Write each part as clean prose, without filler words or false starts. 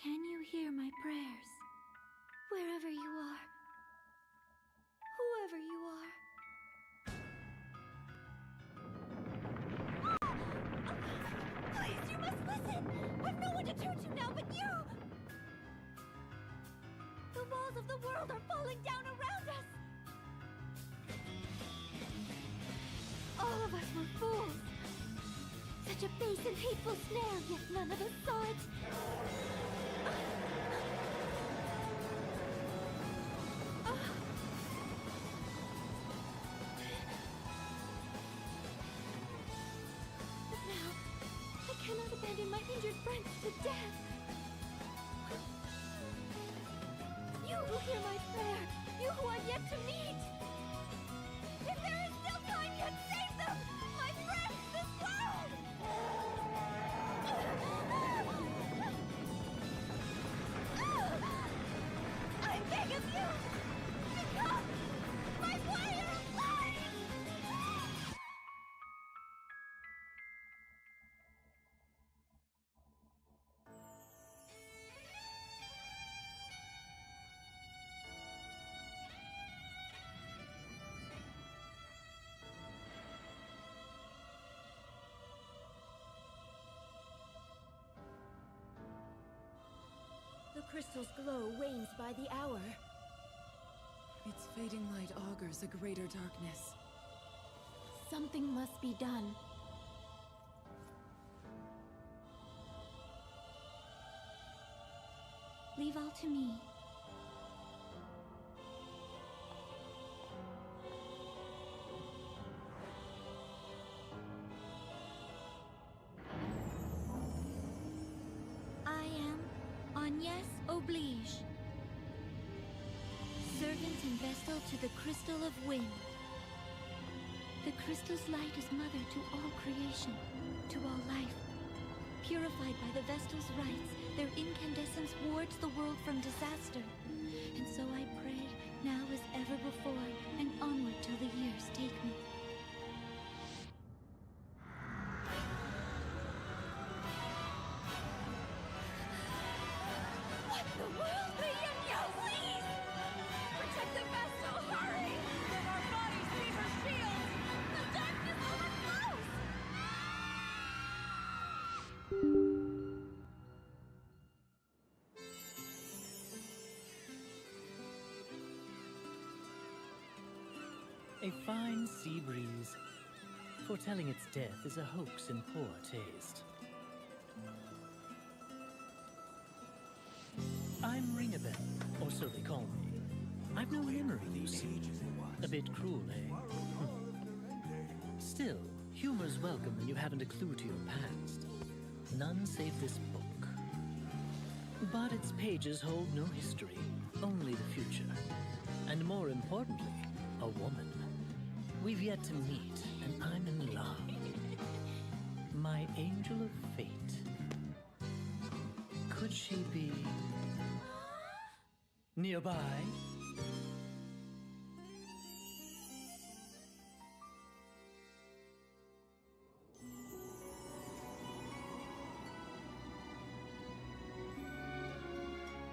Can you hear my prayers? Wherever you are. Whoever you are. Please, you must listen! I've no one to turn to now but you! The walls of the world are falling down around us! All of us were fools! Such a base and hateful snare, yet none of us saw it! But now, I cannot abandon my injured friends to death! You who hear my prayer, you who are yet to meet! If there is still time, yet save them! My friends, this world! I beg of you! Become my way of life! The crystal's glow wanes by the hour. Its fading light augurs a greater darkness. Something must be done. Leave all to me. I am Agnes Oblige, servant and vestal to the Crystal of Wind. The crystal's light is mother to all creation, to all life. Purified by the vestal's rites, their incandescence wards the world from disaster. And so I pray, now as ever before, and onward till the years take me. What the world? Reunion, please! Protect the vestal, hurry! Let our bodies be her shield! The darkness overflows! A fine sea breeze, foretelling its death is a hoax in poor taste. I'm Ringabel, or so they call me. I've no memory, you see. A bit cruel, eh? Still, humor's welcome when you haven't a clue to your past. None save this book. But its pages hold no history, only the future. And more importantly, a woman. We've yet to meet, and I'm in love. My angel of fate. Could she be nearby?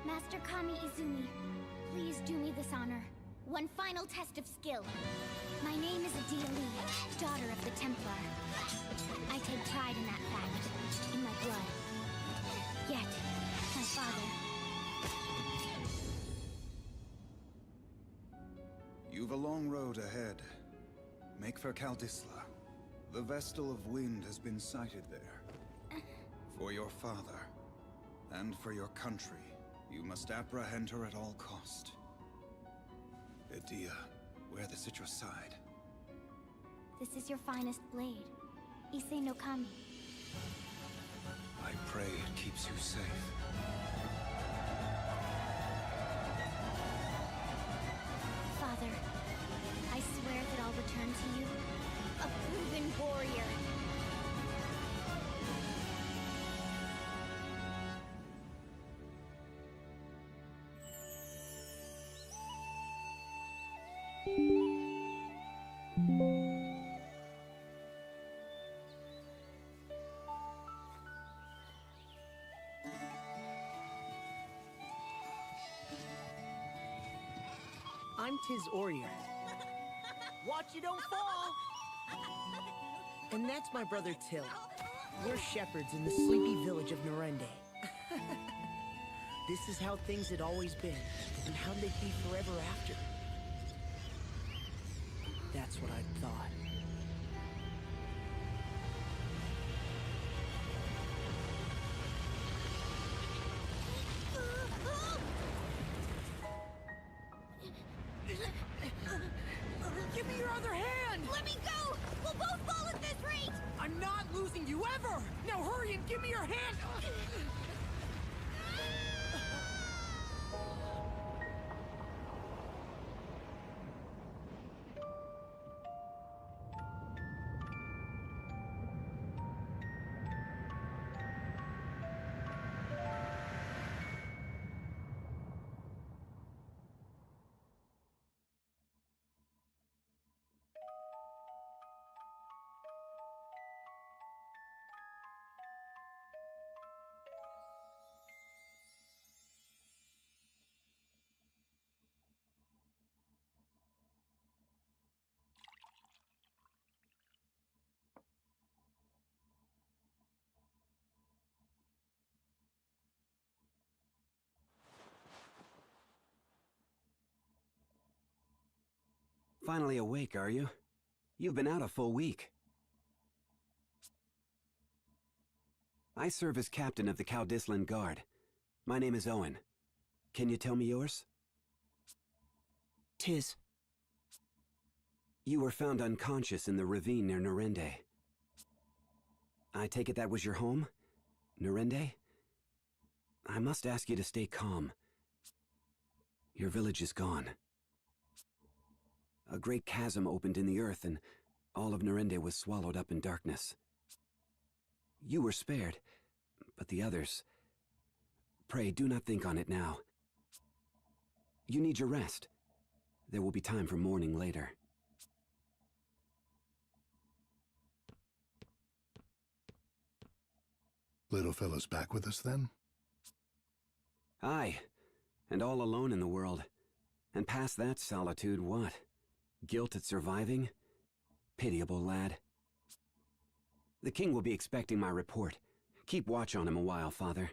Master Kami Izumi, please do me this honor. One final test of skill. My name is Adia Lee, daughter of the Templar. I take pride in that fact, in my blood. Yet, my father... You've a long road ahead. Make for Kaldisla. The Vestal of Wind has been sighted there. For your father, and for your country, you must apprehend her at all cost. Adia, wear this at your side. This is your finest blade. Issei no Kami. I pray it keeps you safe. Father, I swear that I'll return to you a proven warrior. I'm Tiz Orier. Watch you don't fall! And that's my brother Till. We're shepherds in the sleepy village of Norende. This is how things had always been, and how they'd be forever after. That's what I thought. Give me your other hand! Let me go! We'll both fall at this rate! I'm not losing you ever! Now hurry and give me your hand! Finally awake, are you? You've been out a full week. I serve as captain of the Caldislan Guard. My name is Owen. Can you tell me yours? Tiz. You were found unconscious in the ravine near Norende. I take it that was your home? Norende? I must ask you to stay calm. Your village is gone. A great chasm opened in the earth, and all of Norende was swallowed up in darkness. You were spared, but the others... Pray, do not think on it now. You need your rest. There will be time for mourning later. Little fellow's back with us, then? Aye, and all alone in the world. And past that solitude, what? Guilt at surviving? Pitiable lad. The king will be expecting my report. Keep watch on him a while, father.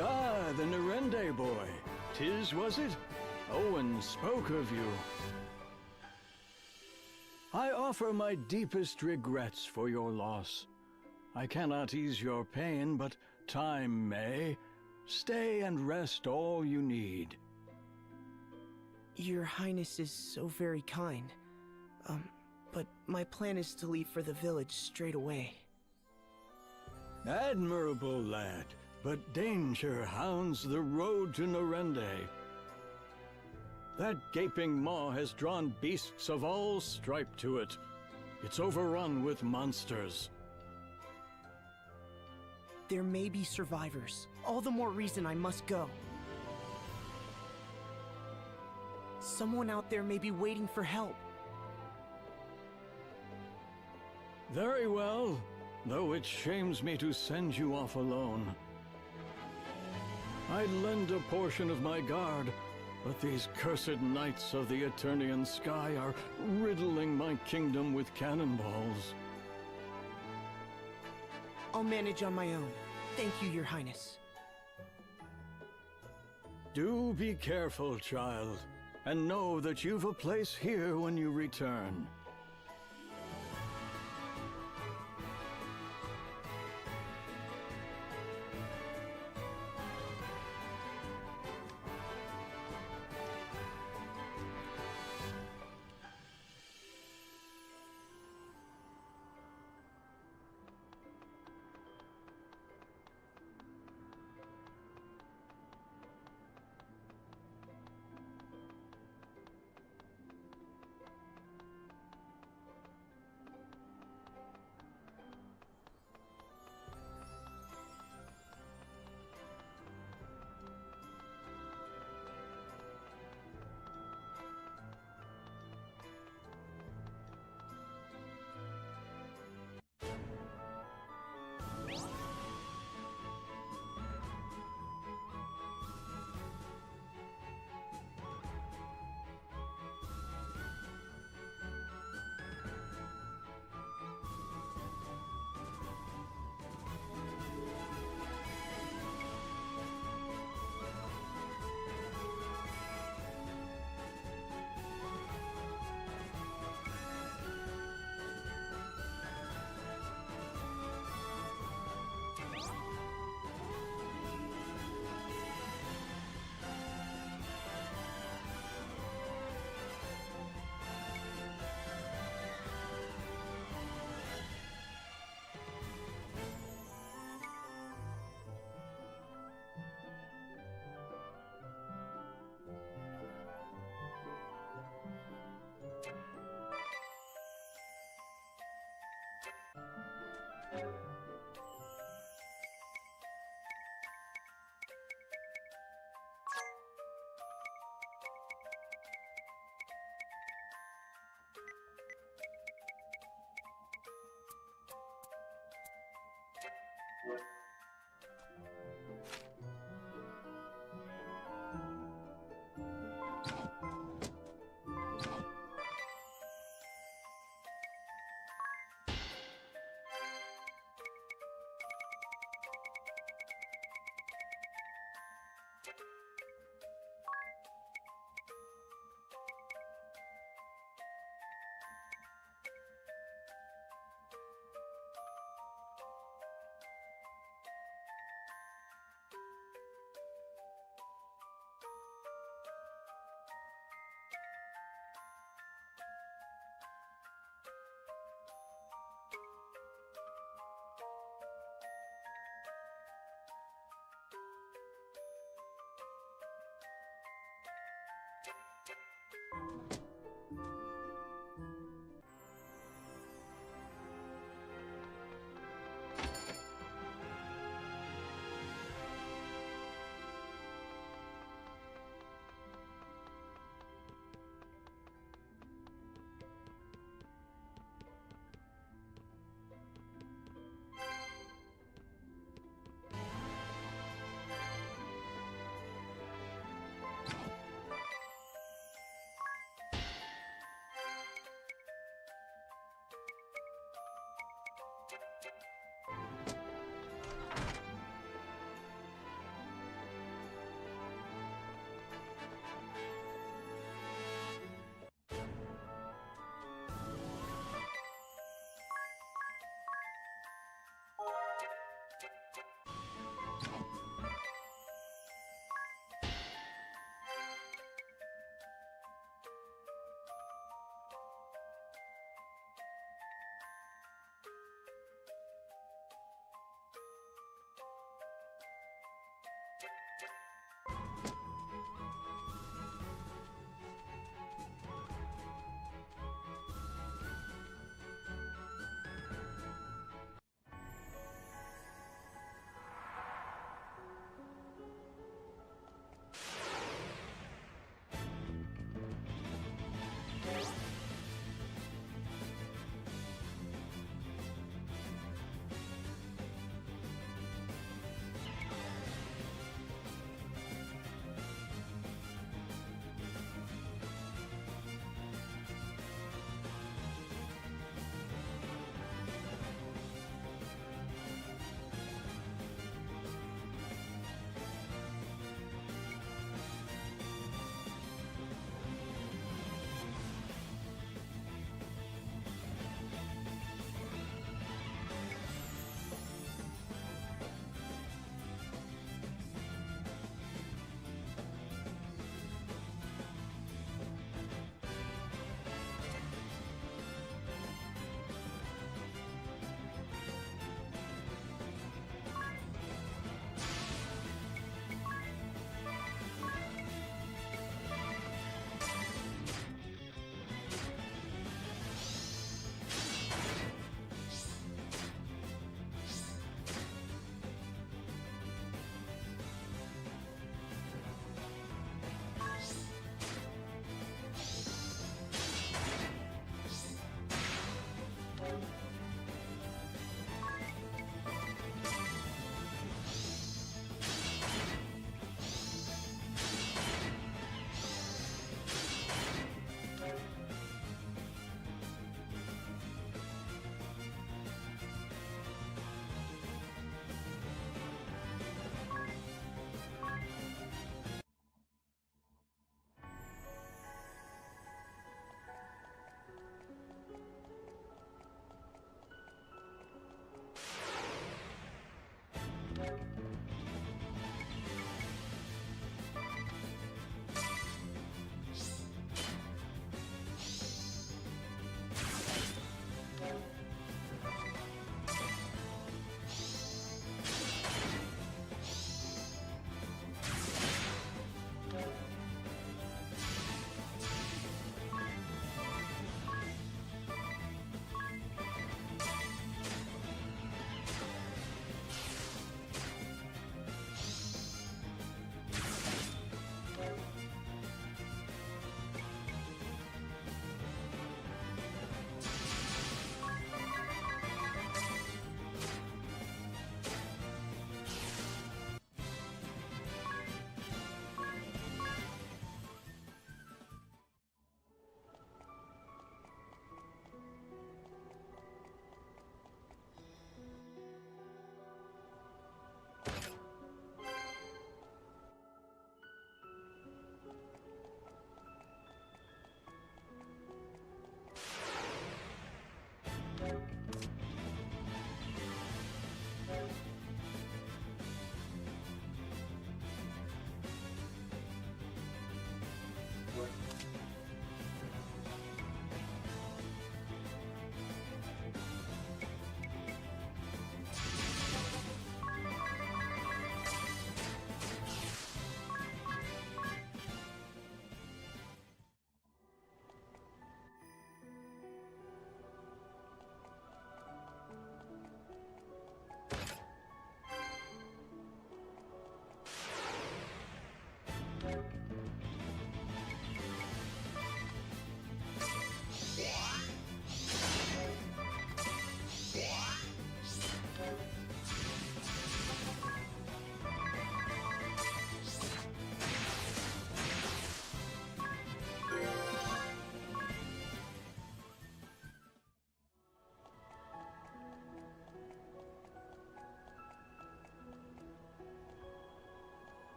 Ah, the Nerende boy. 'Tis, was it? Owen spoke of you. I offer my deepest regrets for your loss. I cannot ease your pain, but time may. Stay and rest all you need. Your Highness is so very kind. But my plan is to leave for the village straight away. Admirable, lad, but danger hounds the road to Nerende. That gaping maw has drawn beasts of all stripe to it. It's overrun with monsters. There may be survivors. All the more reason I must go. Someone out there may be waiting for help. Very well, though it shames me to send you off alone. I'd lend a portion of my guard, but these cursed knights of the Eternian sky are riddling my kingdom with cannonballs. I'll manage on my own. Thank you, Your Highness. Do be careful, child, and know that you've a place here when you return.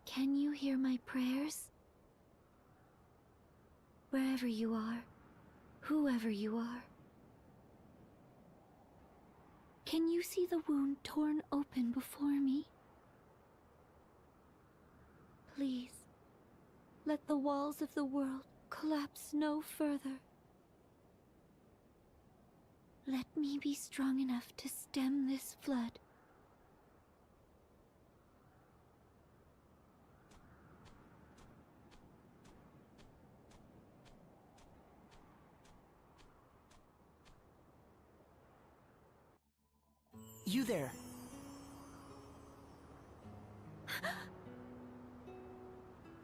Can you hear my prayers? Wherever you are, whoever you are. Can you see the wound torn open before me? Please, let the walls of the world collapse no further. Let me be strong enough to stem this flood. You there.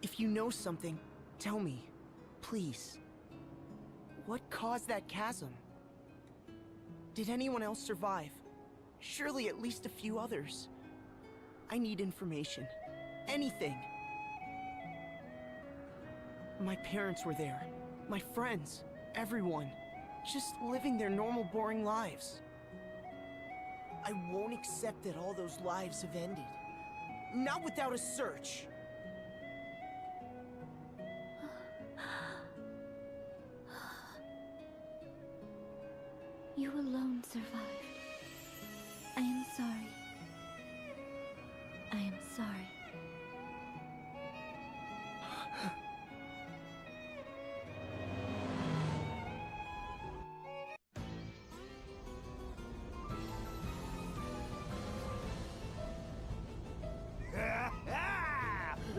If you know something, tell me. Please. What caused that chasm? Did anyone else survive? Surely at least a few others. I need information. Anything. My parents were there. My friends. Everyone. Just living their normal, boring lives. I won't accept that all those lives have ended. Not without a search. You alone survived. I am sorry. I am sorry.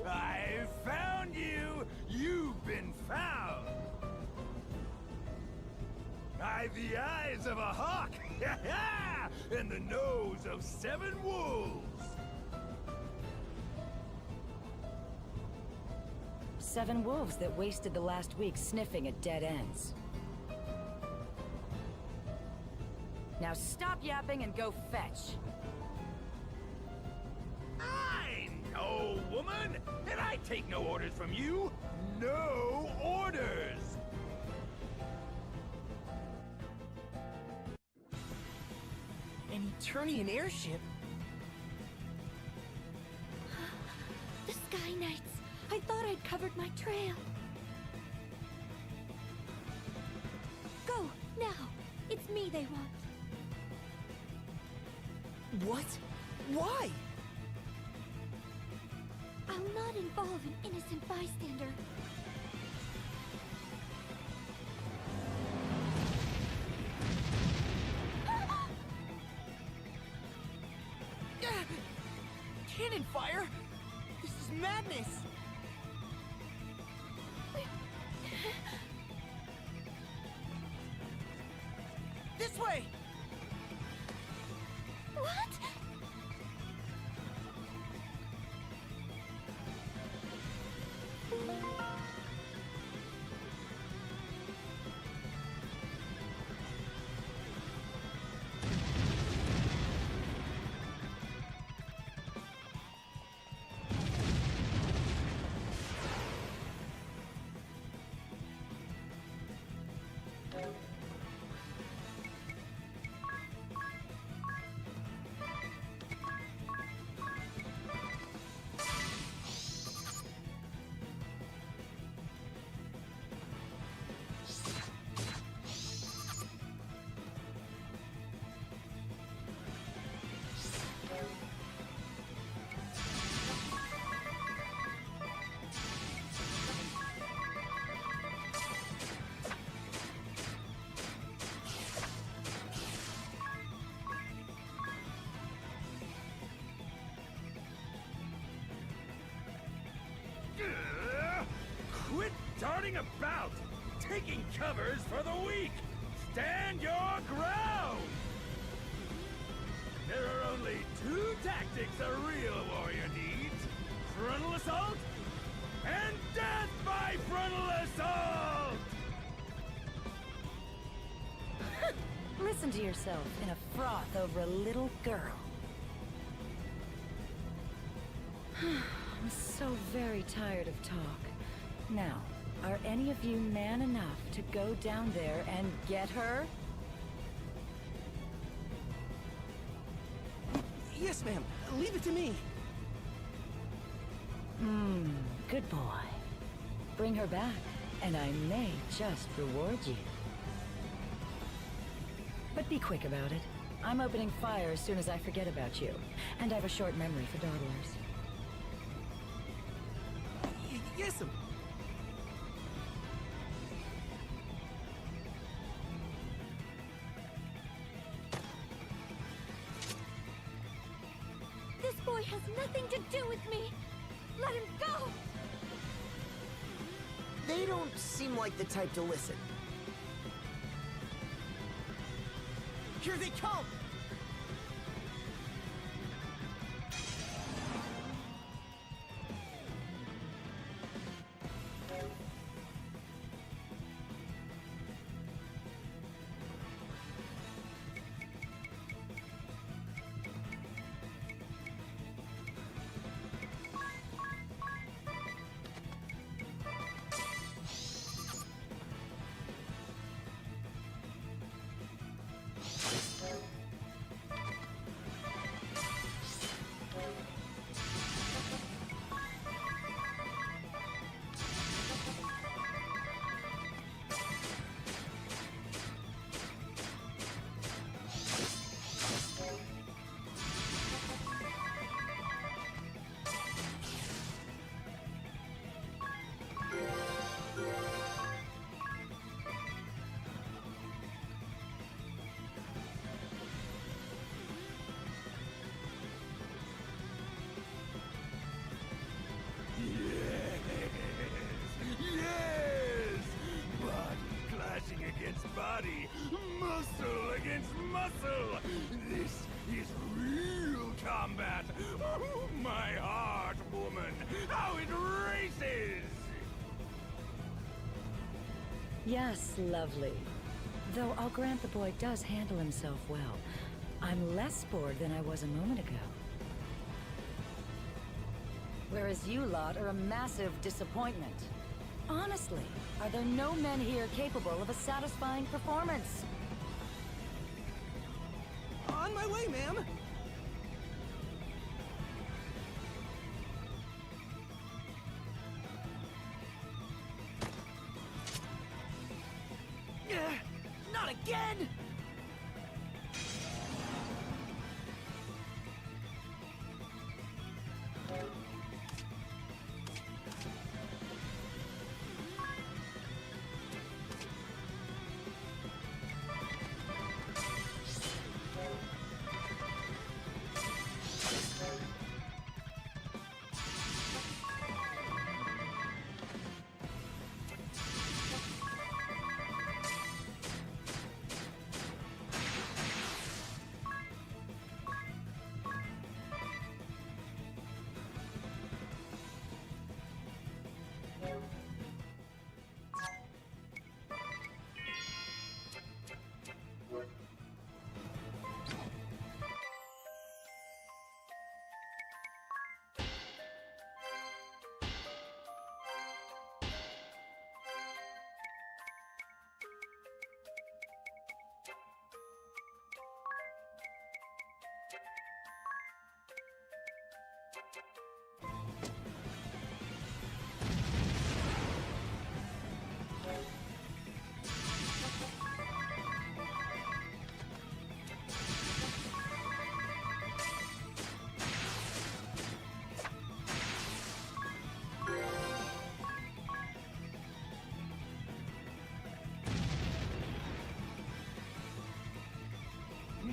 I found you! You've been found! I've the eyes of a hawk! And the nose of 7 wolves! 7 wolves that wasted the last week sniffing at dead ends. Now stop yapping and go fetch. I'm no woman, and I take no orders from you. No orders! An Eternian airship? The Sky Knights! I thought I'd covered my trail. Go, now! It's me they want. What? Why? I'll not involve an innocent bystander. Cannon fire? This is madness! This way! What? Quit darting about! Taking covers for the weak! Stand your ground! There are only 2 tactics a real warrior needs. Frontal assault and death by frontal assault! Listen to yourself in a froth over a little girl. I'm so very tired of talk. Now, are any of you man enough to go down there and get her? Yes, ma'am. Leave it to me. Good boy. Bring her back, and I may just reward you. But be quick about it. I'm opening fire as soon as I forget about you, and I have a short memory for dawdlers. Yes'm. This boy has nothing to do with me! Let him go! They don't seem like the type to listen. Here they come! Yes! Body clashing against body, muscle against muscle. This is real combat. Oh, my heart, woman, how it races! Yes, lovely. Though I'll grant the boy does handle himself well. I'm less bored than I was a moment ago. Whereas you lot are a massive disappointment. Honestly, are there no men here capable of a satisfying performance? On my way, ma'am! Not again!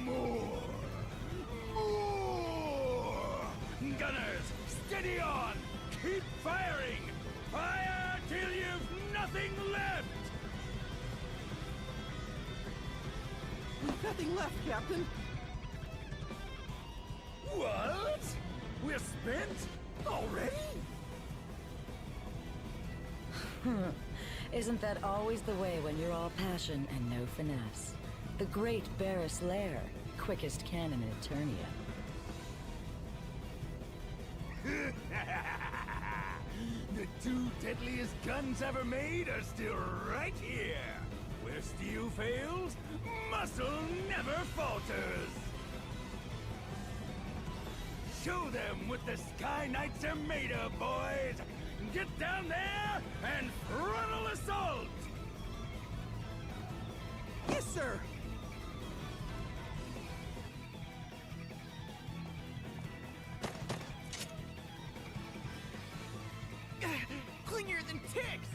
More! More! Gunners, steady on! Keep firing! Fire till you've nothing left! We've nothing left, Captain. What? We're spent? Already? Isn't that always the way when you're all passion and no finesse? The great Barris Lair, quickest cannon in Eternia. The two deadliest guns ever made are still right here. Where steel fails, muscle never falters. Show them what the Sky Knights are made of, boys! Get down there and frontal assault! Yes, sir! Clingier than ticks!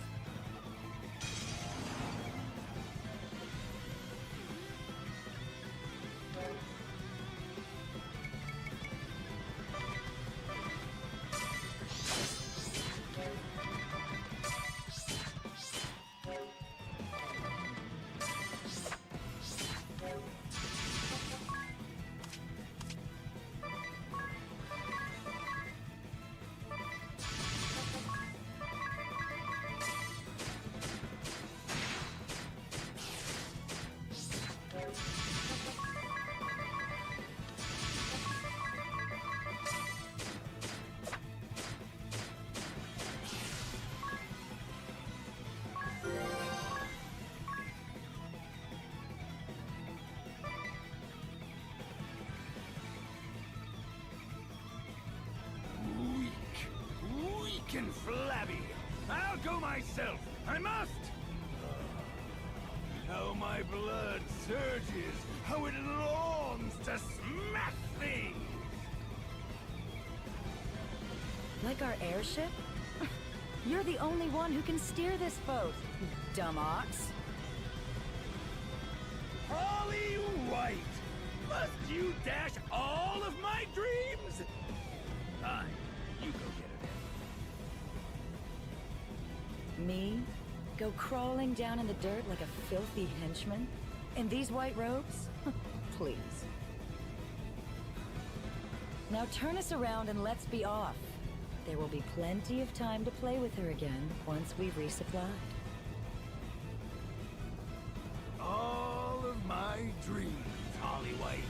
Weak and flabby. I'll go myself. I must! How my blood surges, how it longs to smash things! Like our airship? You're the only one who can steer this boat, dumb ox. Holly White! Must you dash all of my dreams? Aye, you go get it then. Me? Go crawling down in the dirt like a filthy henchman? In these white robes? Please. Now turn us around and let's be off. There will be plenty of time to play with her again once we've resupplied. All of my dreams, Holly White.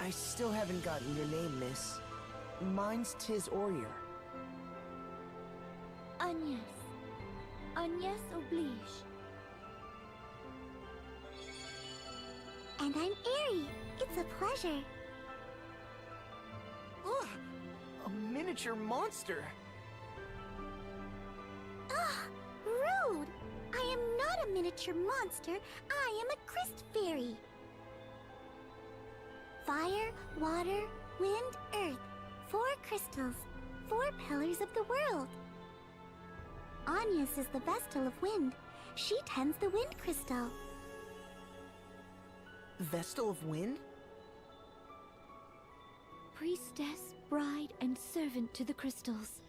I still haven't gotten your name, miss. Mine's Tis Orier. Agnes. Agnes Oblige. And I'm Aerie. It's a pleasure. Ugh! A miniature monster! Ugh! Rude! I am not a miniature monster. I am a Christ fairy. Fire, water, wind, earth. 4 crystals. 4 pillars of the world. Agnes is the Vestal of Wind. She tends the wind crystal. Vestal of Wind? Priestess, bride, and servant to the crystals.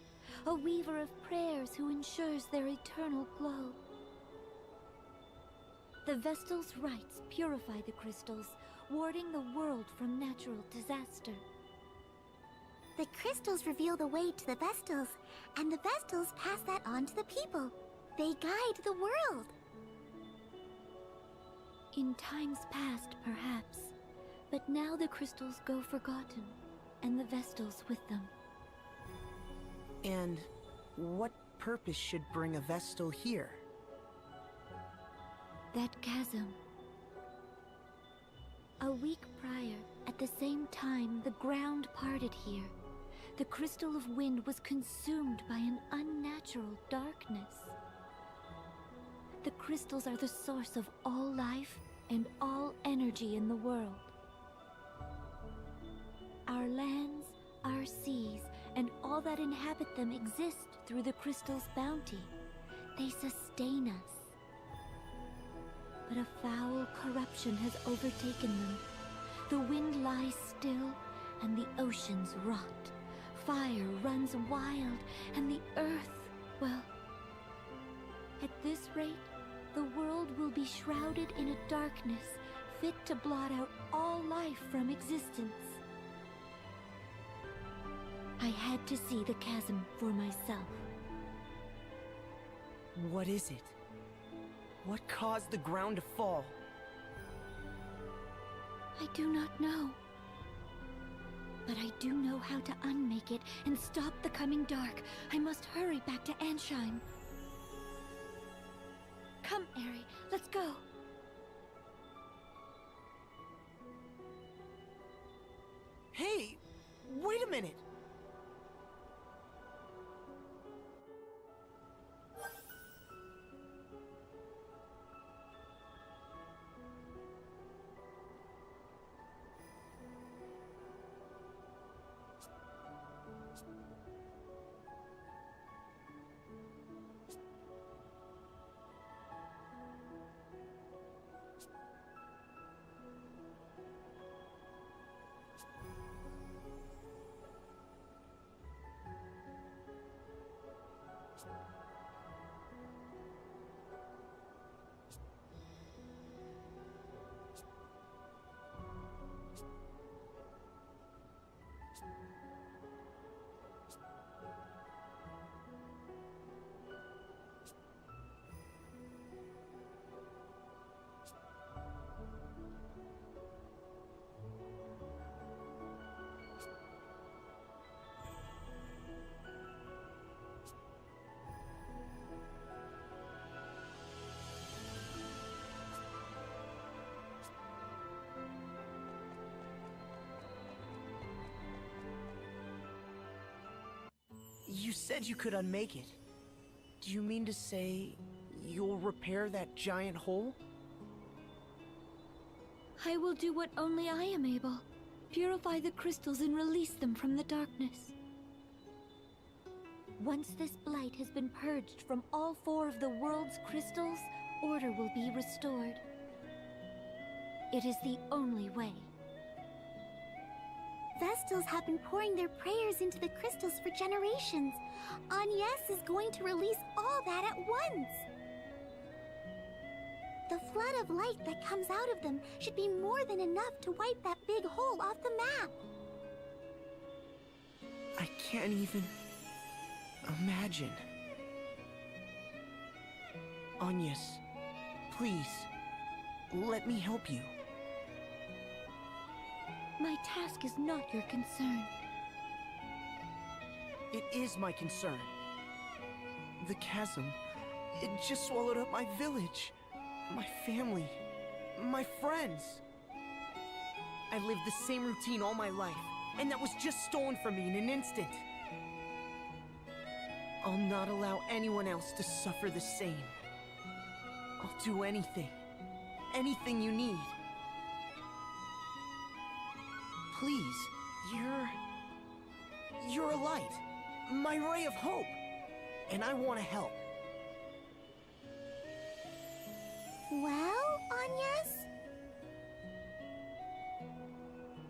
A weaver of prayers who ensures their eternal glow. The Vestal's rites purify the crystals, warding the world from natural disaster. The crystals reveal the way to the Vestals, and the Vestals pass that on to the people. They guide the world. In times past, perhaps, but now the crystals go forgotten, and the Vestals with them. And what purpose should bring a Vestal here? That chasm. A week prior, at the same time the ground parted here, the Crystal of Wind was consumed by an unnatural darkness. the crystals are the source of all life and all energy in the world. Our lands, our seas, and all that inhabit them exist through the crystal's bounty. They sustain us. But a foul corruption has overtaken them. The wind lies still, and the oceans rot. Fire runs wild, and the earth, well, at this rate, the world will be shrouded in a darkness fit to blot out all life from existence. I had to see the chasm for myself. What is it? What caused the ground to fall? I do not know. But I do know how to unmake it and stop the coming dark. I must hurry back to Ansheim. Come, Aerie, let's go. Hey, wait a minute. You said you could unmake it. Do you mean to say you'll repair that giant hole? I will do what only I am able. Purify the crystals and release them from the darkness. Once this blight has been purged from all 4 of the world's crystals, order will be restored. It is the only way. Vestals have been pouring their prayers into the crystals for generations. Agnes is going to release all that at once. The flood of light that comes out of them should be more than enough to wipe that big hole off the map. I can't even imagine. Agnes, please, let me help you. My task is not your concern. It is my concern. The chasm, it just swallowed up my village, my family, my friends. I lived the same routine all my life, and that was just stolen from me in an instant. I'll not allow anyone else to suffer the same. I'll do anything, anything you need. Please, you're a light, my ray of hope, and I want to help. Well, Agnes?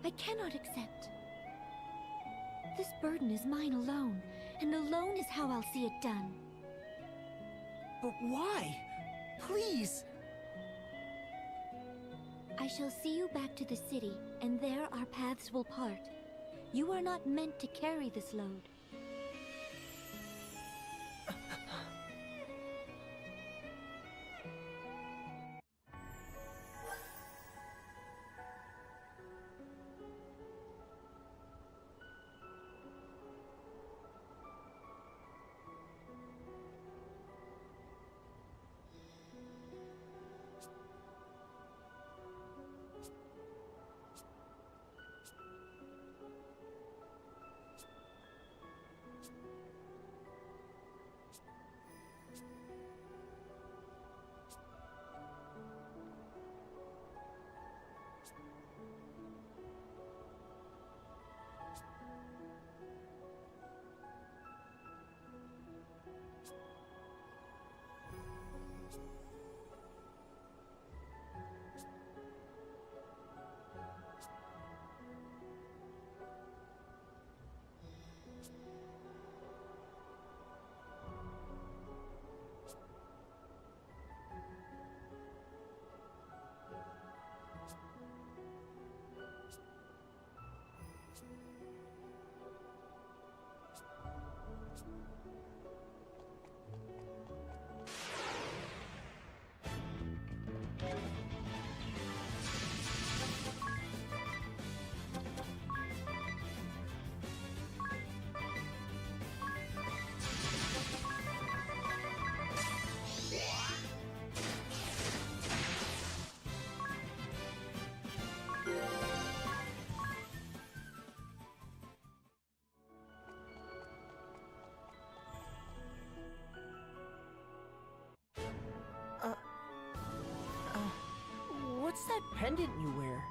I cannot accept. This burden is mine alone, and alone is how I'll see it done. But why? Please! I shall see you back to the city, and there our paths will part. You are not meant to carry this load. that pendant you wear?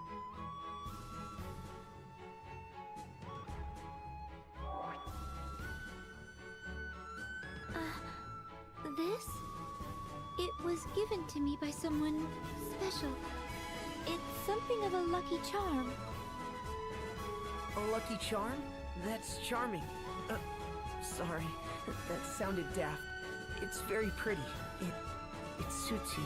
This? It was given to me by someone special. It's something of a lucky charm. A lucky charm? That's charming. Sorry, that sounded daft. It's very pretty. It suits you.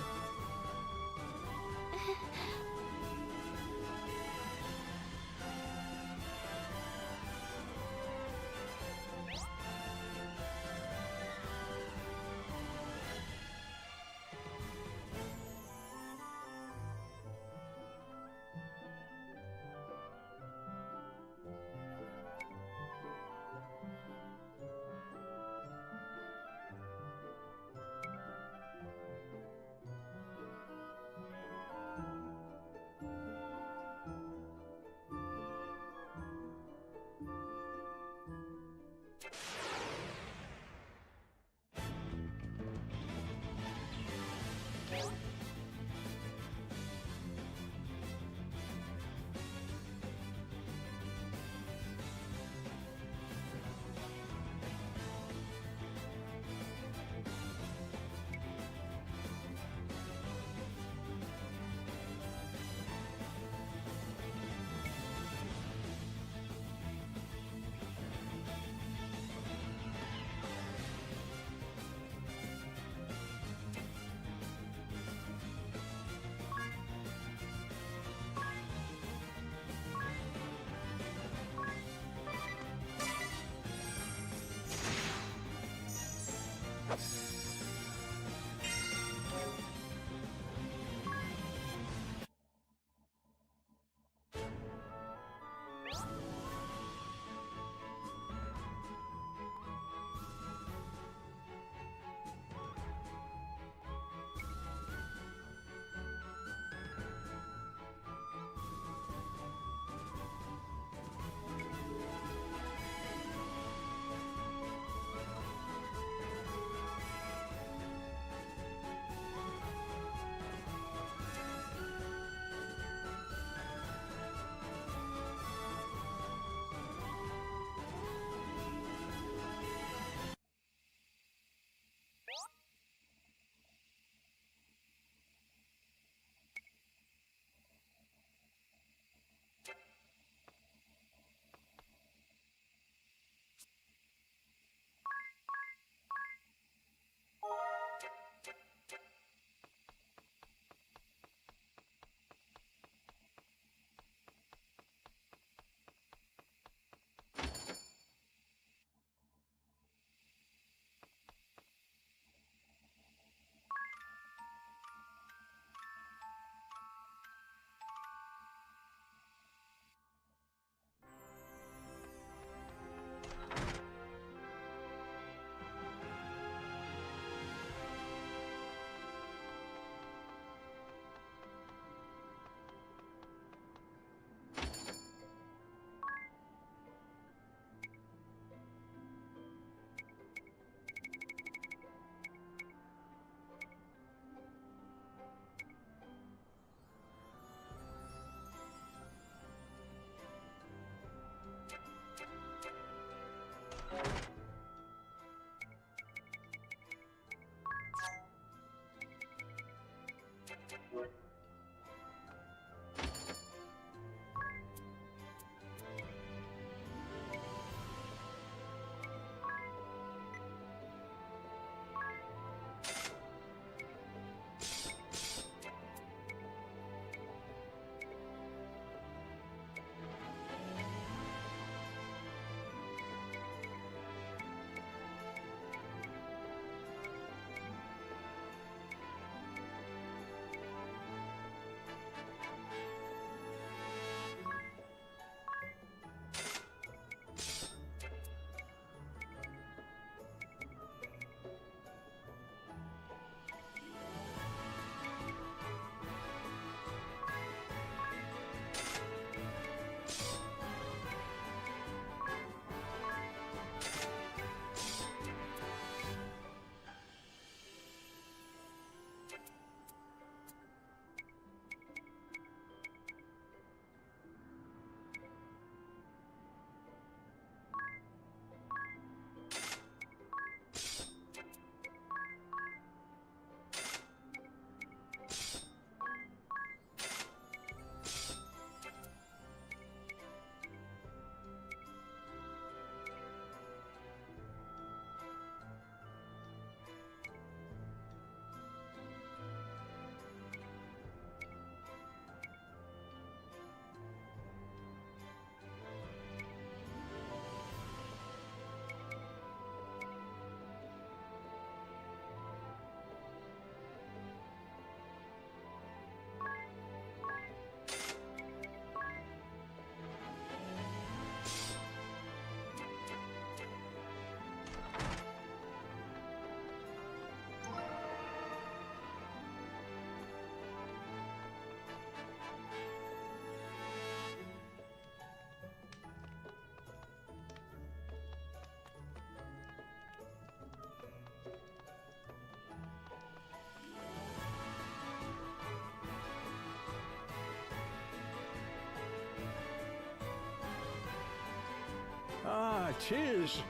'Tis.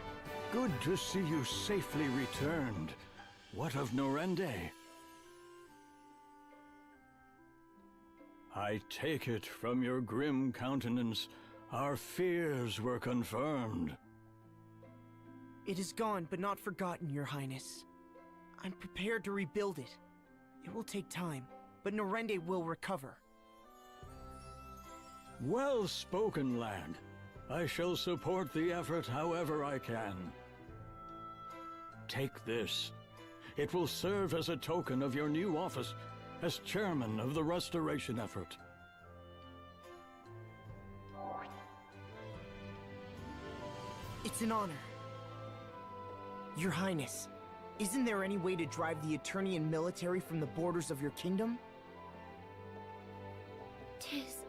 Good to see you safely returned. What of Norende? I take it from your grim countenance, our fears were confirmed. It is gone, but not forgotten, Your Highness. I'm prepared to rebuild it. It will take time, but Norende will recover. Well spoken, lad. I shall support the effort however I can. Take this. It will serve as a token of your new office as chairman of the restoration effort. It's an honor. Your Highness, isn't there any way to drive the Eternian military from the borders of your kingdom? 'Tis.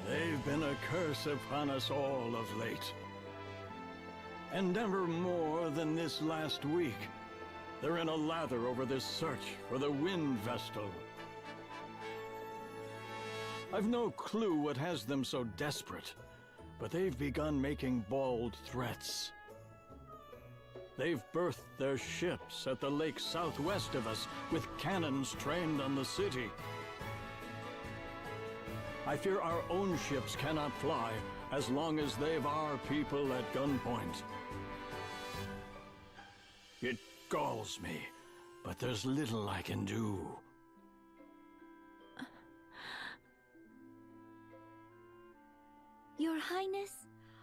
They've been a curse upon us all of late. And never more than this last week. They're in a lather over this search for the Wind Vestal. I've no clue what has them so desperate, but they've begun making bold threats. They've berthed their ships at the lake southwest of us with cannons trained on the city. I fear our own ships cannot fly as long as they've our people at gunpoint. It galls me, but there's little I can do. Your Highness,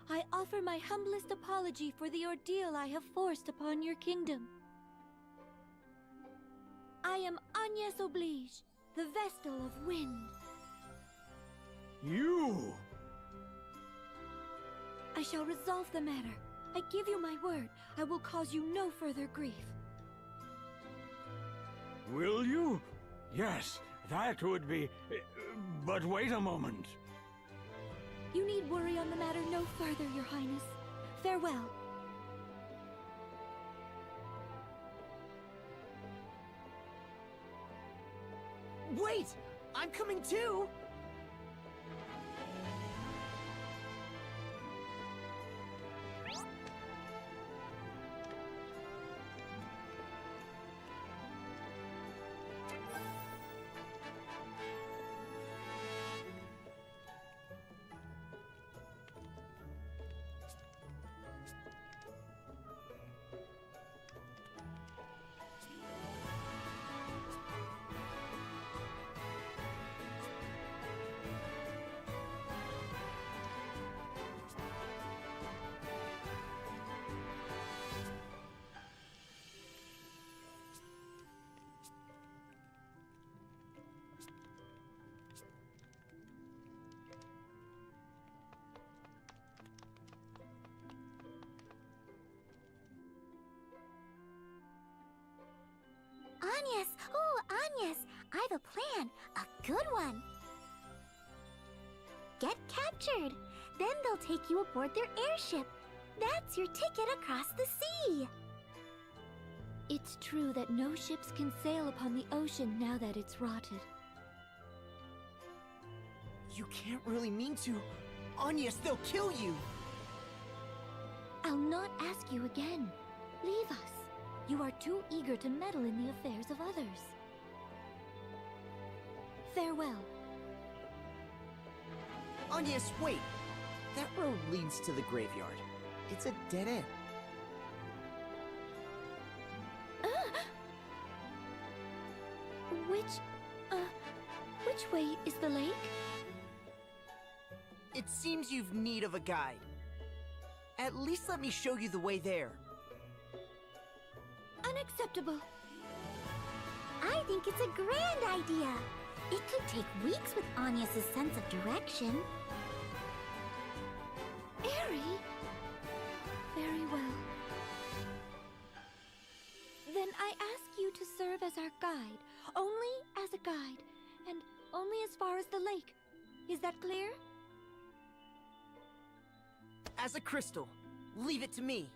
I offer my humblest apology for the ordeal I have forced upon your kingdom. I am Agnes Oblige, the Vestal of Wind. You! I shall resolve the matter. I give you my word, I will cause you no further grief. Will you? Yes, that would be... But wait a moment. You need worry on the matter no further, Your Highness. Farewell. Wait! I'm coming too! Agnes! Oh, Agnes! I've a plan. A good one. Get captured. Then they'll take you aboard their airship. That's your ticket across the sea. It's true that no ships can sail upon the ocean now that it's rotted. You can't really mean to. Agnes, they'll kill you! I'll not ask you again. Leave us. You are too eager to meddle in the affairs of others. Farewell. Agnes, wait! That road leads to the graveyard. It's a dead end. Which way is the lake? It seems you've need of a guide. At least let me show you the way there. Unacceptable. I think it's a grand idea. It could take weeks with Agnes' sense of direction. Airy? Very well. Then I ask you to serve as our guide. Only as a guide. And only as far as the lake. Is that clear? As a crystal. Leave it to me.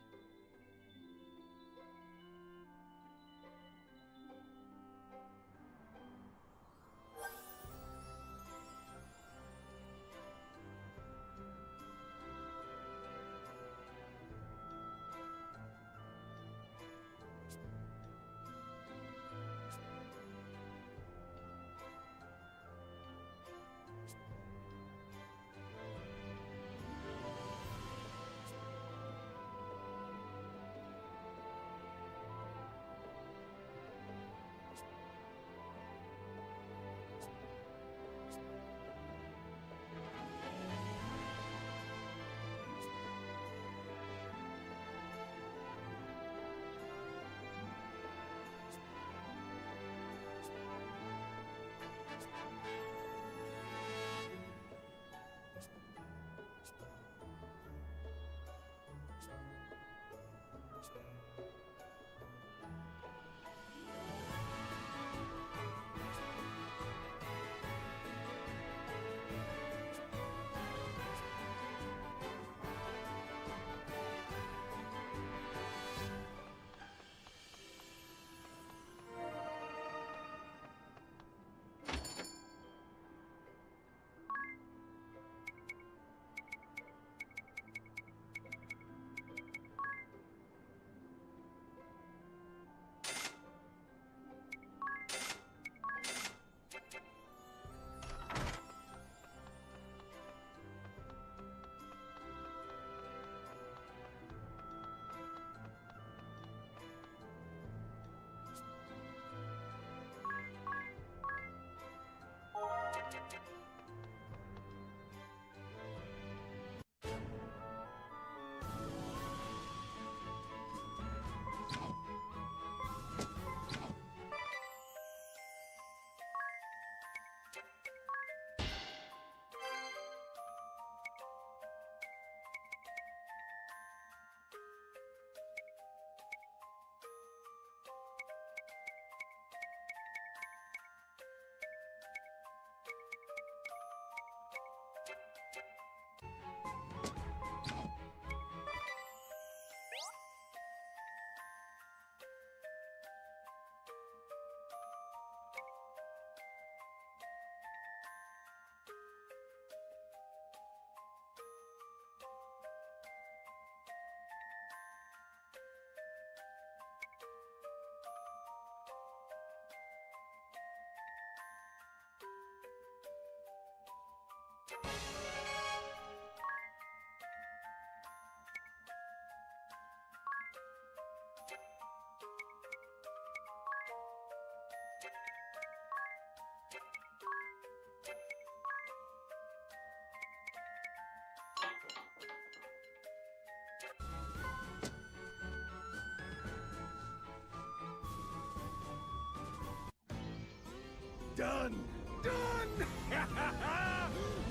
Done! Done!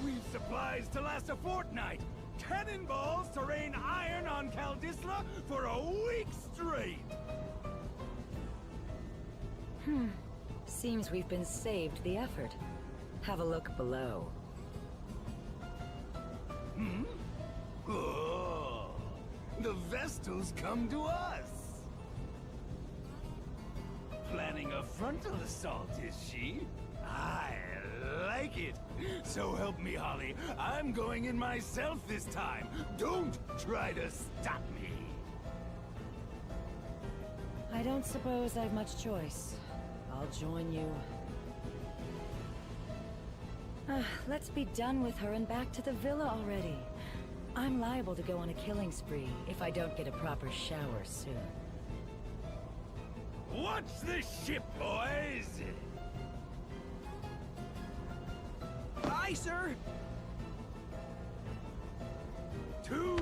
We've supplies to last a fortnight! Cannonballs to rain iron on Caldisla for a week straight! Seems we've been saved the effort. Have a look below. Oh, the Vestals come to us! Planning a frontal assault, is she? I like it. So help me, Holly. I'm going in myself this time. Don't try to stop me. I don't suppose I've much choice. I'll join you. Let's be done with her and back to the villa already. I'm liable to go on a killing spree if I don't get a proper shower soon. Watch the ship, boys! Aye, sir! To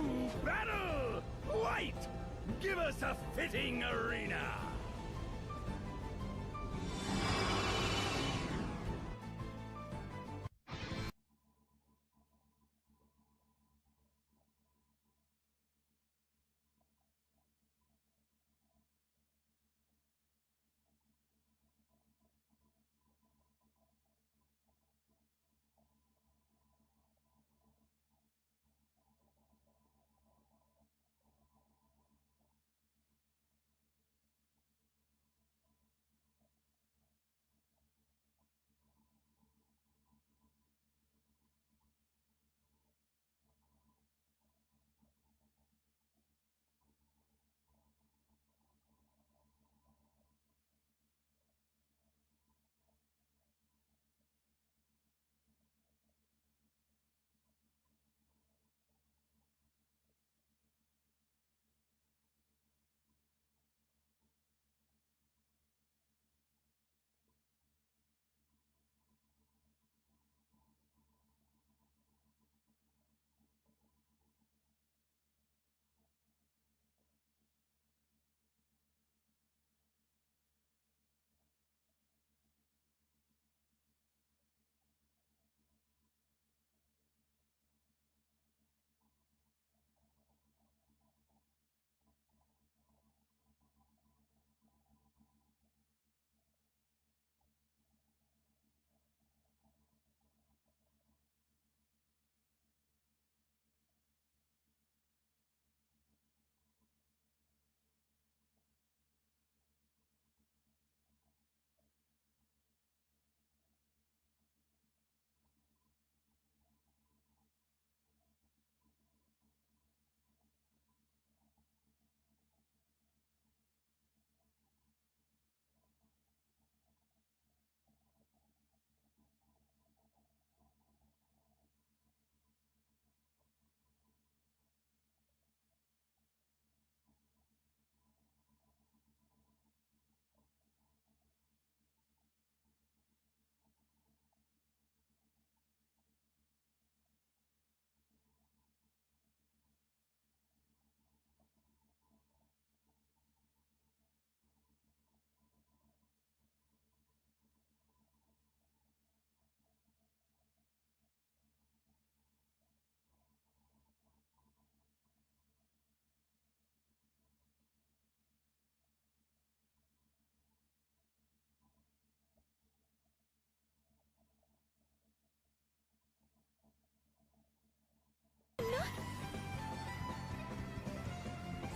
battle! White! Give us a fitting arena!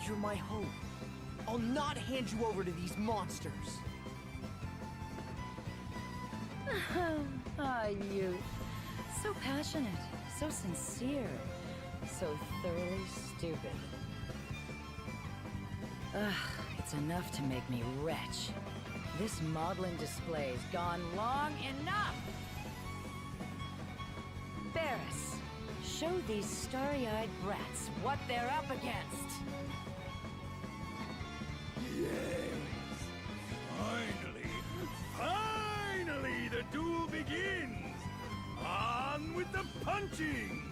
You're my hope. I'll not hand you over to these monsters. Youth. So passionate, so sincere, so thoroughly stupid. It's enough to make me retch. This maudlin display's gone long enough! Barris, show these starry-eyed brats what they're up against. Yes! Finally the duel begins! On with the punching!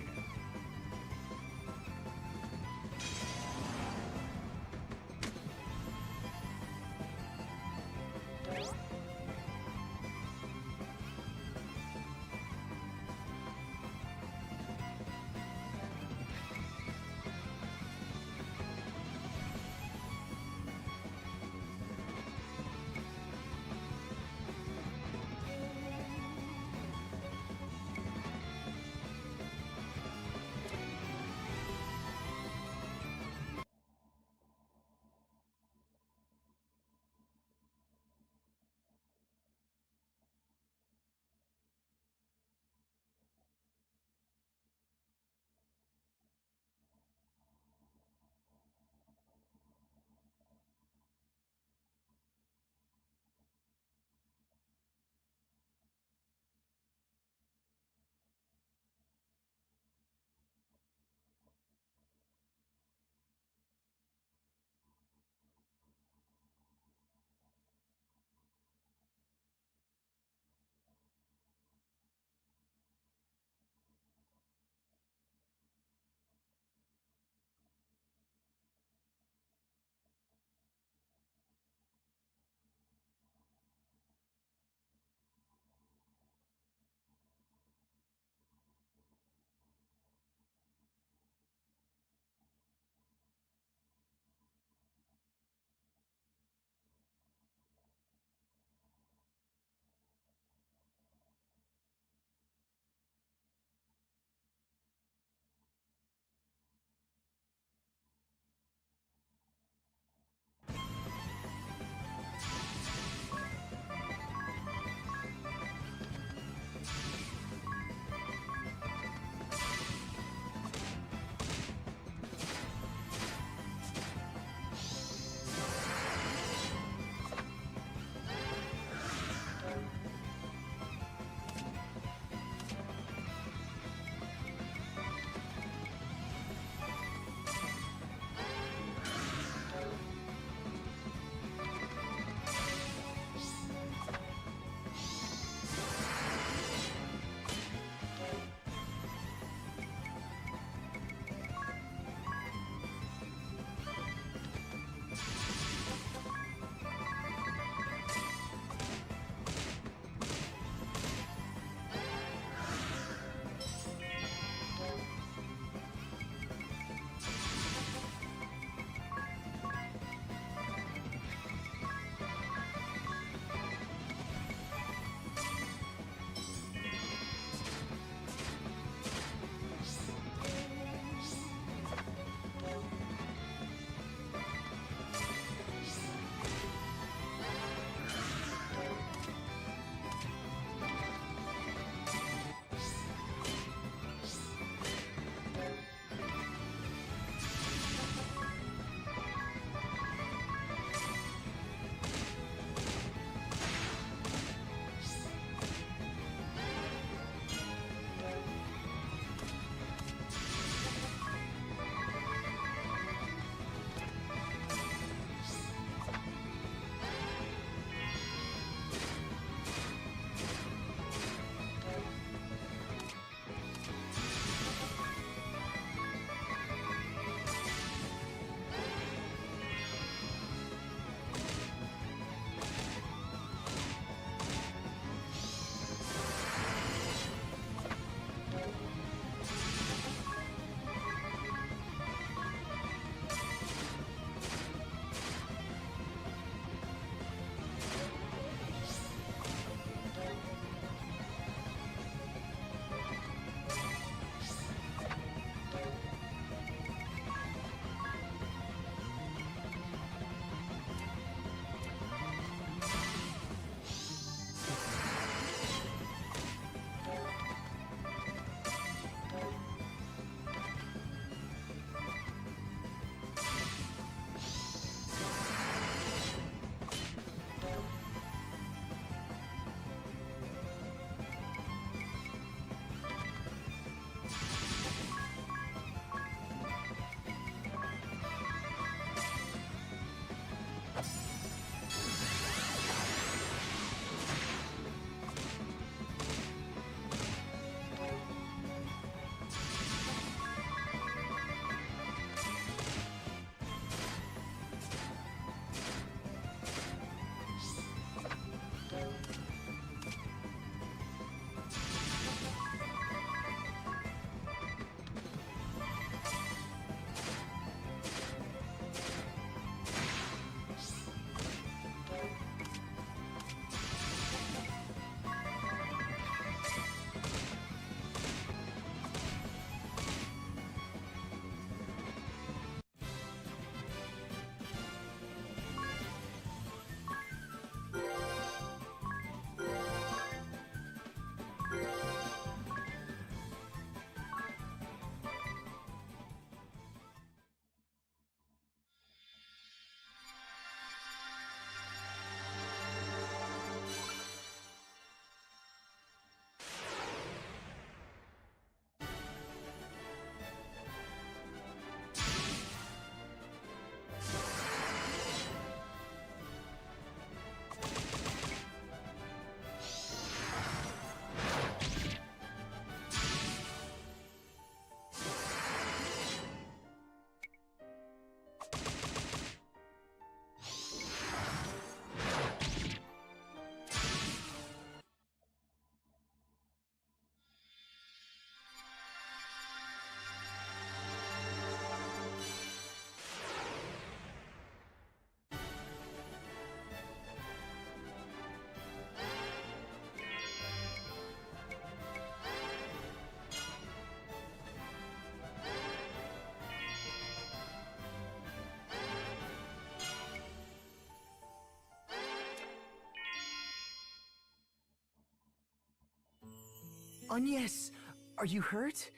Agnes, are you hurt?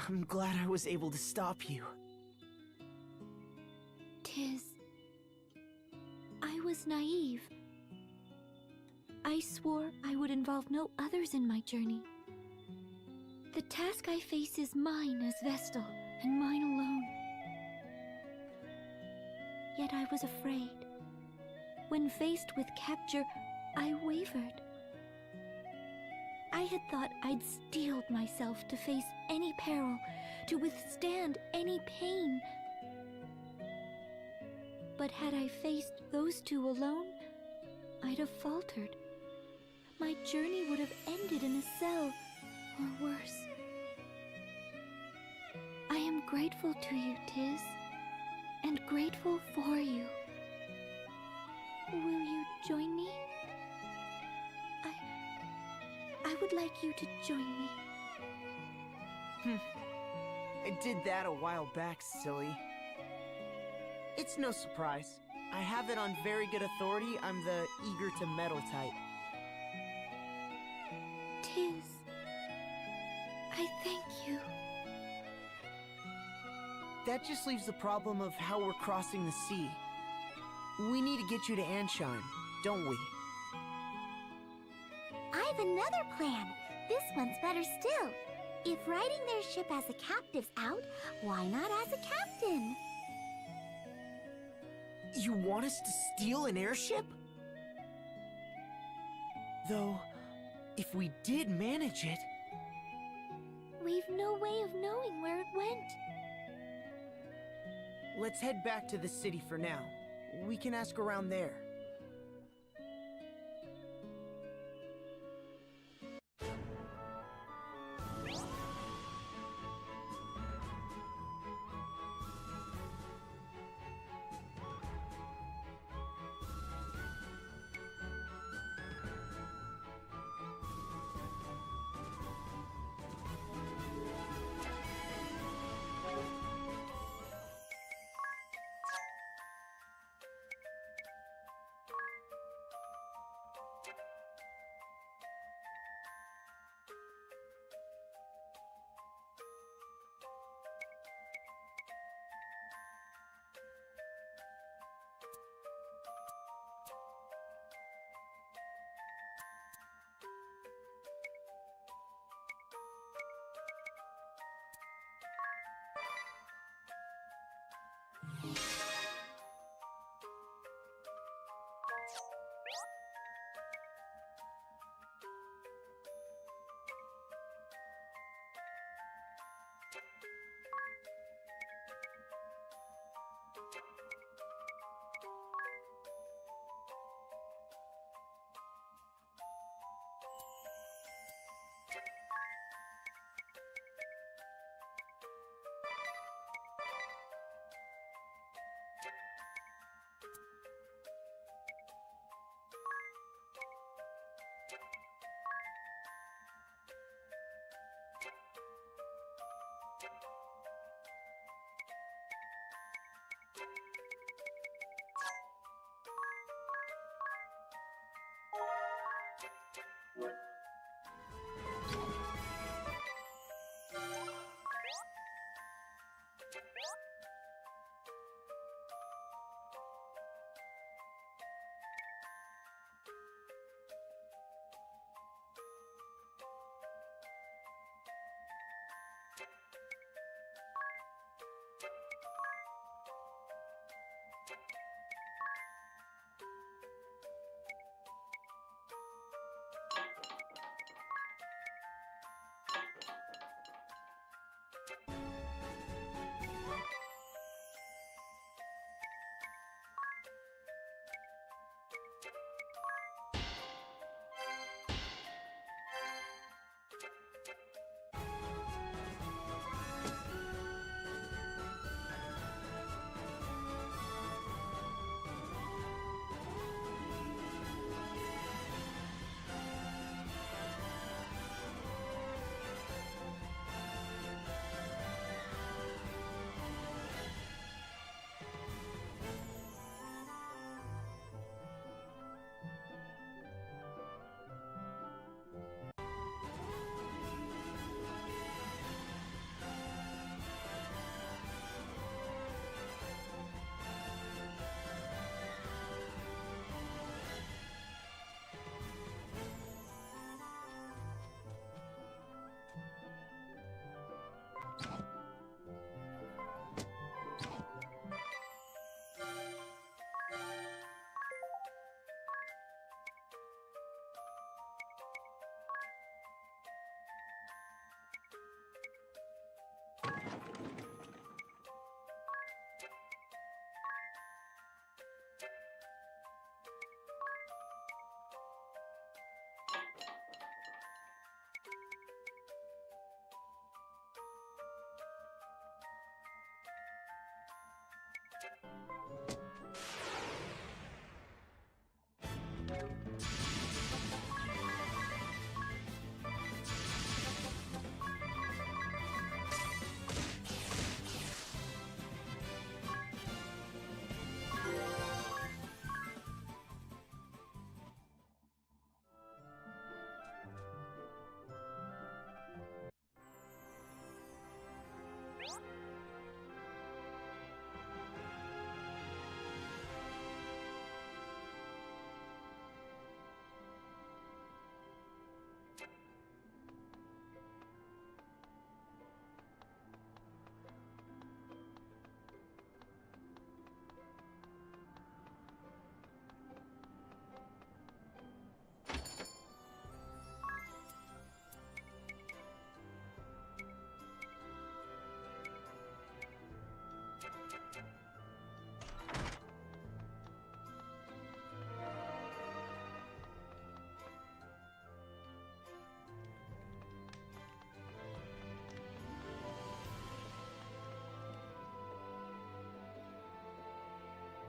I'm glad I was able to stop you. Tis... I was naive. I swore I would involve no others in my journey. The task I face is mine as Vestal, and mine alone. Yet I was afraid. When faced with capture, I wavered. I had thought I'd steeled myself to face any peril, to withstand any pain. But had I faced those two alone, I'd have faltered. My journey would have ended in a cell, or worse. I am grateful to you, Tis, and grateful for you. Will you join me? I would like you to join me. I did that a while back, silly. It's no surprise. I have it on very good authority I'm the eager to meddle type. Tis, I thank you. That just leaves the problem of how we're crossing the sea. We need to get you to Ansheim, don't we? I've another plan. This one's better still. If riding their ship as a captive's out, why not as a captain? You want us to steal an airship? Though, if we did manage it... We've no way of knowing where it went. Let's head back to the city for now. We can ask around there.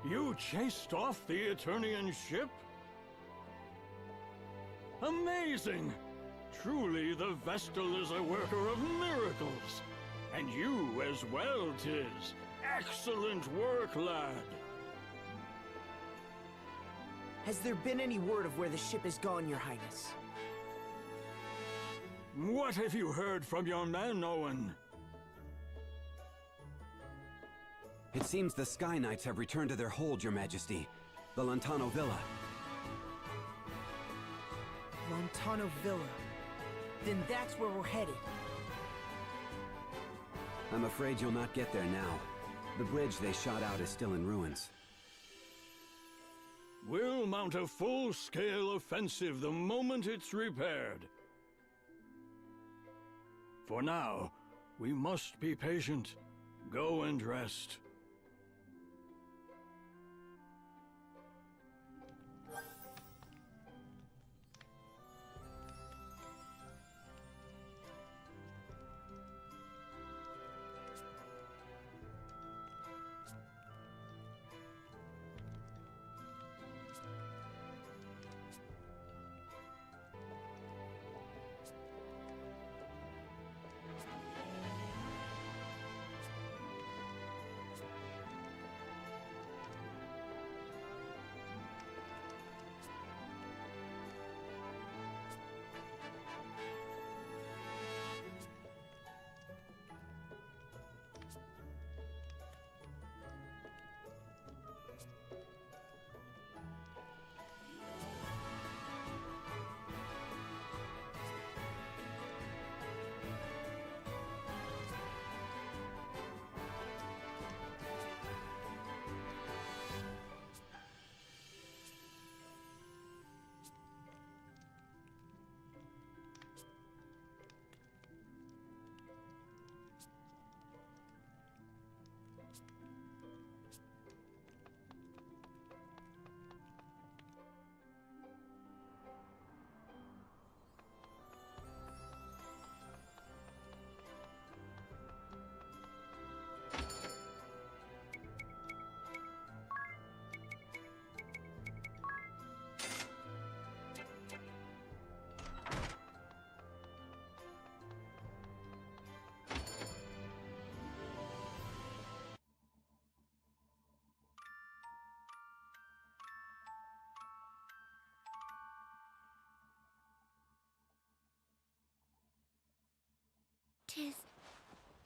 You chased off the Eternian ship? Amazing! Truly the Vestal is a worker of miracles. And you as well, 'tis. Excellent work, lad. Has there been any word of where the ship has gone, Your Highness? What have you heard from your men, Owen? It seems the Sky Knights have returned to their hold, Your Majesty. The Lantano Villa. Lantano Villa. Then that's where we're headed. I'm afraid you'll not get there now. The bridge they shot out is still in ruins. We'll mount a full-scale offensive the moment it's repaired. For now, we must be patient. Go and rest.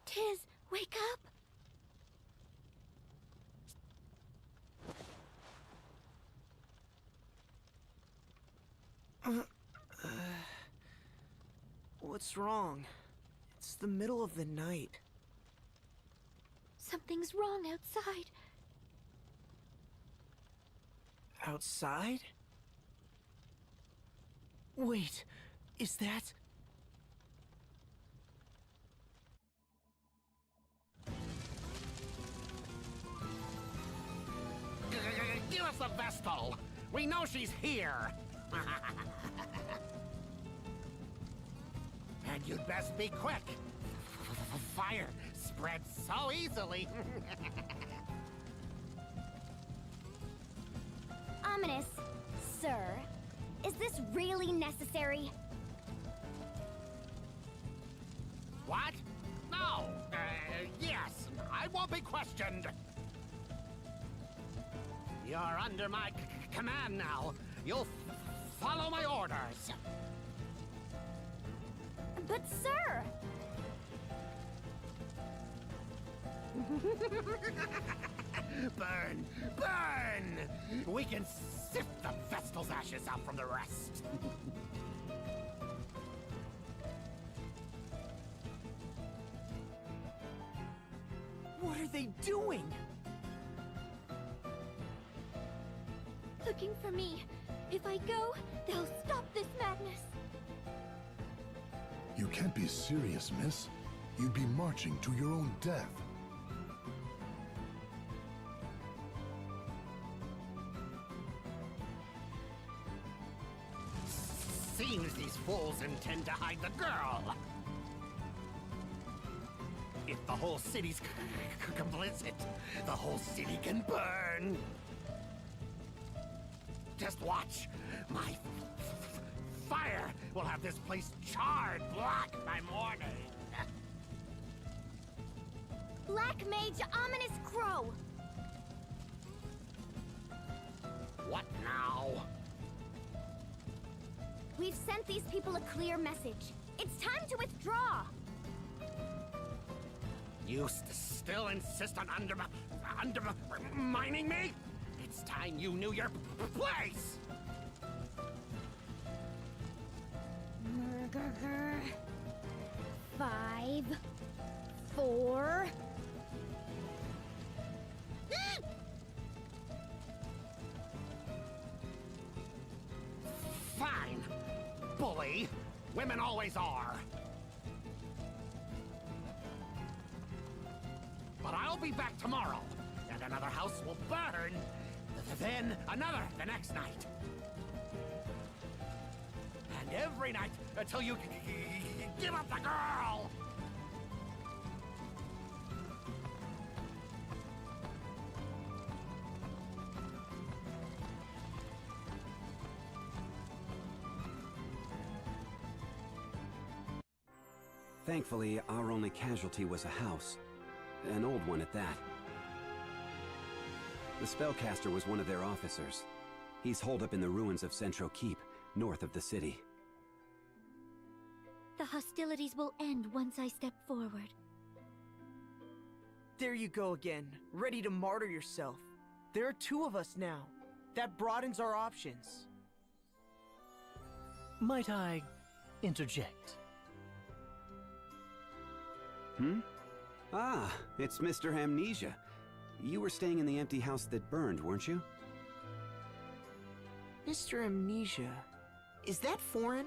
Tiz, wake up! What's wrong? It's the middle of the night. Something's wrong outside. Outside? Wait, is that... Where's the Vestal? We know she's here. And you'd best be quick. Fire spreads so easily. Ominous, sir, is this really necessary? What? No. Yes, I won't be questioned. You're under my command now. You'll follow my orders. But sir! Burn! Burn! We can sift the Vestal's ashes out from the rest. What are they doing? Looking for me. If I go, they'll stop this madness. You can't be serious, miss. You'd be marching to your own death. Seems these fools intend to hide the girl. If the whole city's complicit, the whole city can burn. Just watch. My fire will have this place charred black by morning. Black Mage Ominous Crow! What now? We've sent these people a clear message. It's time to withdraw! You still insist on undermining me? It's time you knew your place! Murgurgur. 5, 4... Fine, bully. Women always are. But I'll be back tomorrow, and another house will burn, then another the next night. And every night until you give up the girl! Thankfully, our only casualty was a house. An old one at that. The spellcaster was one of their officers. He's holed up in the ruins of Centro Keep, north of the city. The hostilities will end once I step forward. There you go again, ready to martyr yourself. There are 2 of us now. That broadens our options. Might I interject? Ah, it's Mr. Amnesia. You were staying in the empty house that burned, weren't you? Mr. Amnesia, is that foreign?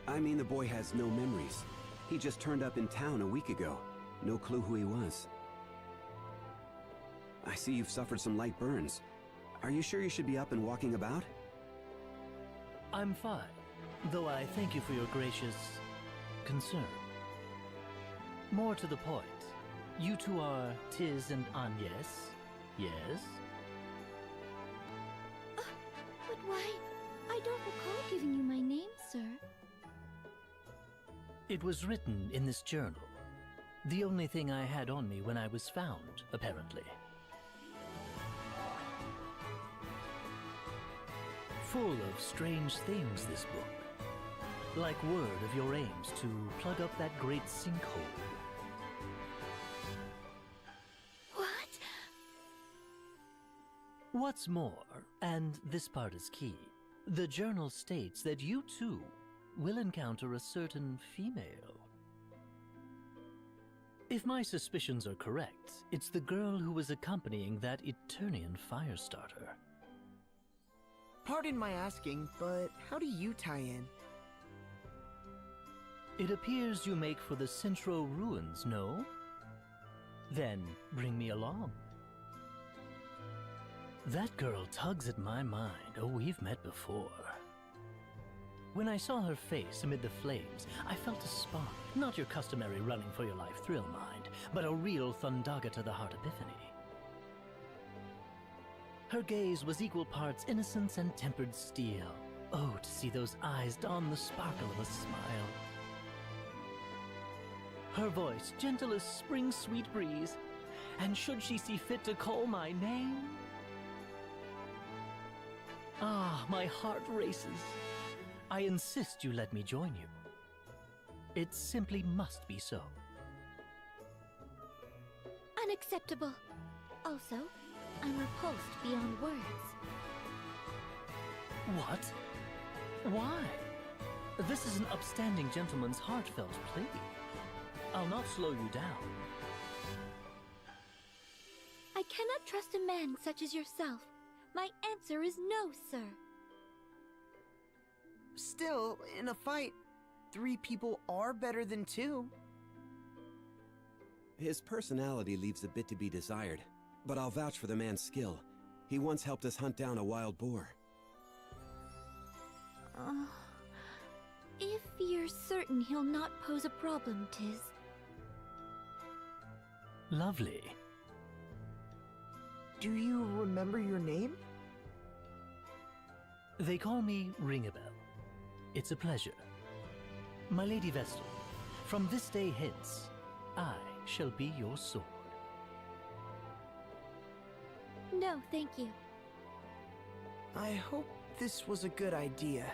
I mean, the boy has no memories. He just turned up in town a week ago. No clue who he was. I see you've suffered some light burns. Are you sure you should be up and walking about? I'm fine, though I thank you for your gracious concern. More to the point, you two are Tiz and Agnes, yes? But why? I don't recall giving you my name, sir. It was written in this journal. The only thing I had on me when I was found, apparently. Full of strange things, this book. Like word of your aims to plug up that great sinkhole. What? What's more, and this part is key, the journal states that you too will encounter a certain female. If my suspicions are correct, it's the girl who was accompanying that Eternian Firestarter. Pardon my asking, but how do you tie in? It appears you make for the Centro ruins, no? Then bring me along. That girl tugs at my mind. Oh, we've met before. When I saw her face amid the flames, I felt a spark. Not your customary running for your life thrill mind, but a real Thundaga to the heart epiphany. Her gaze was equal parts innocence and tempered steel. Oh, to see those eyes don the sparkle of a smile. Her voice gentle as spring's sweet breeze, and should she see fit to call my name? Ah, my heart races. I insist you let me join you. It simply must be so. Unacceptable. Also, I'm repulsed beyond words. What? Why? This is an upstanding gentleman's heartfelt plea. I'll not slow you down. I cannot trust a man such as yourself. My answer is no, sir. Still, in a fight, 3 people are better than 2. His personality leaves a bit to be desired, but I'll vouch for the man's skill. He once helped us hunt down a wild boar. If you're certain he'll not pose a problem, Tiz. Lovely. Do you remember your name? They call me Ringabel. It's a pleasure. My Lady Vestal, from this day hence, I shall be your sword. No, thank you. I hope this was a good idea.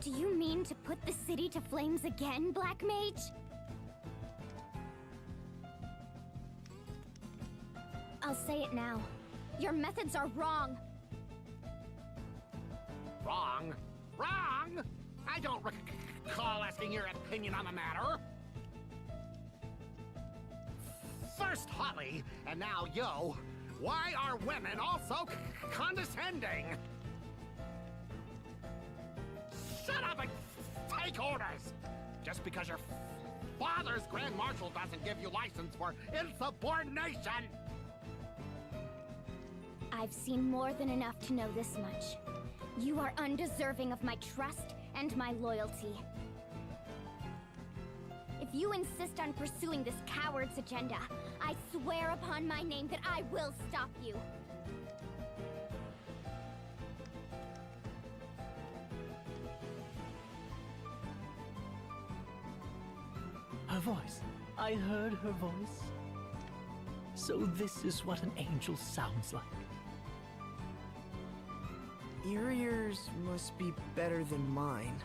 Do you mean to put the city to flames again, Black Mage? I'll say it now. Your methods are wrong. Wrong? Wrong? I don't recall asking your opinion on the matter. First Holly, and now Yo. Why are women also condescending? Shut up and take orders! Just because your father's Grand Marshal doesn't give you license for insubordination! I've seen more than enough to know this much. You are undeserving of my trust and my loyalty. If you insist on pursuing this coward's agenda, I swear upon my name that I will stop you. Her voice. I heard her voice. So this is what an angel sounds like. Your ears must be better than mine.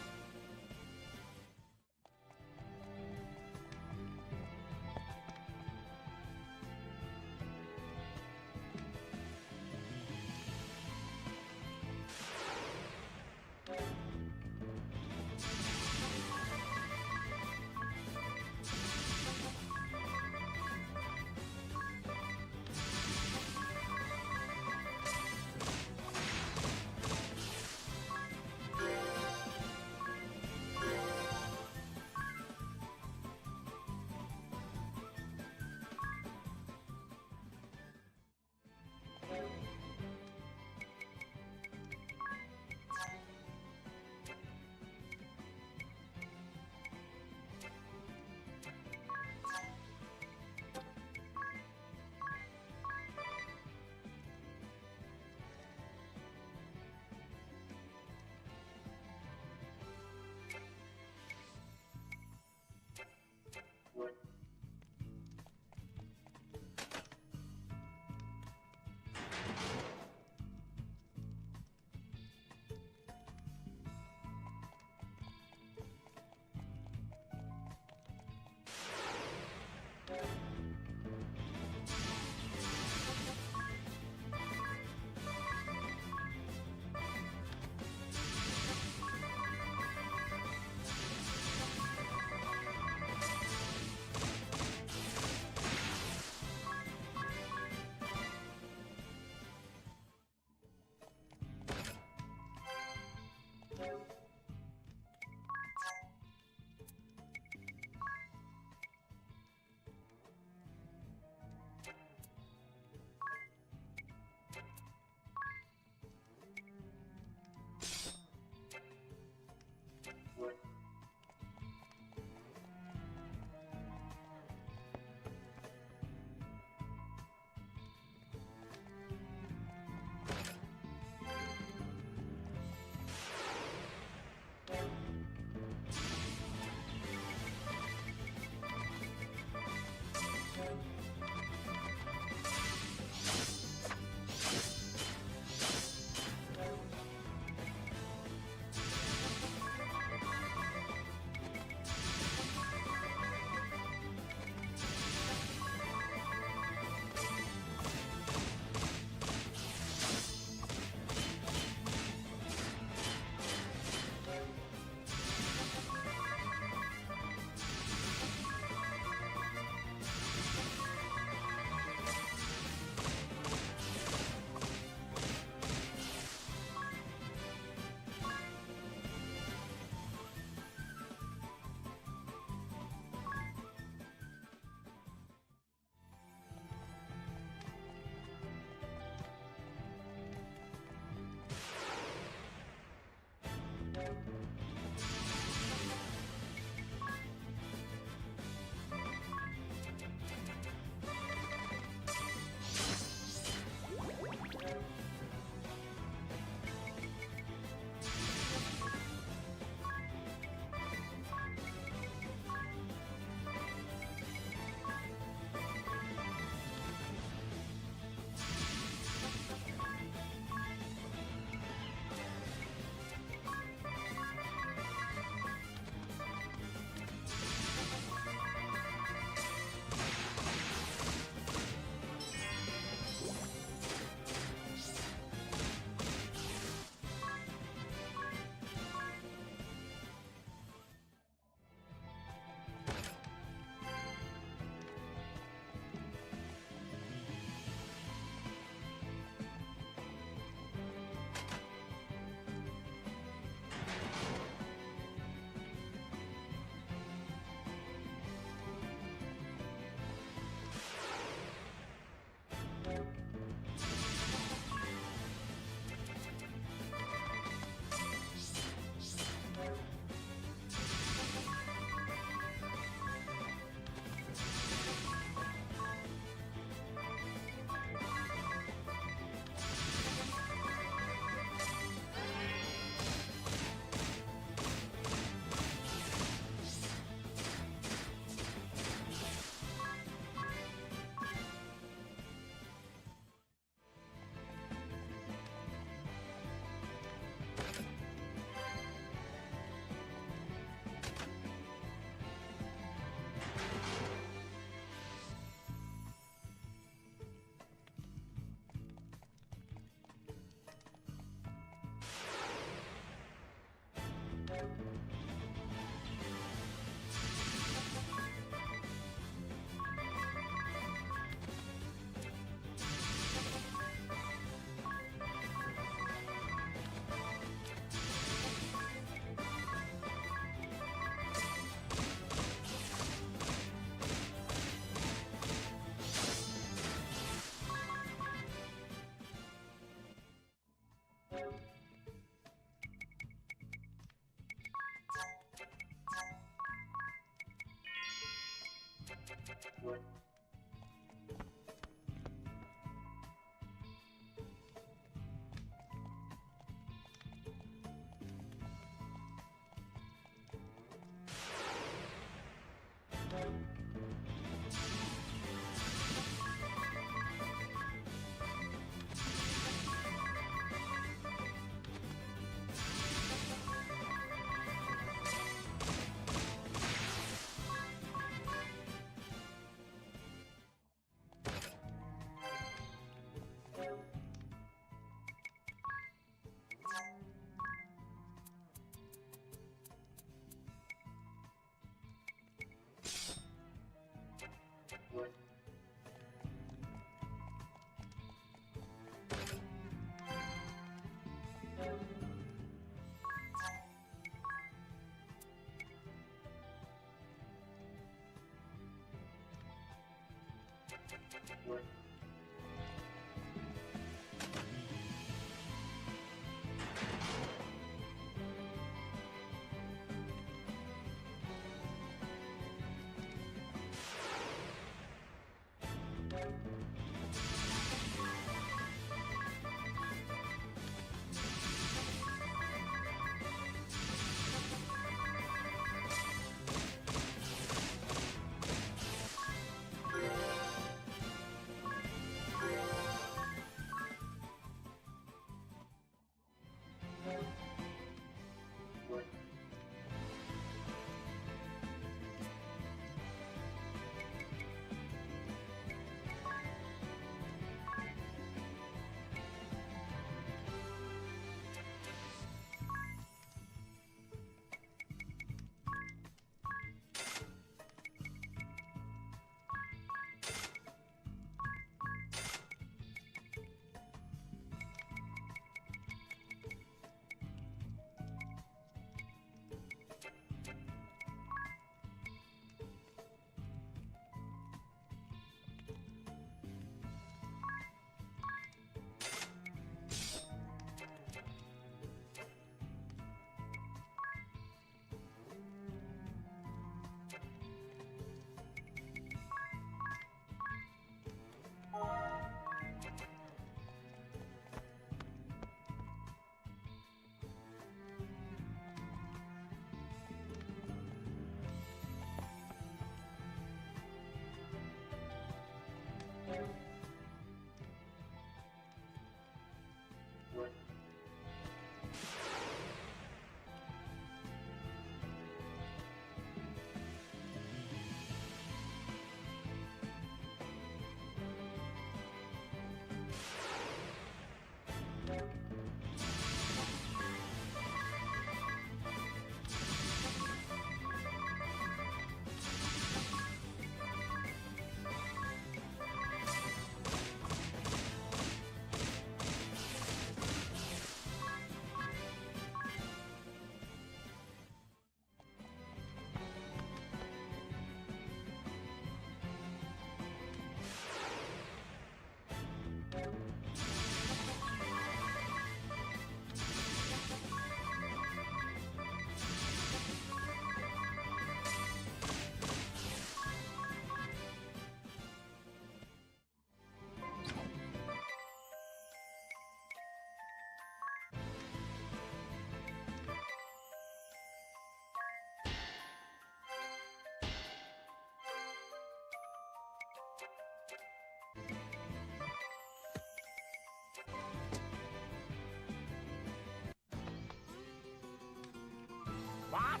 What?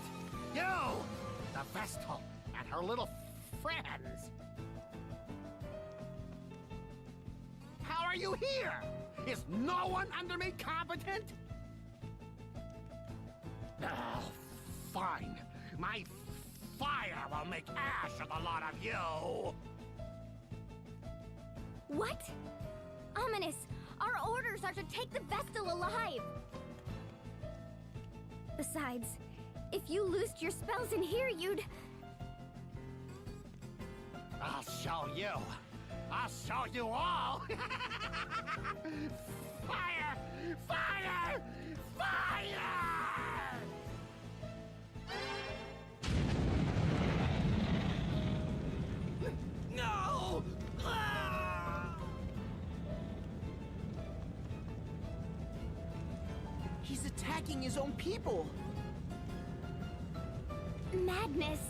You! The Vestal and her little friends! How are you here? Is no one under me competent? Oh, fine. My fire will make ash of the lot of you! What? Ominous! Our orders are to take the Vestal alive! Besides, if you loosed your spells in here, you'd... I'll show you! I'll show you all! Fire! Fire! Fire! attacking his own people. Madness!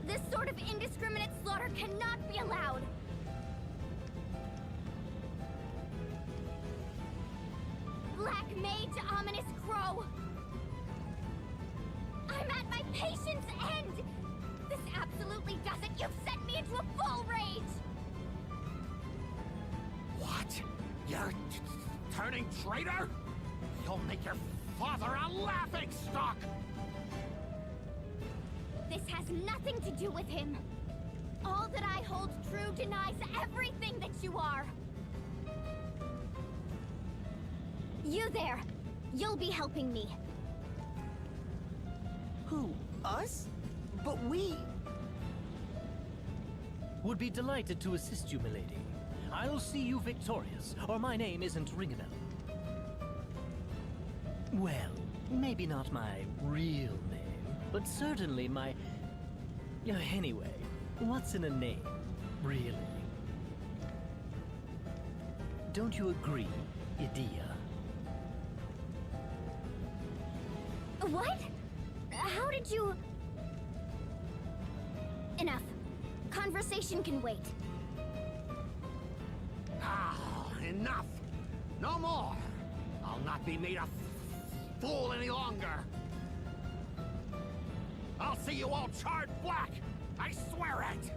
This sort of indiscriminate slaughter cannot be allowed! Black Mage, Ominous Crow! I'm at my patience end! This absolutely doesn't! You've sent me into a full rage! What? You're turning traitor? You'll make your father a laughingstock! This has nothing to do with him. All that I hold true denies everything that you are. You there. You'll be helping me. Who? Us? But we... Would be delighted to assist you, milady. I'll see you victorious, or my name isn't ring a bell. Well, maybe not my real name, but certainly my... Anyway, what's in a name, really? Don't you agree, Idia? What? How did you... Enough. Conversation can wait. Ah, enough! No more! I'll not be made a fool any longer! I'll see you all charred black! I swear it!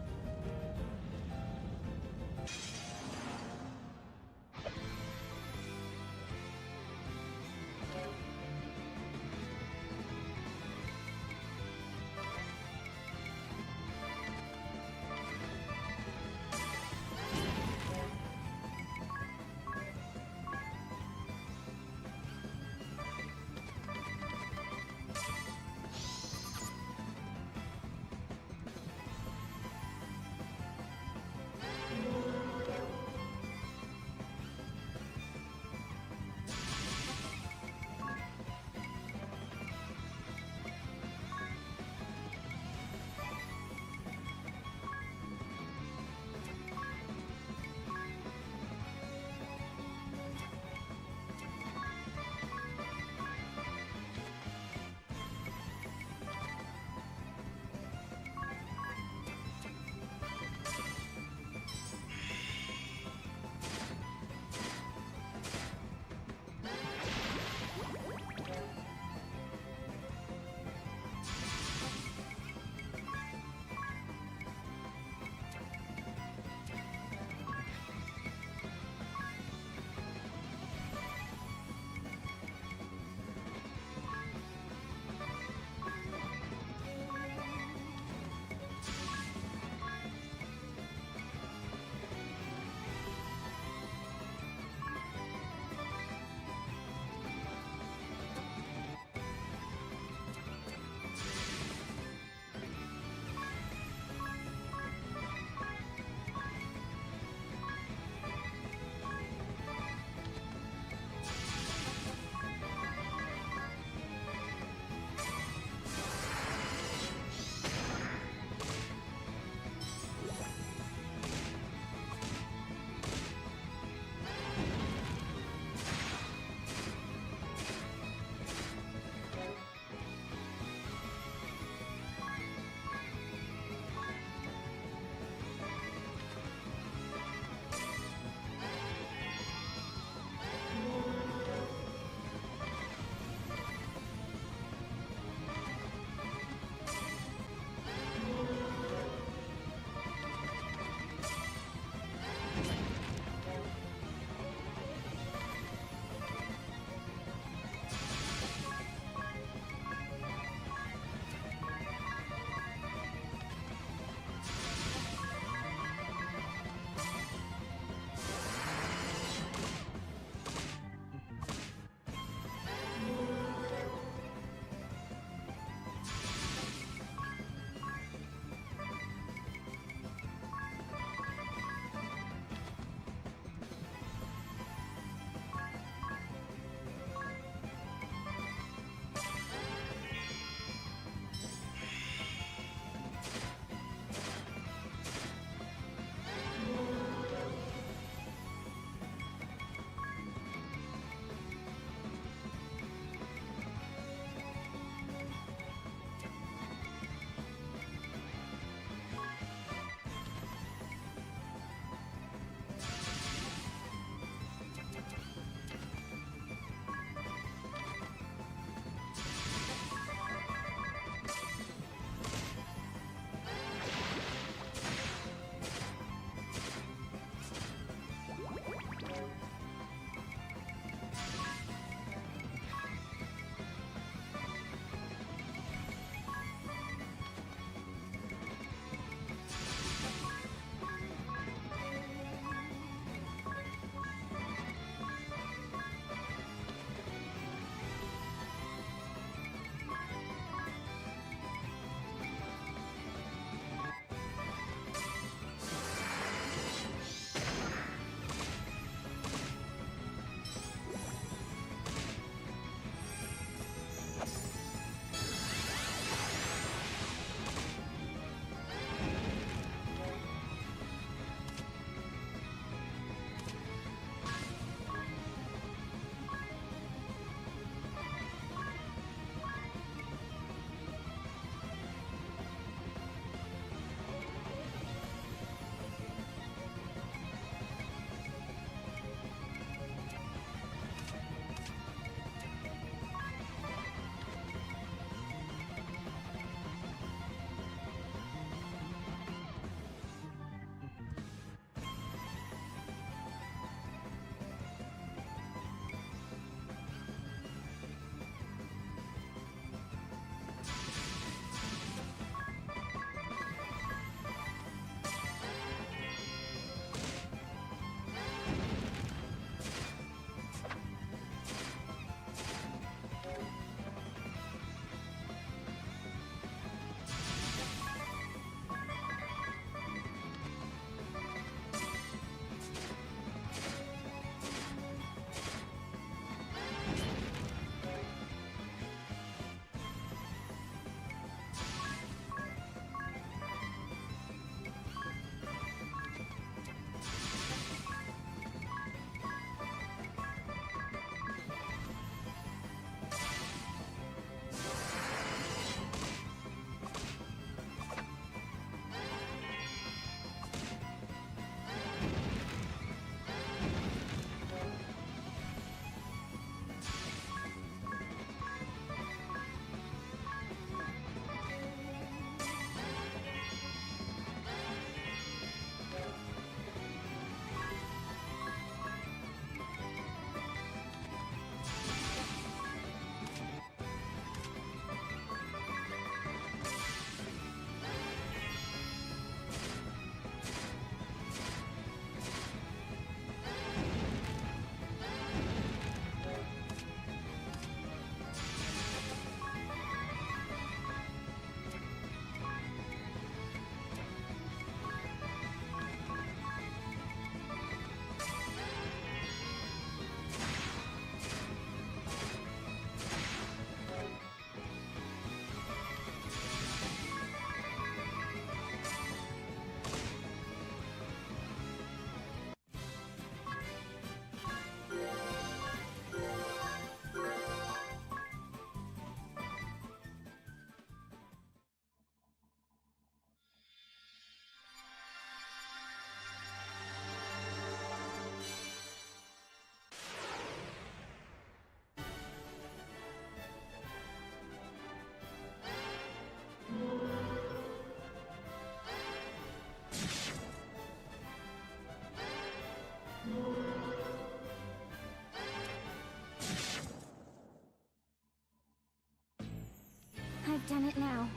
own it now.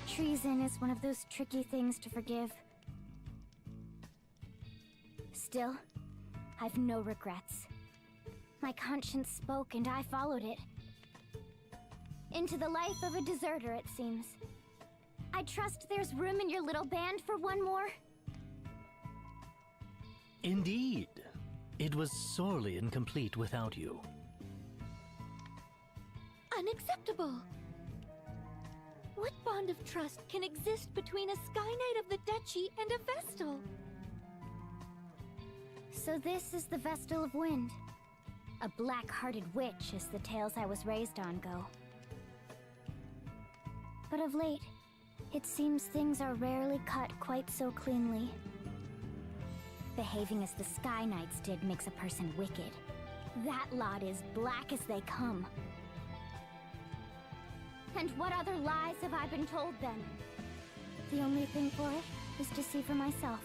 Treason is one of those tricky things to forgive. Still, I've no regrets. My conscience spoke and I followed it. Into the life of a deserter, it seems. I trust there's room in your little band for one more? Indeed. It was sorely incomplete without you. Unacceptable! What bond of trust can exist between a Sky Knight of the Duchy and a Vestal? So this is the Vestal of Wind. A black-hearted witch, as the tales I was raised on go. But of late, it seems things are rarely cut quite so cleanly. Behaving as the Sky Knights did makes a person wicked. That lot is black as they come. And what other lies have I been told then? The only thing for it is to see for myself.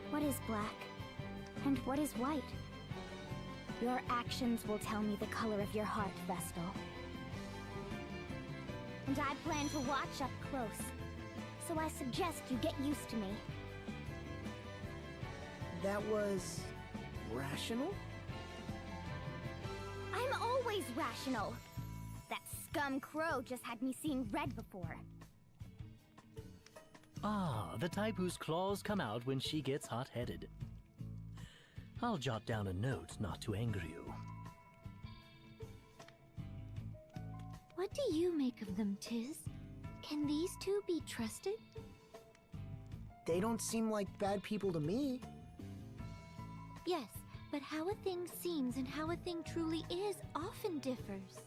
What is black? And what is white? Your actions will tell me the color of your heart, Vestal. And I plan to watch up close. So I suggest you get used to me. That was... rational? I'm always rational! That scum crow just had me seeing red before. Ah, the type whose claws come out when she gets hot-headed. I'll jot down a note not to anger you. What do you make of them, Tiz? Can these two be trusted? They don't seem like bad people to me. Yes, but how a thing seems and how a thing truly is often differs.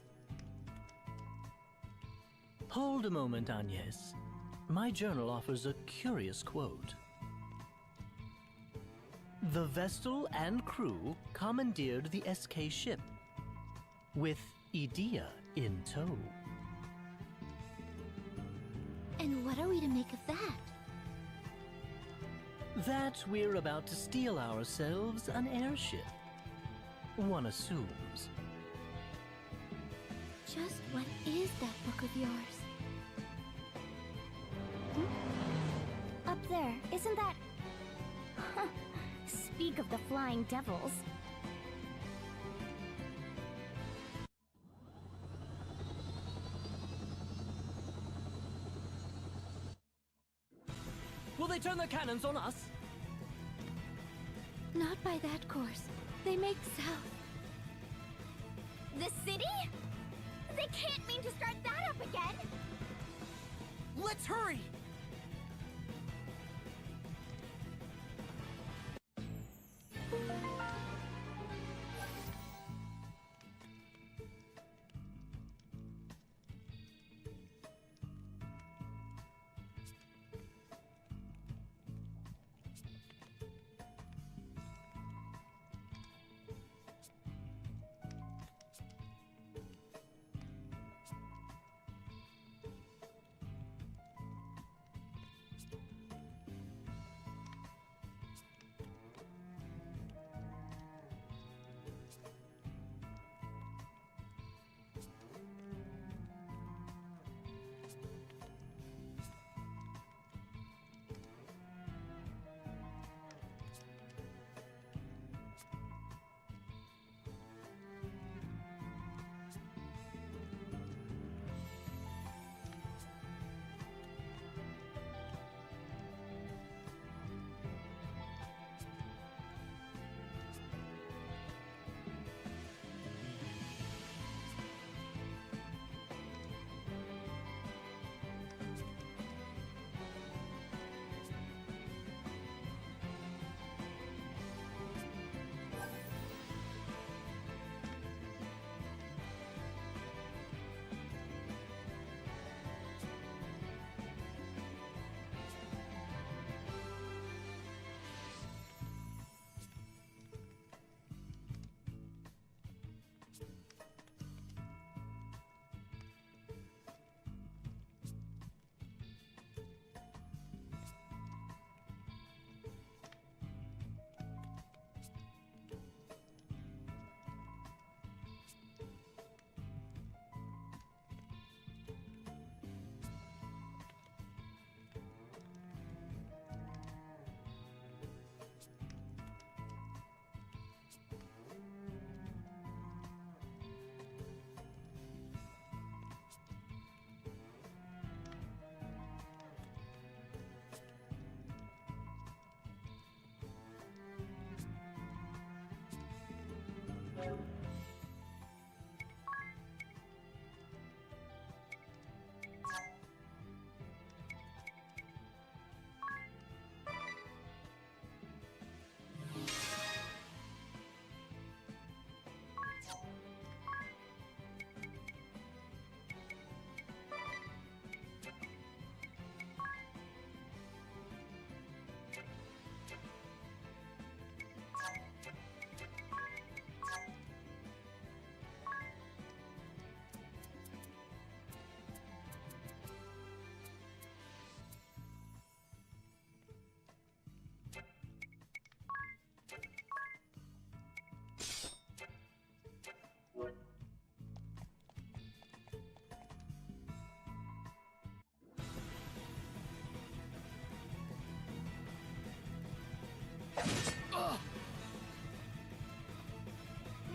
Hold a moment, Agnes. My journal offers a curious quote. The Vestal and crew commandeered the SK ship, with Edea in tow. And what are we to make of that? That we're about to steal ourselves an airship. One assumes. Just what is that book of yours? Up there, isn't that... Speak of the flying devils. Will they turn their cannons on us? Not by that course. They make south. The city? They can't mean to start that up again! Let's hurry!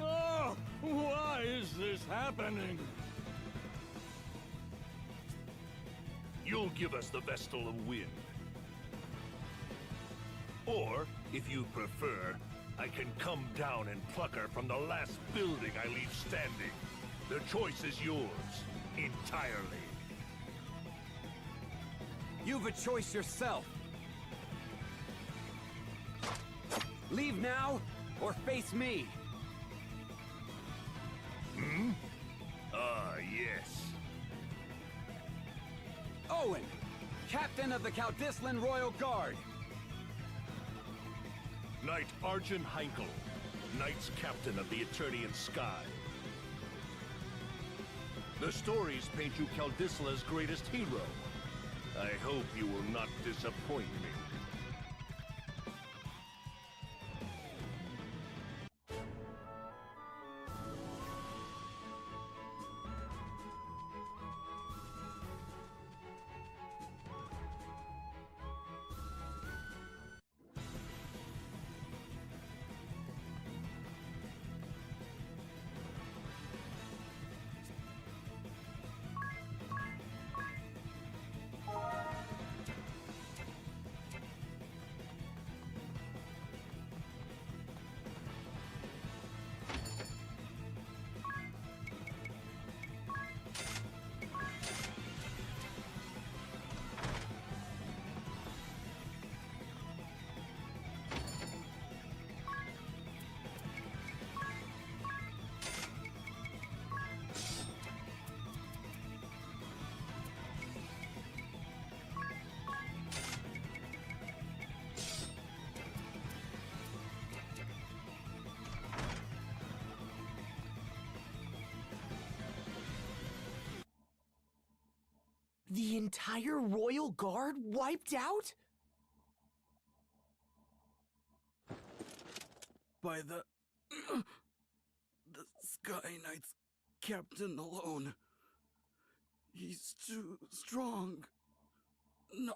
Oh, why is this happening? You'll give us the Vestal of Wind. Or, if you prefer, I can come down and pluck her from the last building I leave standing. The choice is yours, entirely. You've a choice yourself. Leave now, or face me. Hmm? Ah, yes. Owen, Captain of the Caldislan Royal Guard. Knight Arjun Heinkel, Knights Captain of the Eternian Sky. The stories paint you Caldisla's greatest hero. I hope you will not disappoint me. The entire Royal Guard wiped out? By the Sky Knight's captain alone. He's too strong. Not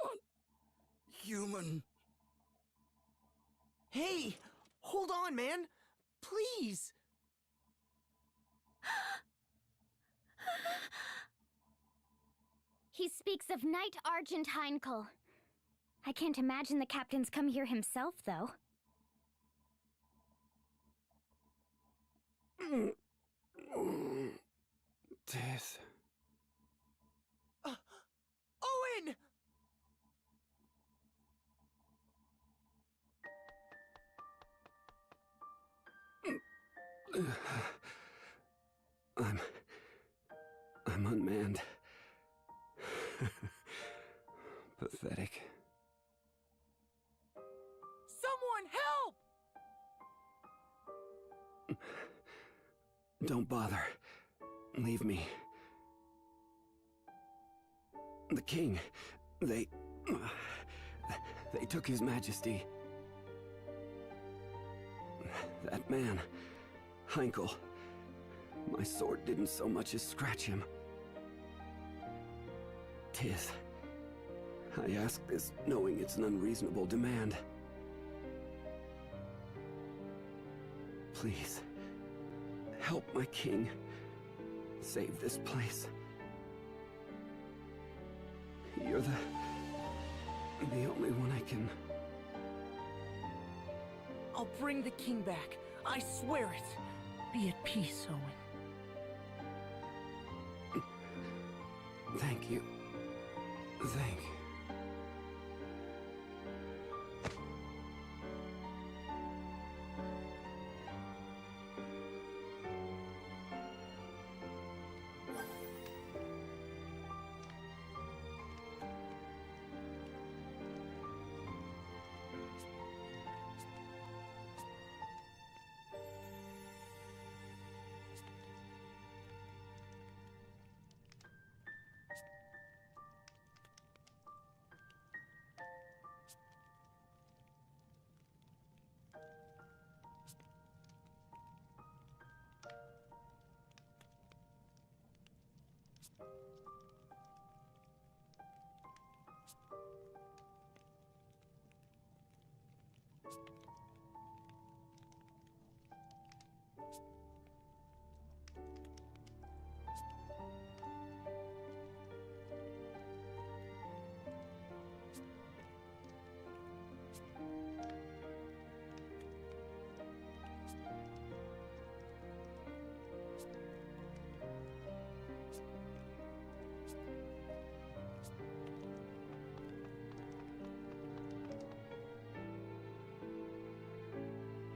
human. Hey, hold on, man. Please. He speaks of Knight Argent Heinkel. I can't imagine the captain's come here himself, though. Tiss. Owen! I'm unmanned. Pathetic. Someone help! Don't bother. Leave me. The king, they took his majesty. That man, Heinkel, my sword didn't so much as scratch him. Tiz, I ask this knowing it's an unreasonable demand. Please, help my king. Save this place. You're the only one I can... I'll bring the king back. I swear it. Be at peace, Owen. Thank you. Thank you.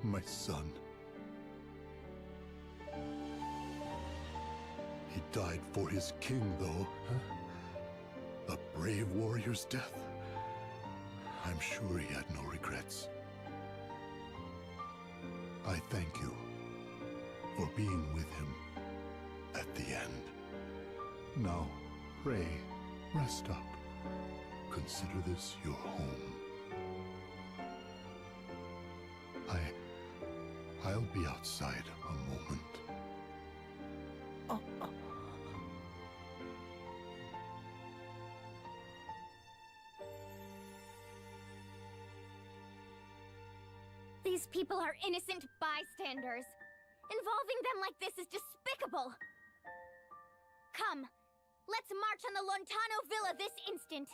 My son. He died for his king, though. Huh? A brave warrior's death. I'm sure he had no regrets. I thank you for being with him at the end. Now, pray, rest up. Consider this your home. I'll be outside a moment. These people are innocent bystanders. Involving them like this is despicable. Come, let's march on the Lontano Villa this instant.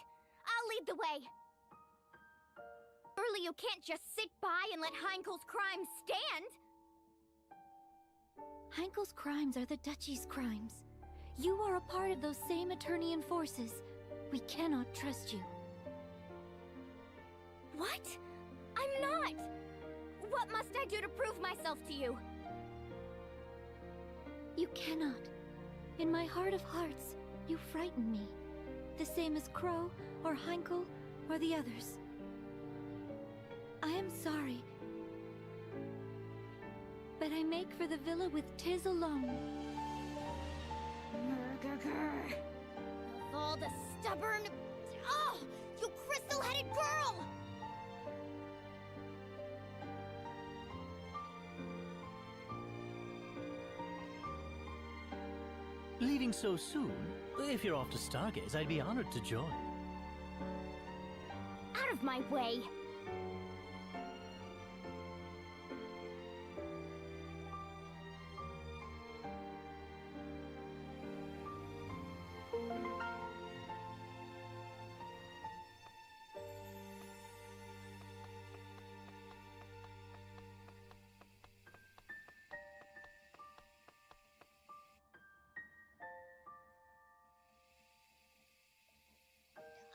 I'll lead the way. Surely you can't just sit by and let Heinkel's crimes stand! Heinkel's crimes are the Duchy's crimes. You are a part of those same Eternian forces. We cannot trust you. What? I'm not! What must I do to prove myself to you? You cannot. In my heart of hearts, you frighten me. The same as Crow, or Heinkel, or the others. I am sorry, but I make for the villa with Tiz alone. Murgurgur. Of all the stubborn... Oh! You crystal-headed girl! Leaving so soon? If you're off to Stargaze, I'd be honored to join. Out of my way!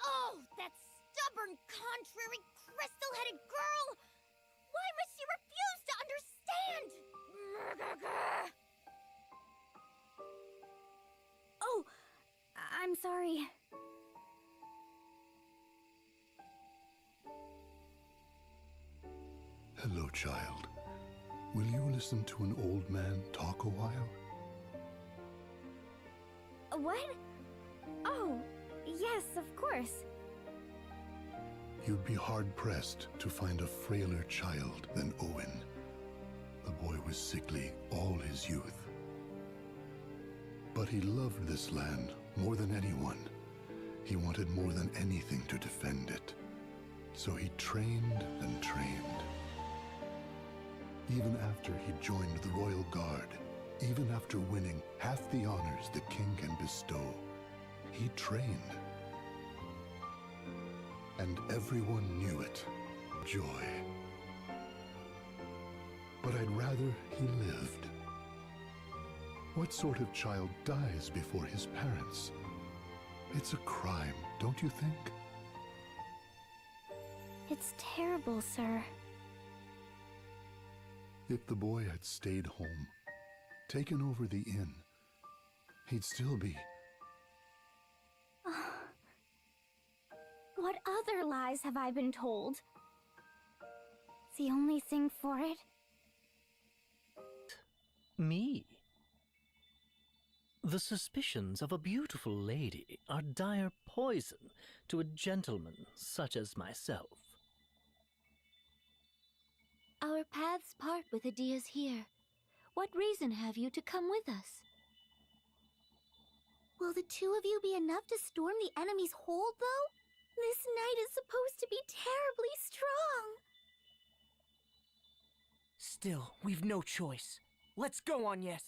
Oh, that stubborn, contrary, crystal-headed girl! Why must she refuse to understand? Murgurgur. Oh, I'm sorry. Hello, child. Will you listen to an old man talk a while? What? Oh, yes, of course. You'd be hard-pressed to find a frailer child than Owen. The boy was sickly all his youth. But he loved this land more than anyone. He wanted more than anything to defend it. So he trained and trained. Even after he joined the Royal Guard, even after winning half the honors the king can bestow, he trained. And everyone knew it. Joy. But I'd rather he lived. What sort of child dies before his parents? It's a crime, don't you think? It's terrible, sir. If the boy had stayed home, taken over the inn, he'd still be... What other lies have I been told? The only thing for it? Me? The suspicions of a beautiful lady are dire poison to a gentleman such as myself. Our paths part with Adia's here. What reason have you to come with us? Will the two of you be enough to storm the enemy's hold, though? This night is supposed to be terribly strong. Still, we've no choice. Let's go, Agnes.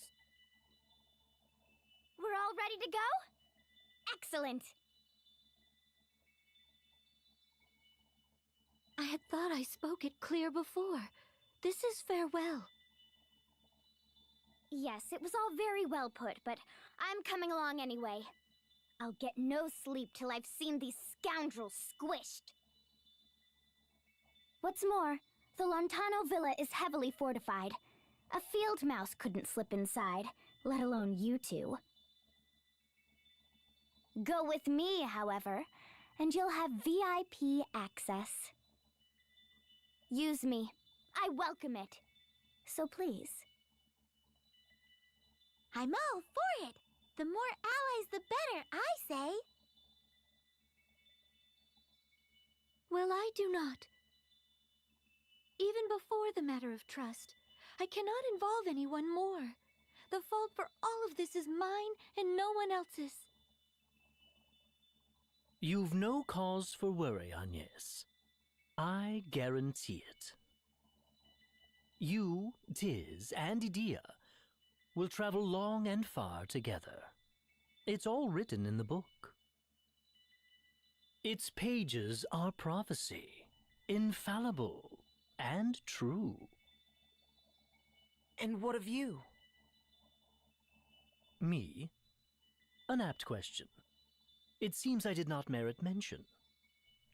We're all ready to go? Excellent. I had thought I spoke it clear before. This is farewell. Yes, it was all very well put, but I'm coming along anyway. I'll get no sleep till I've seen these scoundrels squished. What's more, the Lontano Villa is heavily fortified. A field mouse couldn't slip inside, let alone you two. Go with me, however, and you'll have VIP access. Use me. I welcome it. So please. I'm all for it. The more allies, the better, I say. Well, I do not. Even before the matter of trust, I cannot involve anyone more. The fault for all of this is mine and no one else's. You've no cause for worry, Agnes. I guarantee it. You, Tiz, and Idia will travel long and far together. It's all written in the book. Its pages are prophecy, infallible and true. And what of you? Me? An apt question. It seems I did not merit mention.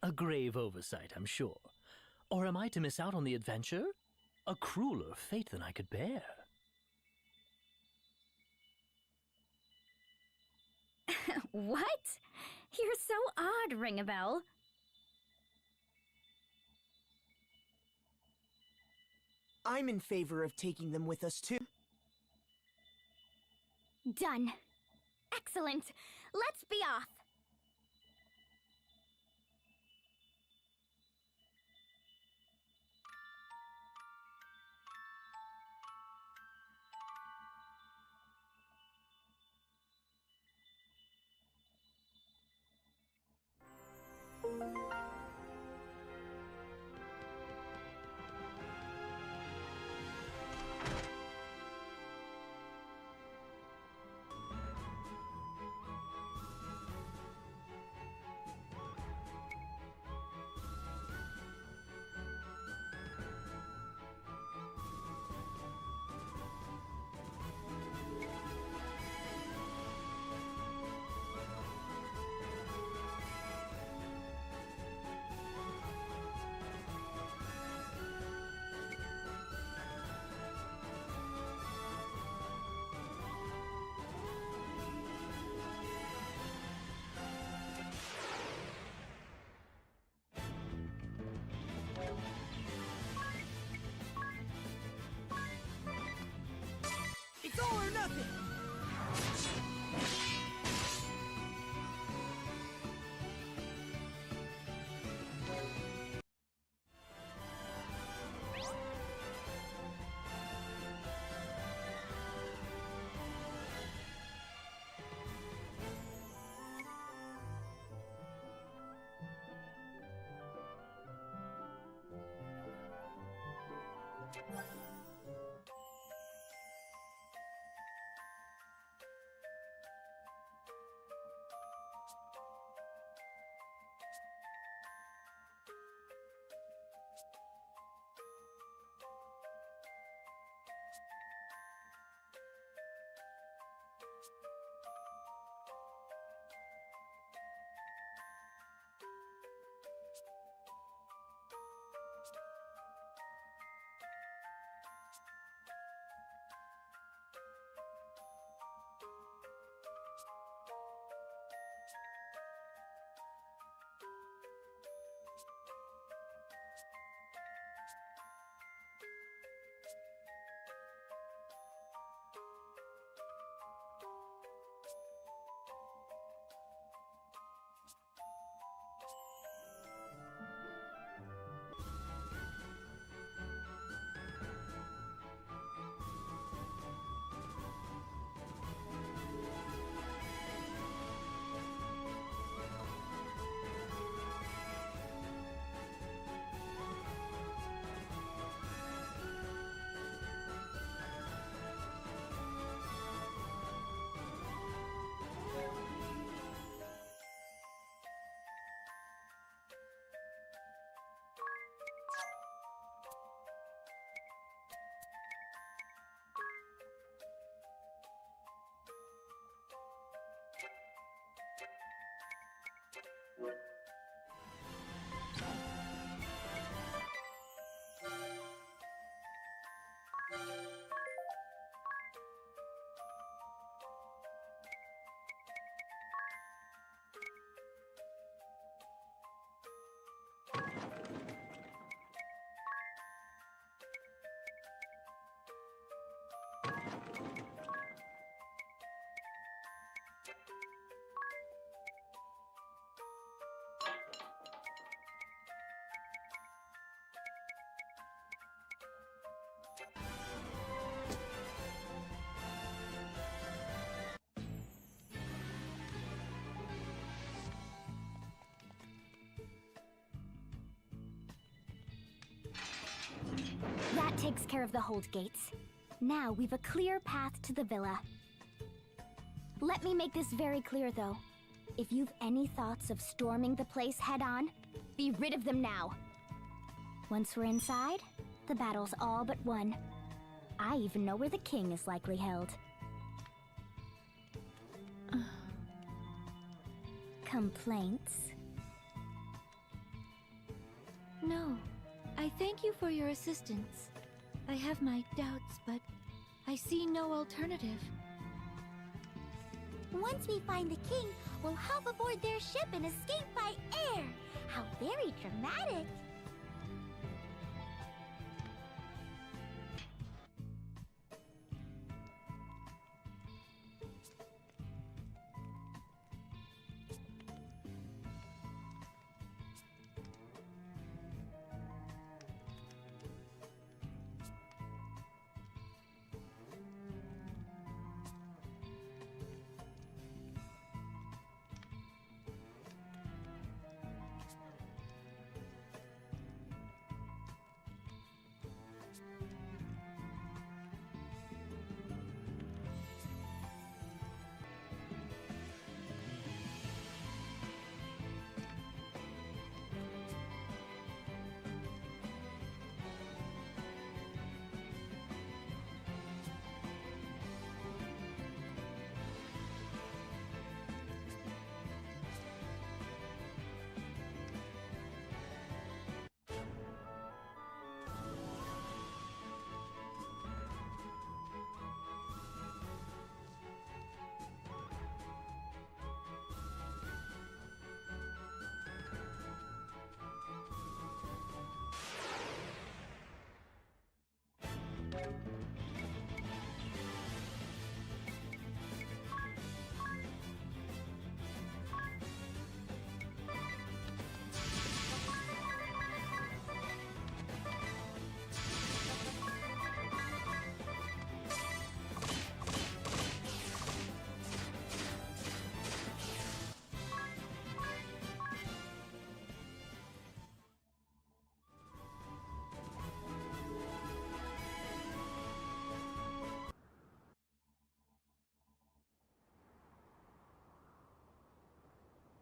A grave oversight, I'm sure. Or am I to miss out on the adventure? A crueler fate than I could bear. What? You're so odd, Ringabel. I'm in favor of taking them with us, too. Done. Excellent. Let's be off. That takes care of the hold gates. Now we've a clear path to the villa. Let me make this very clear, though. If you've any thoughts of storming the place head-on, be rid of them now. Once we're inside, the battle's all but won. I even know where the king is likely held. Complaints? No. I thank you for your assistance. I have my doubts, but I see no alternative. Once we find the king, we'll hop aboard their ship and escape by air. How very dramatic.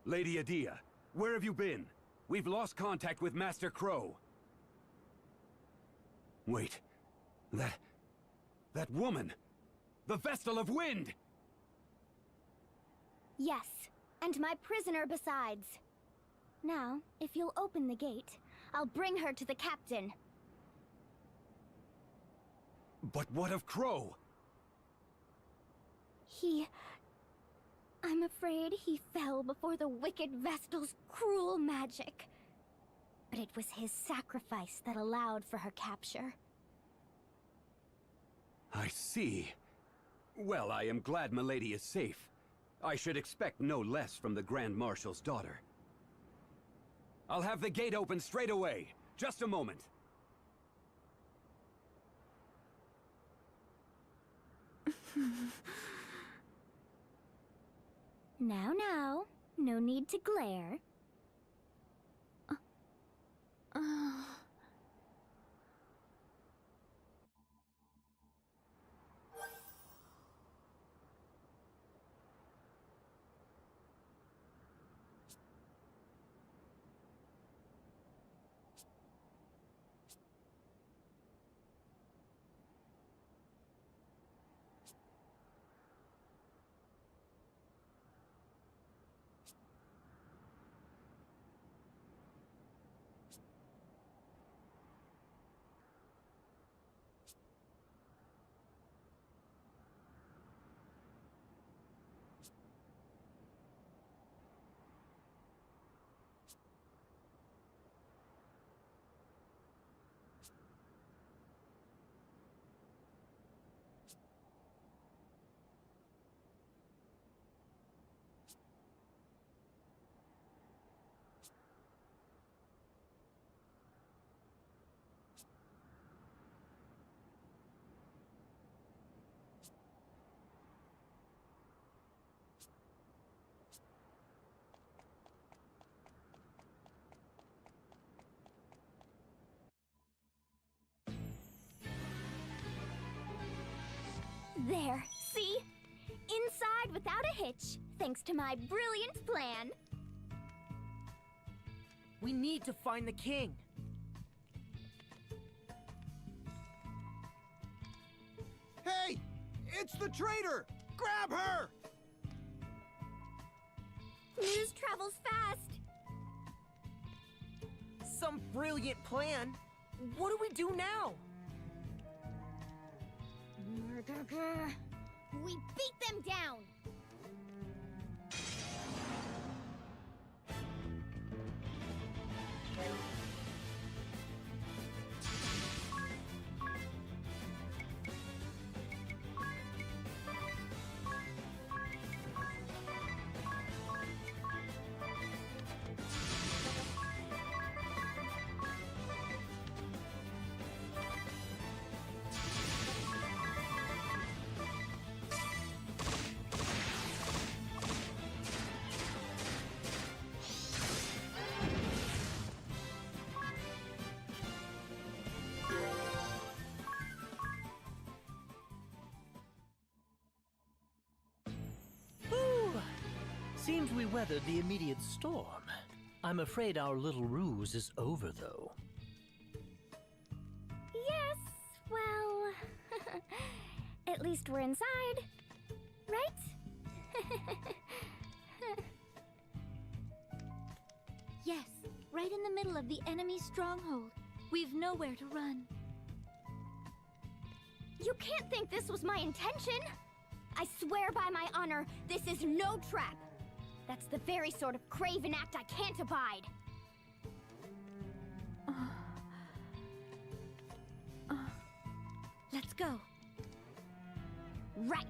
Lady Adia, where have you been? We've lost contact with Master Crow. Wait. That woman! The Vestal of Wind! Yes, and my prisoner besides. Now, if you'll open the gate, I'll bring her to the captain. But what of Crow? I'm afraid he fell before the wicked Vestal's cruel magic. But it was his sacrifice that allowed for her capture. I see. Well, I am glad Milady is safe. I should expect no less from the Grand Marshal's daughter. I'll have the gate open straight away. Just a moment. Now, no need to glare. There, see? Inside without a hitch, thanks to my brilliant plan. We need to find the king. Hey! It's the traitor! Grab her! News travels fast. Some brilliant plan. What do we do now? We beat them down. Seems we weathered the immediate storm. I'm afraid our little ruse is over, though. Yes, well... at least we're inside, right? Yes, right in the middle of the enemy's stronghold. We've nowhere to run. You can't think this was my intention! I swear by my honor, this is no trap! That's the very sort of craven act I can't abide! Let's go. Right!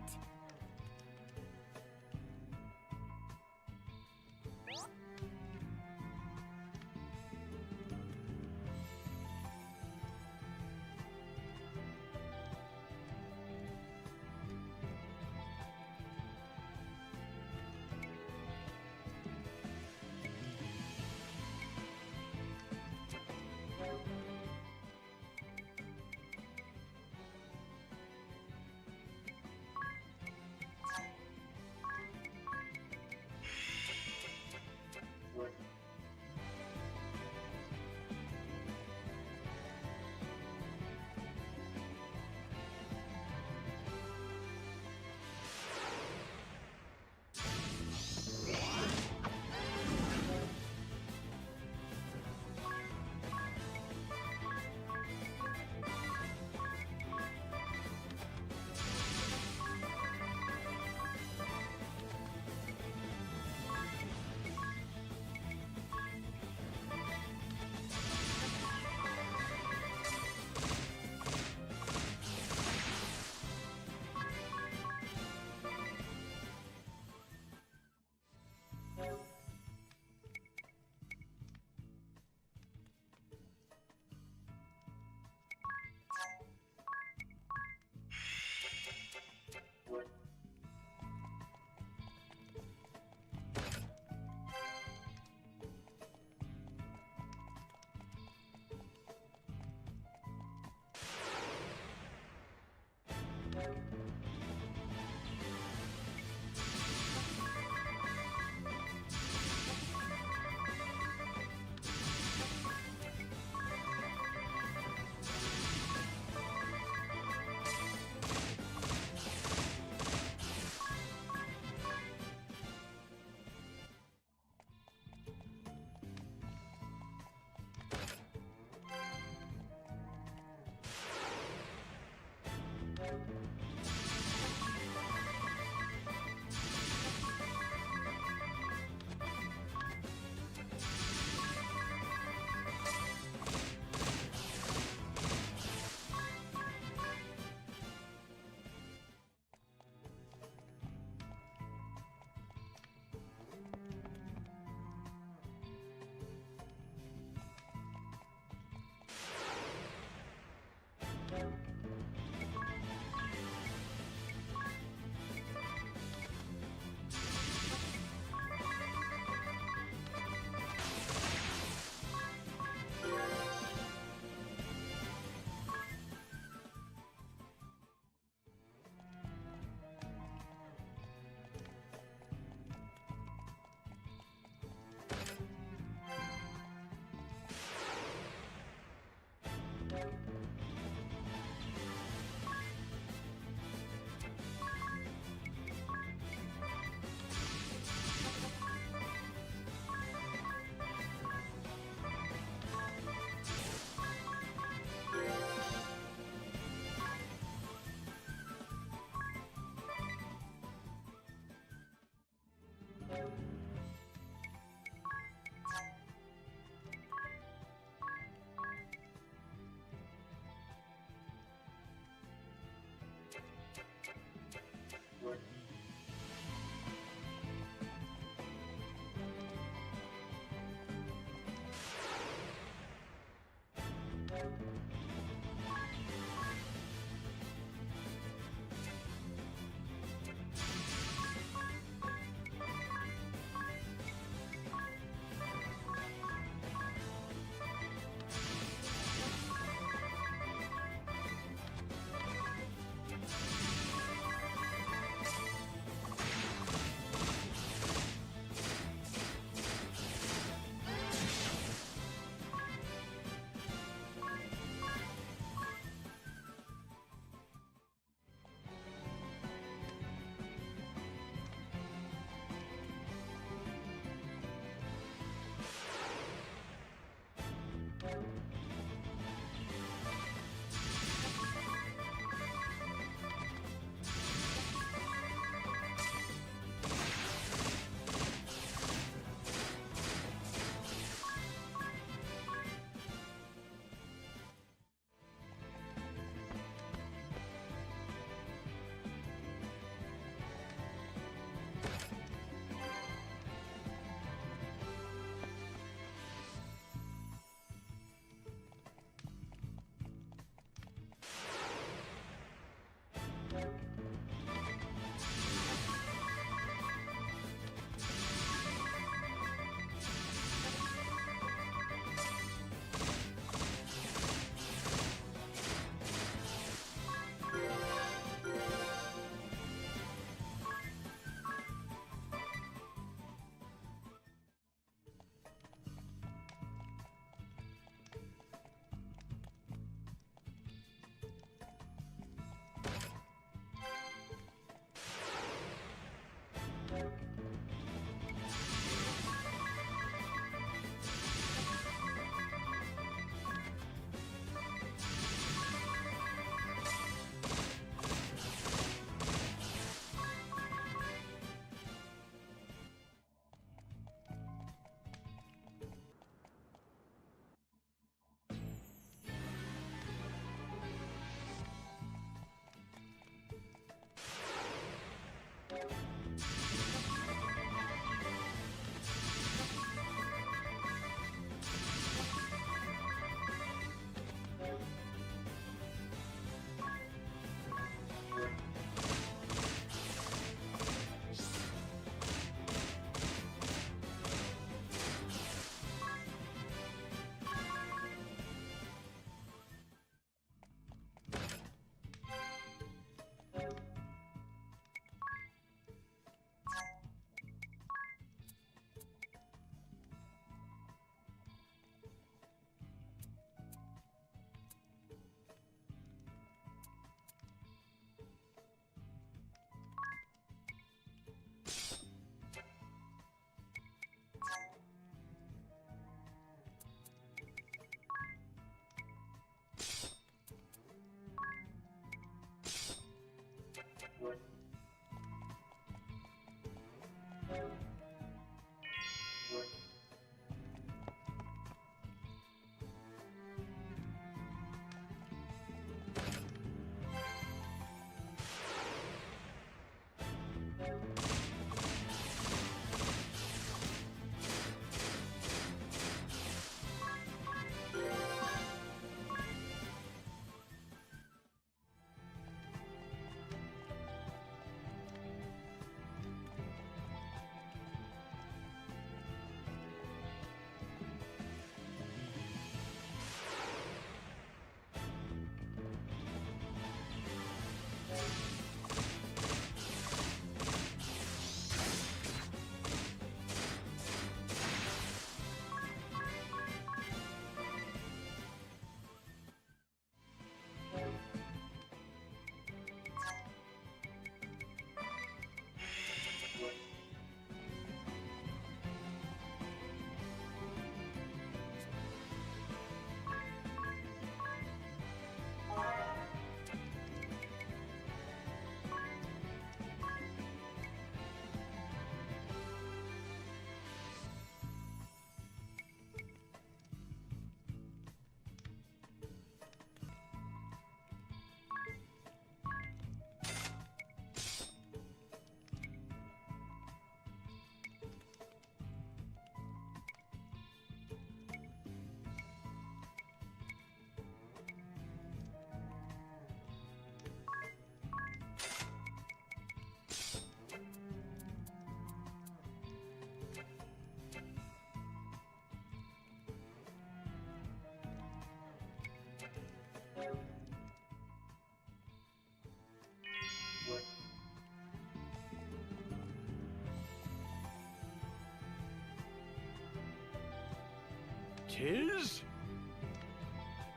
'Tis?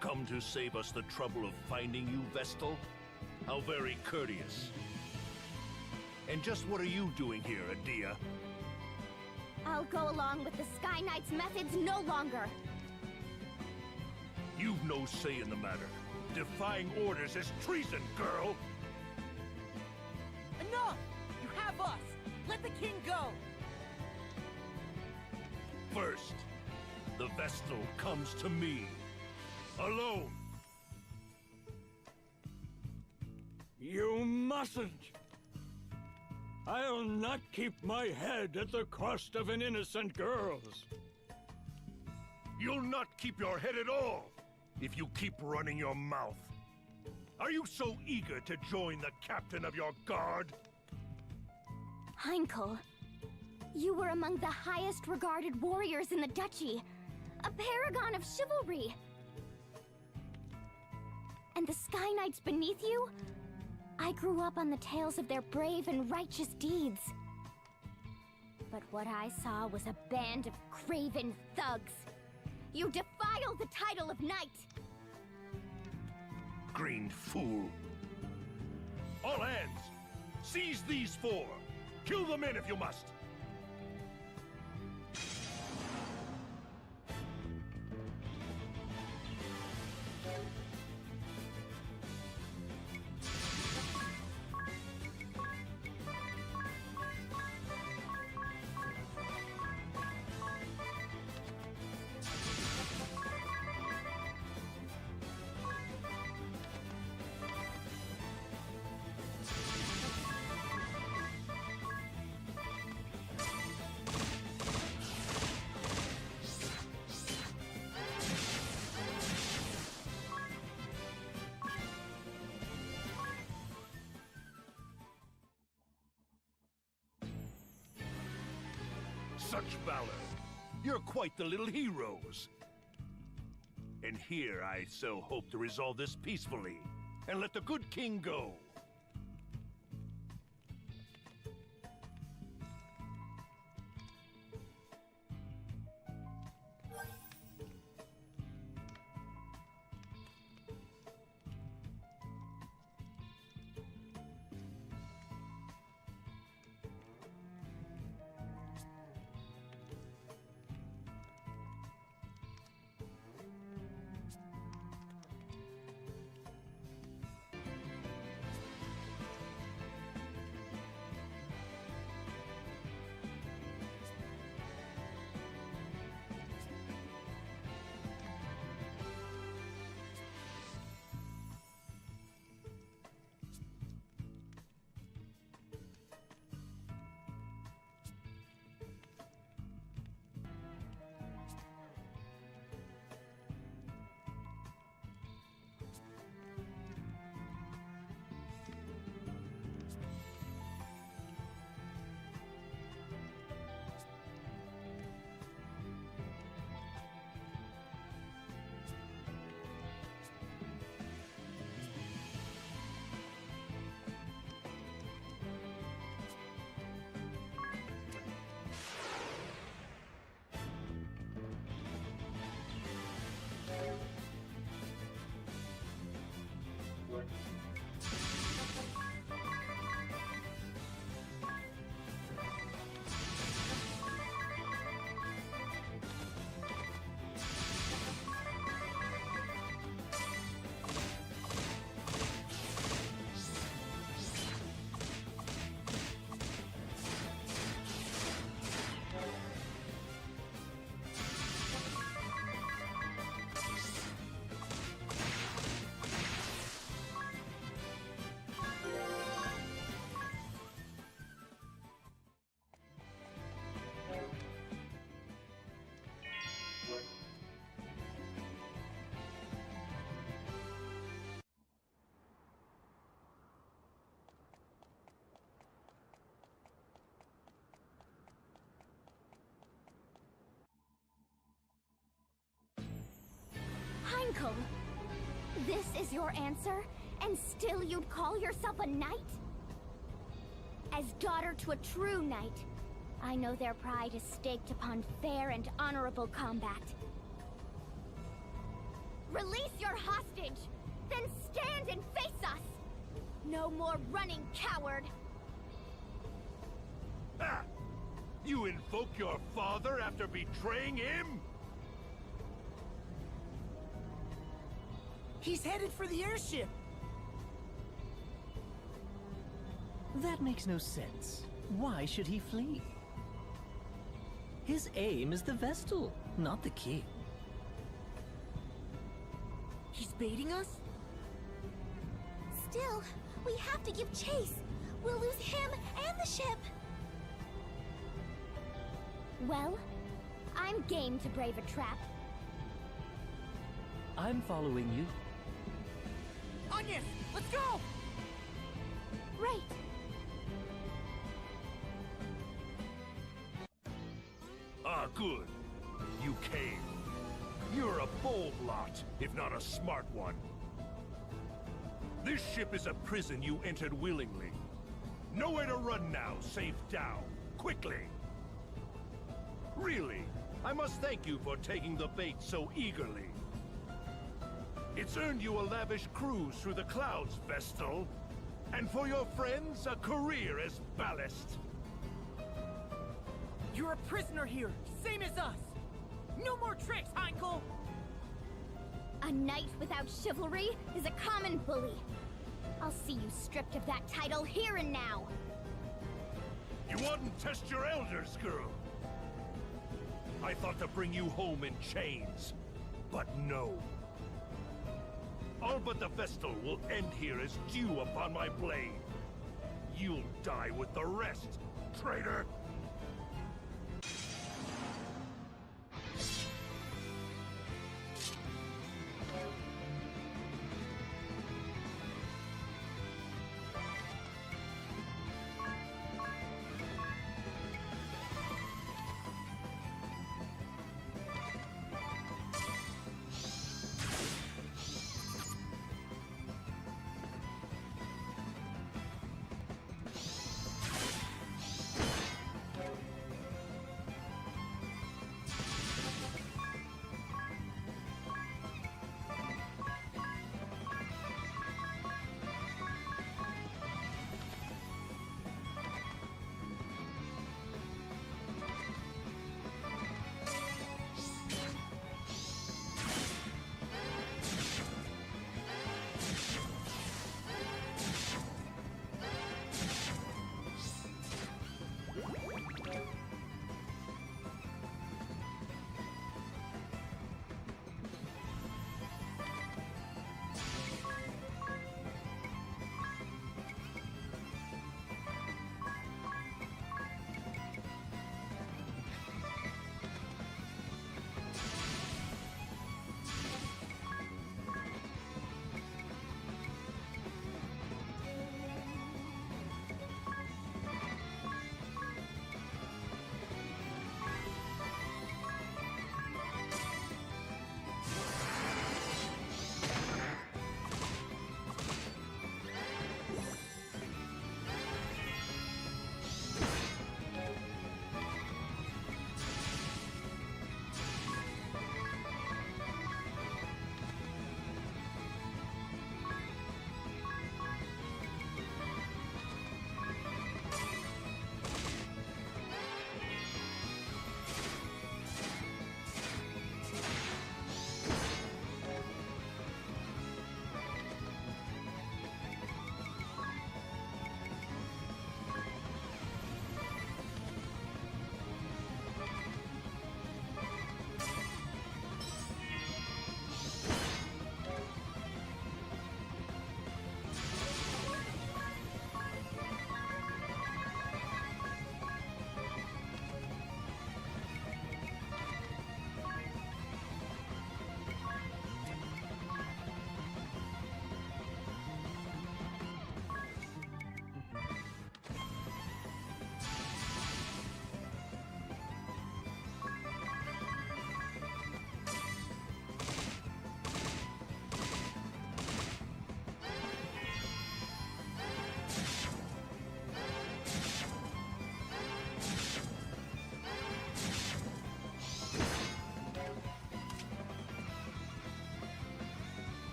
Come to save us the trouble of finding you, Vestal? How very courteous. And just what are you doing here, Adia? I'll go along with the Sky Knight's methods no longer. You've no say in the matter. Defying orders is treason, girl! Enough! You have us! Let the king go! First, the Vestal comes to me. Alone. You mustn't! I'll not keep my head at the cost of an innocent girl's. You'll not keep your head at all if you keep running your mouth. Are you so eager to join the captain of your guard? Heinkel, you were among the highest regarded warriors in the duchy. A paragon of chivalry. And the Sky Knights beneath you? I grew up on the tales of their brave and righteous deeds. But what I saw was a band of craven thugs. You defiled the title of knight! Green fool. All hands! Seize these four! Kill the men if you must! Such valor. You're quite the little heroes. And here I so hope to resolve this peacefully, and let the good king go. Heinkel, this is your answer? And still you'd call yourself a knight? As daughter to a true knight, I know their pride is staked upon fair and honorable combat. Release your hostage! Then stand and face us! No more running, coward! Ha! You invoke your father after betraying him? He's headed for the airship! That makes no sense. Why should he flee? His aim is the Vestal, not the king. He's baiting us? Still, we have to give chase. We'll lose him and the ship. Well, I'm game to brave a trap. I'm following you. Onion, let's go! Right. Ah, good. You came. You're a bold lot, if not a smart one. This ship is a prison you entered willingly. Nowhere to run now, save down. Quickly! Really, I must thank you for taking the bait so eagerly. It's earned you a lavish cruise through the clouds, Vestal. And for your friends, a career as ballast. You're a prisoner here, same as us! No more tricks, Heinkel! A knight without chivalry is a common bully. I'll see you stripped of that title here and now. You wouldn't test your elders, girl. I thought to bring you home in chains, but no. All but the Vestal will end here as dew upon my blade. You'll die with the rest, traitor!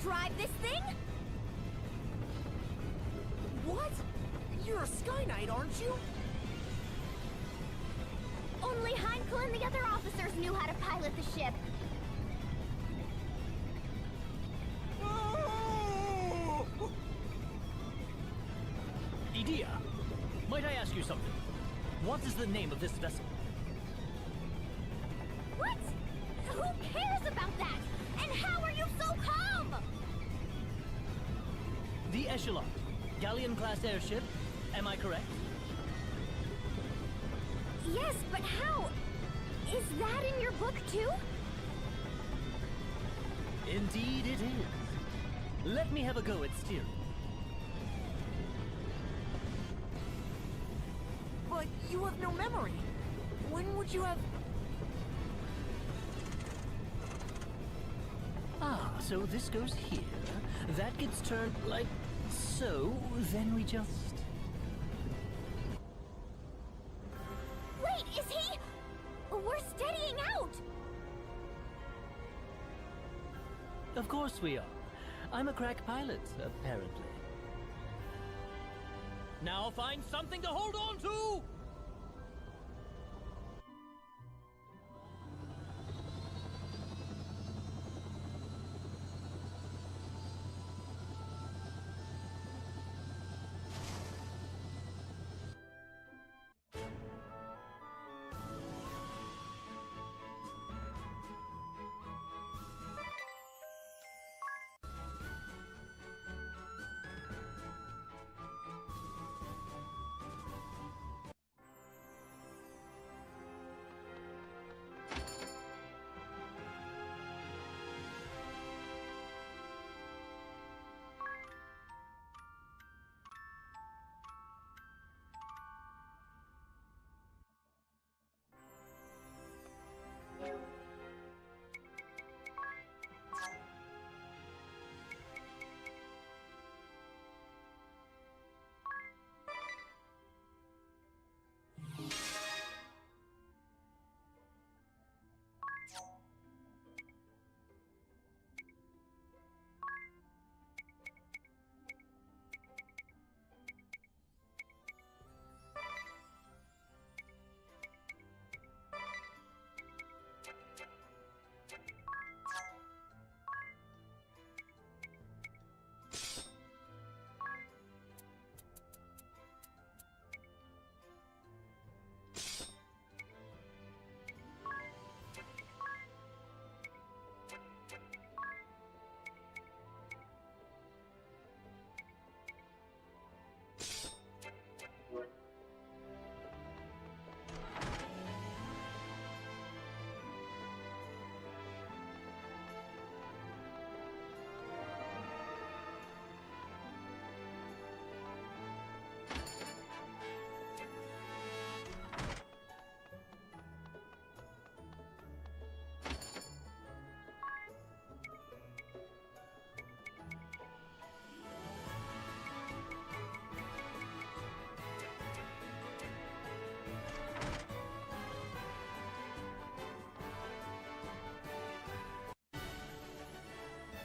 drive this thing? What? You're a Sky Knight, aren't you? Only Heinkel and the other officers knew how to pilot the ship. Idea, might I ask you something? What is the name of this vessel? What? Who cares about that? And how are you so calm? The Echelon, galleon-class airship, am I correct? Yes, but how? Is that in your book too? Indeed it is. Let me have a go at steering. But you have no memory. When would you have... Ah, so this goes here, that gets turned like so, then we just... Wait, is he? We're steadying out! Of course we are. I'm a crack pilot, apparently. Now find something to hold on to!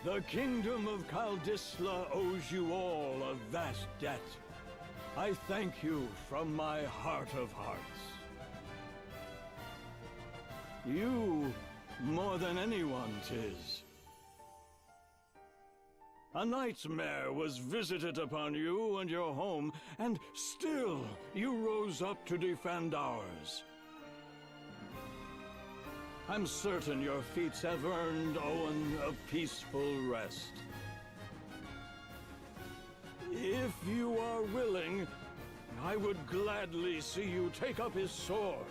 The kingdom of Kaldisla owes you all a vast debt. I thank you from my heart of hearts. You, more than anyone, 'tis. A nightmare was visited upon you and your home, and still you rose up to defend ours. I'm certain your feats have earned Owen a peaceful rest. If you are willing, I would gladly see you take up his sword.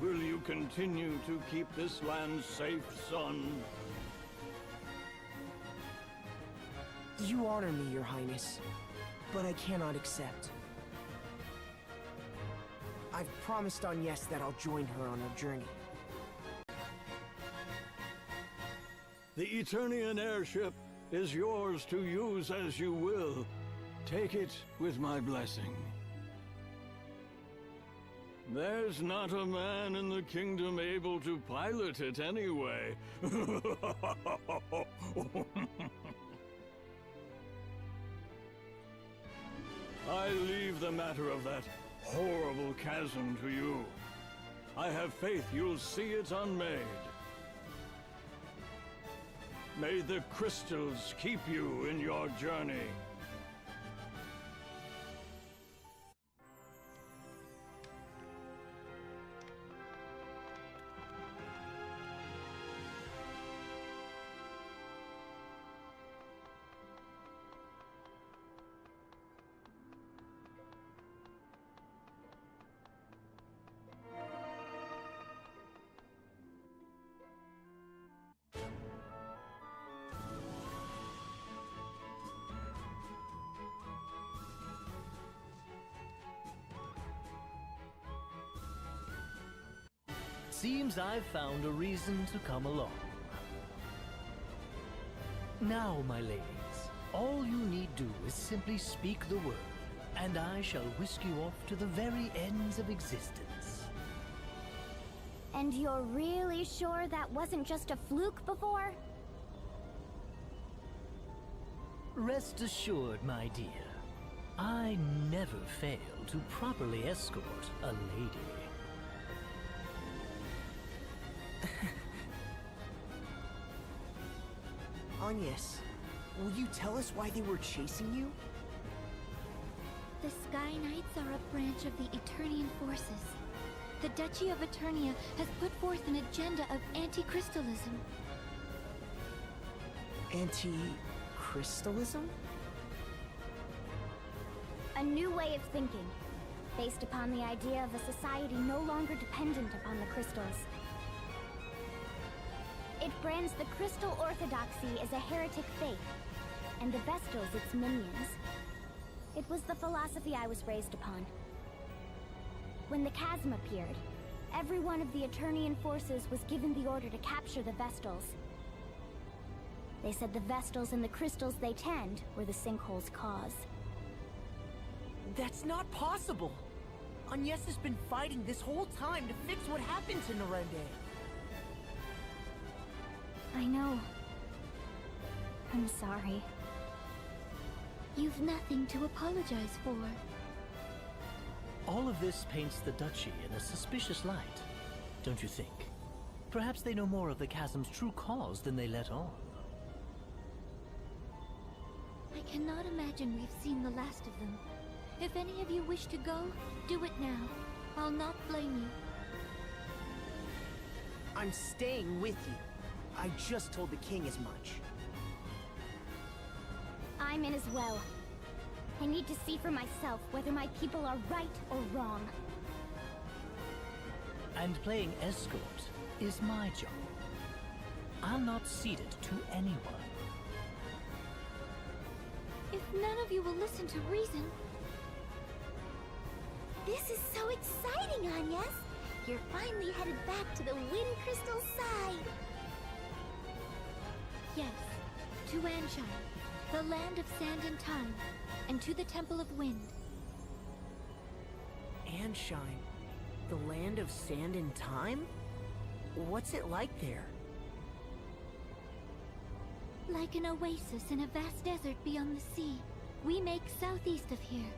Will you continue to keep this land safe, son? You honor me, Your Highness, but I cannot accept. I've promised Agnes that I'll join her on her journey. The Eternian airship is yours to use as you will. Take it with my blessing. There's not a man in the kingdom able to pilot it anyway. I leave the matter of that horrible chasm to you. I have faith you'll see it unmade. May the crystals keep you in your journey. Seems I've found a reason to come along. Now, my ladies, all you need do is simply speak the word, and I shall whisk you off to the very ends of existence. And you're really sure that wasn't just a fluke before? Rest assured, my dear, I never fail to properly escort a lady. Agnes, will you tell us why they were chasing you? The Sky Knights are a branch of the Eternian forces. The Duchy of Eternia has put forth an agenda of anti-crystalism. Anti-crystalism? A new way of thinking, based upon the idea of a society no longer dependent upon the crystals. It brands the Crystal Orthodoxy as a heretic faith, and the Vestals its minions. It was the philosophy I was raised upon. When the chasm appeared, every one of the Eternian forces was given the order to capture the Vestals. They said the Vestals and the crystals they tend were the sinkhole's cause. That's not possible! Agnes has been fighting this whole time to fix what happened to Norende. I know. I'm sorry. You've nothing to apologize for. All of this paints the Duchy in a suspicious light, don't you think? Perhaps they know more of the chasm's true cause than they let on. I cannot imagine we've seen the last of them. If any of you wish to go, do it now. I'll not blame you. I'm staying with you. I just told the king as much. I'm in as well. I need to see for myself whether my people are right or wrong. And playing escort is my job. I'll not cede it to anyone. If none of you will listen to reason... This is so exciting, Agnes! You're finally headed back to the Wind Crystal side! Yes, to Anshine, the land of sand and time, and to the Temple of Wind. Anshine, the land of sand and time? What's it like there? Like an oasis in a vast desert beyond the sea. We make southeast of here.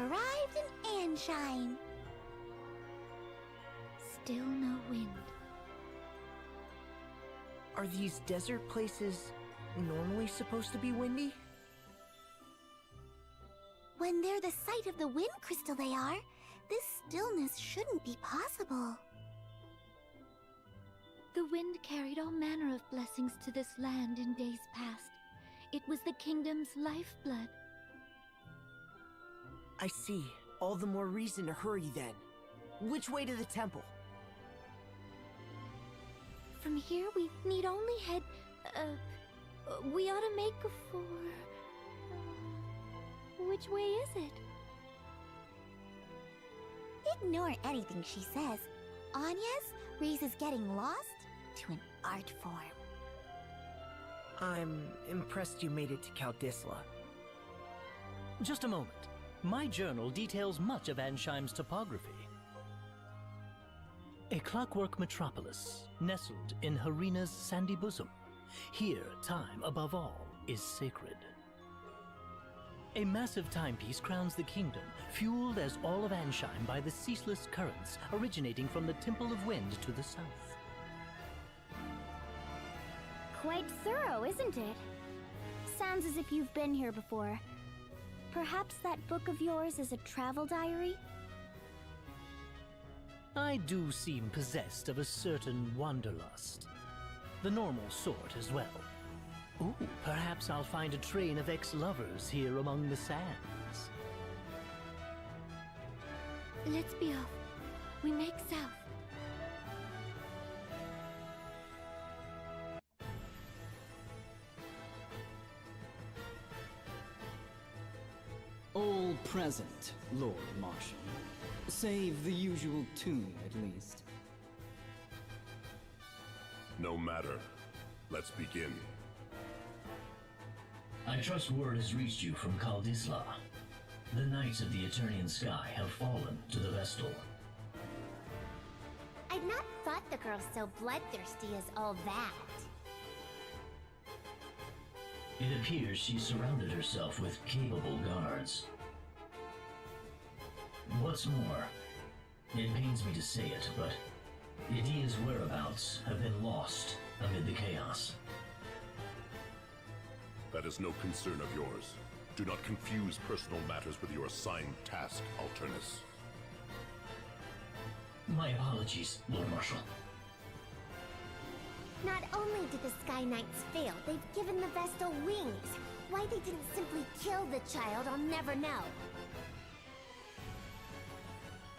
arrived in Anshine. Still no wind. Are these desert places normally supposed to be windy? When they're the site of the wind crystal they are, this stillness shouldn't be possible. The wind carried all manner of blessings to this land in days past. It was the kingdom's lifeblood. I see. All the more reason to hurry then. Which way to the temple? From here, we need only head... we ought to make for... which way is it? Ignore anything she says. Anya's raises getting lost to an art form. I'm impressed you made it to Kaldisla. Just a moment. My journal details much of Ansheim's topography. A clockwork metropolis, nestled in Harina's sandy bosom. Here, time, above all, is sacred. A massive timepiece crowns the kingdom, fueled as all of Ansheim by the ceaseless currents originating from the Temple of Wind to the south. Quite thorough, isn't it? Sounds as if you've been here before. Perhaps that book of yours is a travel diary? I do seem possessed of a certain wanderlust. The normal sort as well. Ooh, perhaps I'll find a train of ex-lovers here among the sands. Let's be off. We make south. All present, Lord Marshal. Save the usual tune, at least. No matter. Let's begin. I trust word has reached you from Kaldisla. The Knights of the Eternian Sky have fallen to the Vestal. I'd not thought the girl so bloodthirsty as all that. It appears she surrounded herself with capable guards. What's more, it pains me to say it, but Idia's whereabouts have been lost amid the chaos. That is no concern of yours. Do not confuse personal matters with your assigned task, Alternus. My apologies, Lord Marshal. Not only did the Sky Knights fail, they've given the Vestal wings. Why they didn't simply kill the child, I'll never know.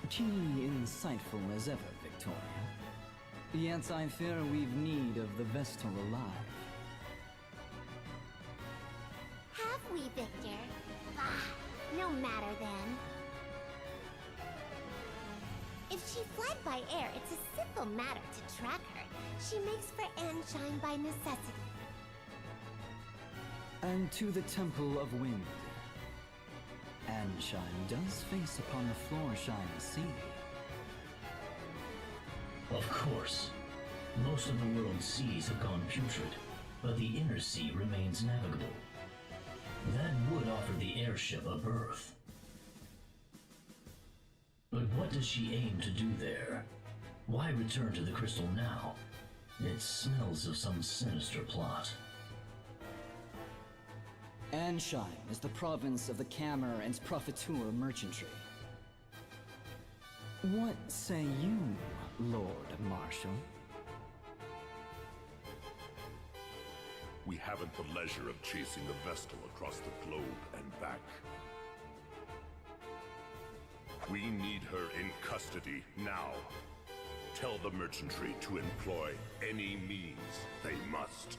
Keenly insightful as ever, Victoria. Yet I fear we've need of the Vestal alive. Have we, Victor? Ah, no matter then. If she fled by air, it's a simple matter to track her. She makes for Anshine by necessity. And to the Temple of Wind. Anshine does face upon the Floorshine Sea. Of course. Most of the world's seas have gone putrid, but the inner sea remains navigable. That would offer the airship a berth. But what does she aim to do there? Why return to the crystal now? It smells of some sinister plot. Anshine is the province of the Cammer and Profiteure merchantry. What say you, Lord Marshal? We haven't the leisure of chasing the Vestal across the globe and back. We need her in custody now. Tell the merchantry to employ any means they must.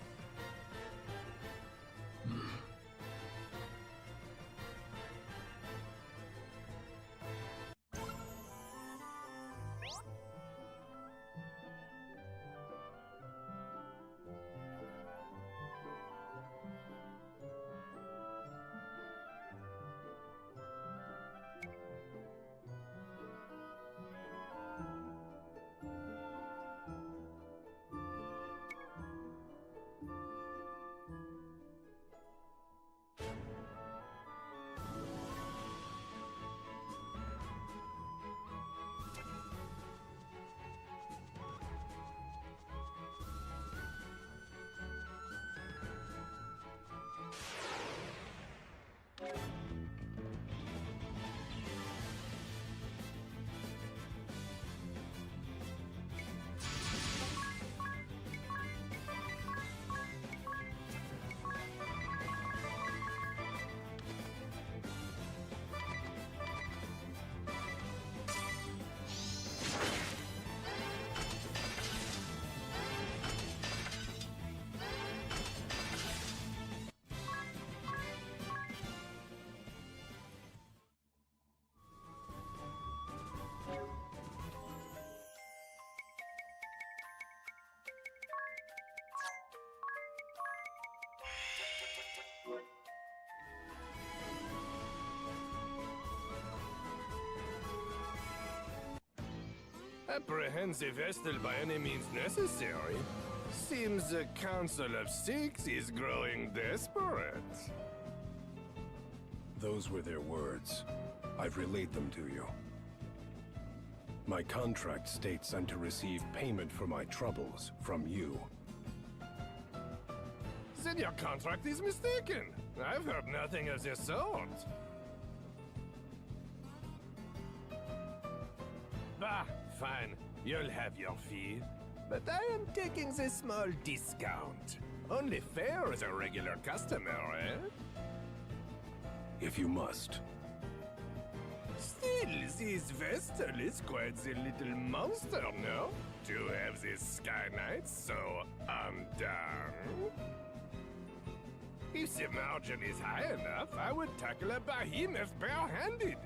Apprehend the Vestal by any means necessary. Seems the Council of Six is growing desperate. Those were their words. I've relayed them to you. My contract states I'm to receive payment for my troubles from you. Then your contract is mistaken. I've heard nothing of the sort. Bah, fine. You'll have your fee. But I am taking the small discount. Only fair as a regular customer, eh? If you must. Still, this Vestal is quite the little monster, no? To have this Sky Knight so undone. If the margin is high enough, I would tackle a behemoth barehanded.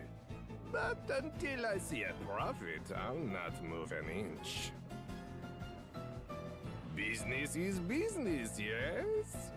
But until I see a profit, I'll not move an inch. Business is business, yes?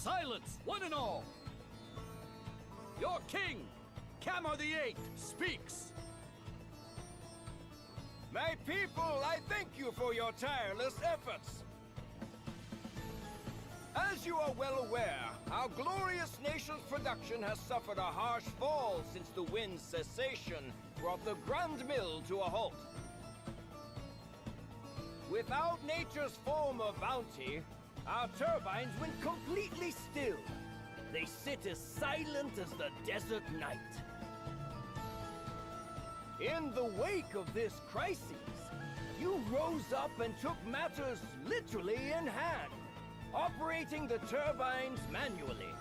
Silence, one and all! Your king, Kamar the Eighth, speaks! My people, I thank you for your tireless efforts. As you are well aware, our glorious nation's production has suffered a harsh fall since the wind's cessation brought the Grand Mill to a halt. Without nature's form of bounty, our turbines went completely still. They sit as silent as the desert night. In the wake of this crisis, you rose up and took matters literally in hand, operating the turbines manually.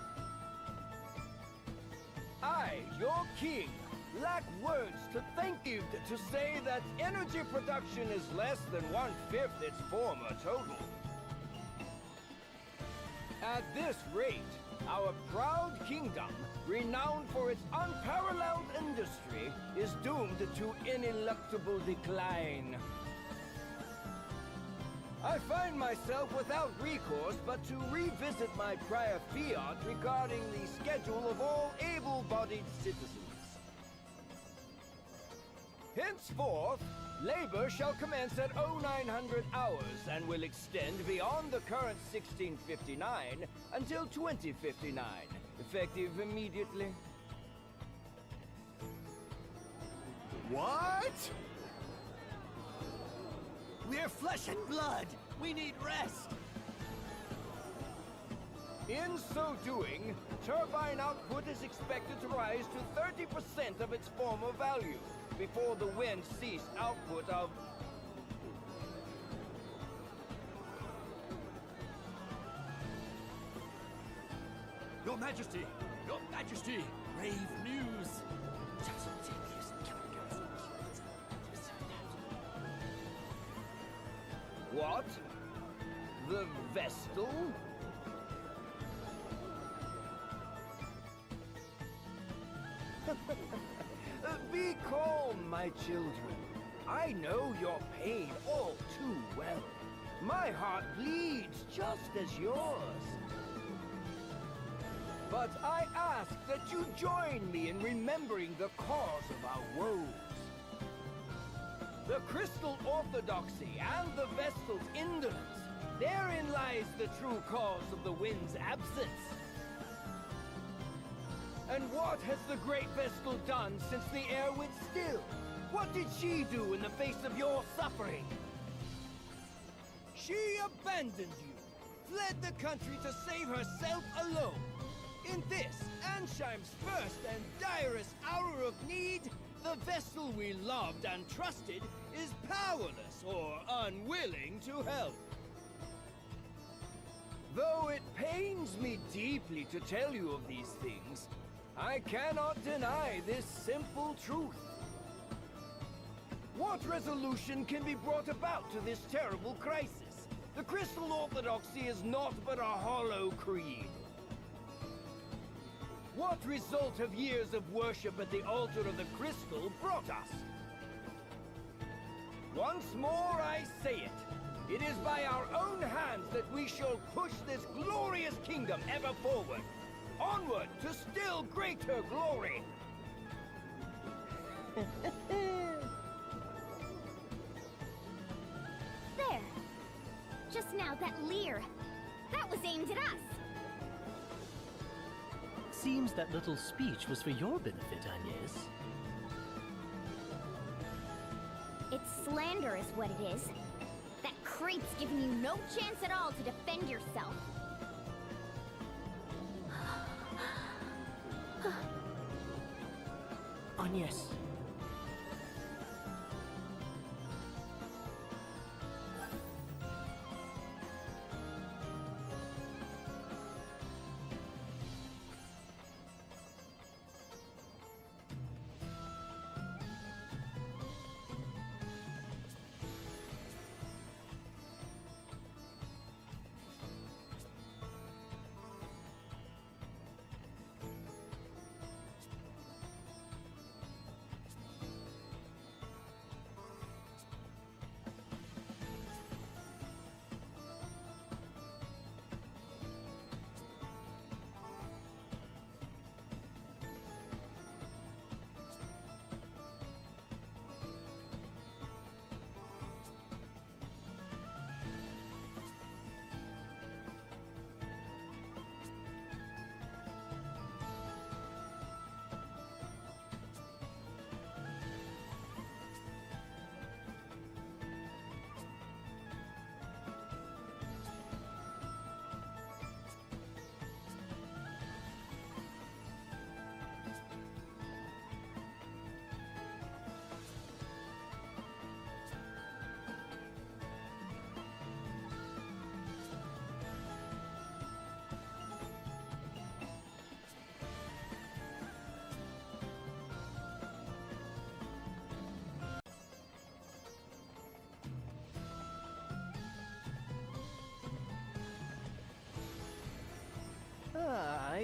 I, your king, lack words to thank you to say that energy production is less than 1/5 its former total. At this rate, our proud kingdom, renowned for its unparalleled industry, is doomed to ineluctable decline. I find myself without recourse but to revisit my prior fiat regarding the schedule of all able-bodied citizens. Henceforth, labor shall commence at 0900 hours and will extend beyond the current 1659 until 2059, effective immediately. What? We're flesh and blood. We need rest. In so doing, turbine output is expected to rise to 30% of its former value before the wind cease output of... Your Majesty! Your Majesty! Brave news! What? The Vestal? Be calm, my children. I know your pain all too well. My heart bleeds just as yours. But I ask that you join me in remembering the cause of our woes. The Crystal Orthodoxy and the Vestal's indolence. Therein lies the true cause of the wind's absence. And what has the Great Vestal done since the air went still? What did she do in the face of your suffering? She abandoned you, fled the country to save herself alone. In this, Ansheim's first and direst hour of need, the Vestal we loved and trusted is powerless or unwilling to help. Though it pains me deeply to tell you of these things, I cannot deny this simple truth. What resolution can be brought about to this terrible crisis? The Crystal Orthodoxy is naught but a hollow creed. What result have years of worship at the altar of the Crystal brought us? Once more I say it. It is by our own hands that we shall push this glorious kingdom ever forward. Onward to still greater glory! There. Just now, that leer. That was aimed at us. Seems that little speech was for your benefit, Agnes. It's slander is what it is. That creep's giving you no chance at all to defend yourself. Agnes.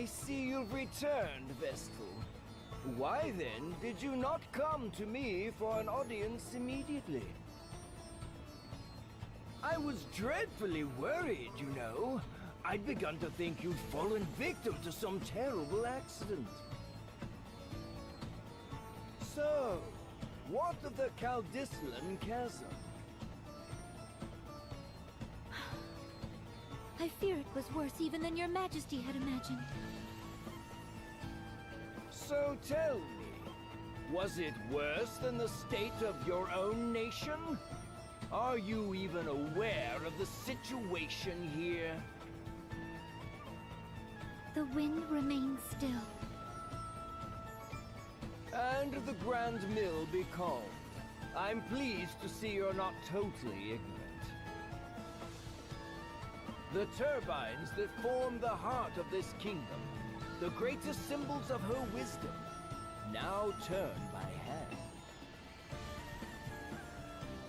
I see you've returned, Vestal. Why then did you not come to me for an audience immediately? I was dreadfully worried, you know. I'd begun to think you'd fallen victim to some terrible accident. So, what of the Caldislan Chasm? I fear it was worse even than your majesty had imagined. So tell me, was it worse than the state of your own nation? Are you even aware of the situation here? The wind remains still. And the Grand Mill be calmed. I'm pleased to see you're not totally ignorant. The turbines that form the heart of this kingdom, the greatest symbols of her wisdom, now turn by hand.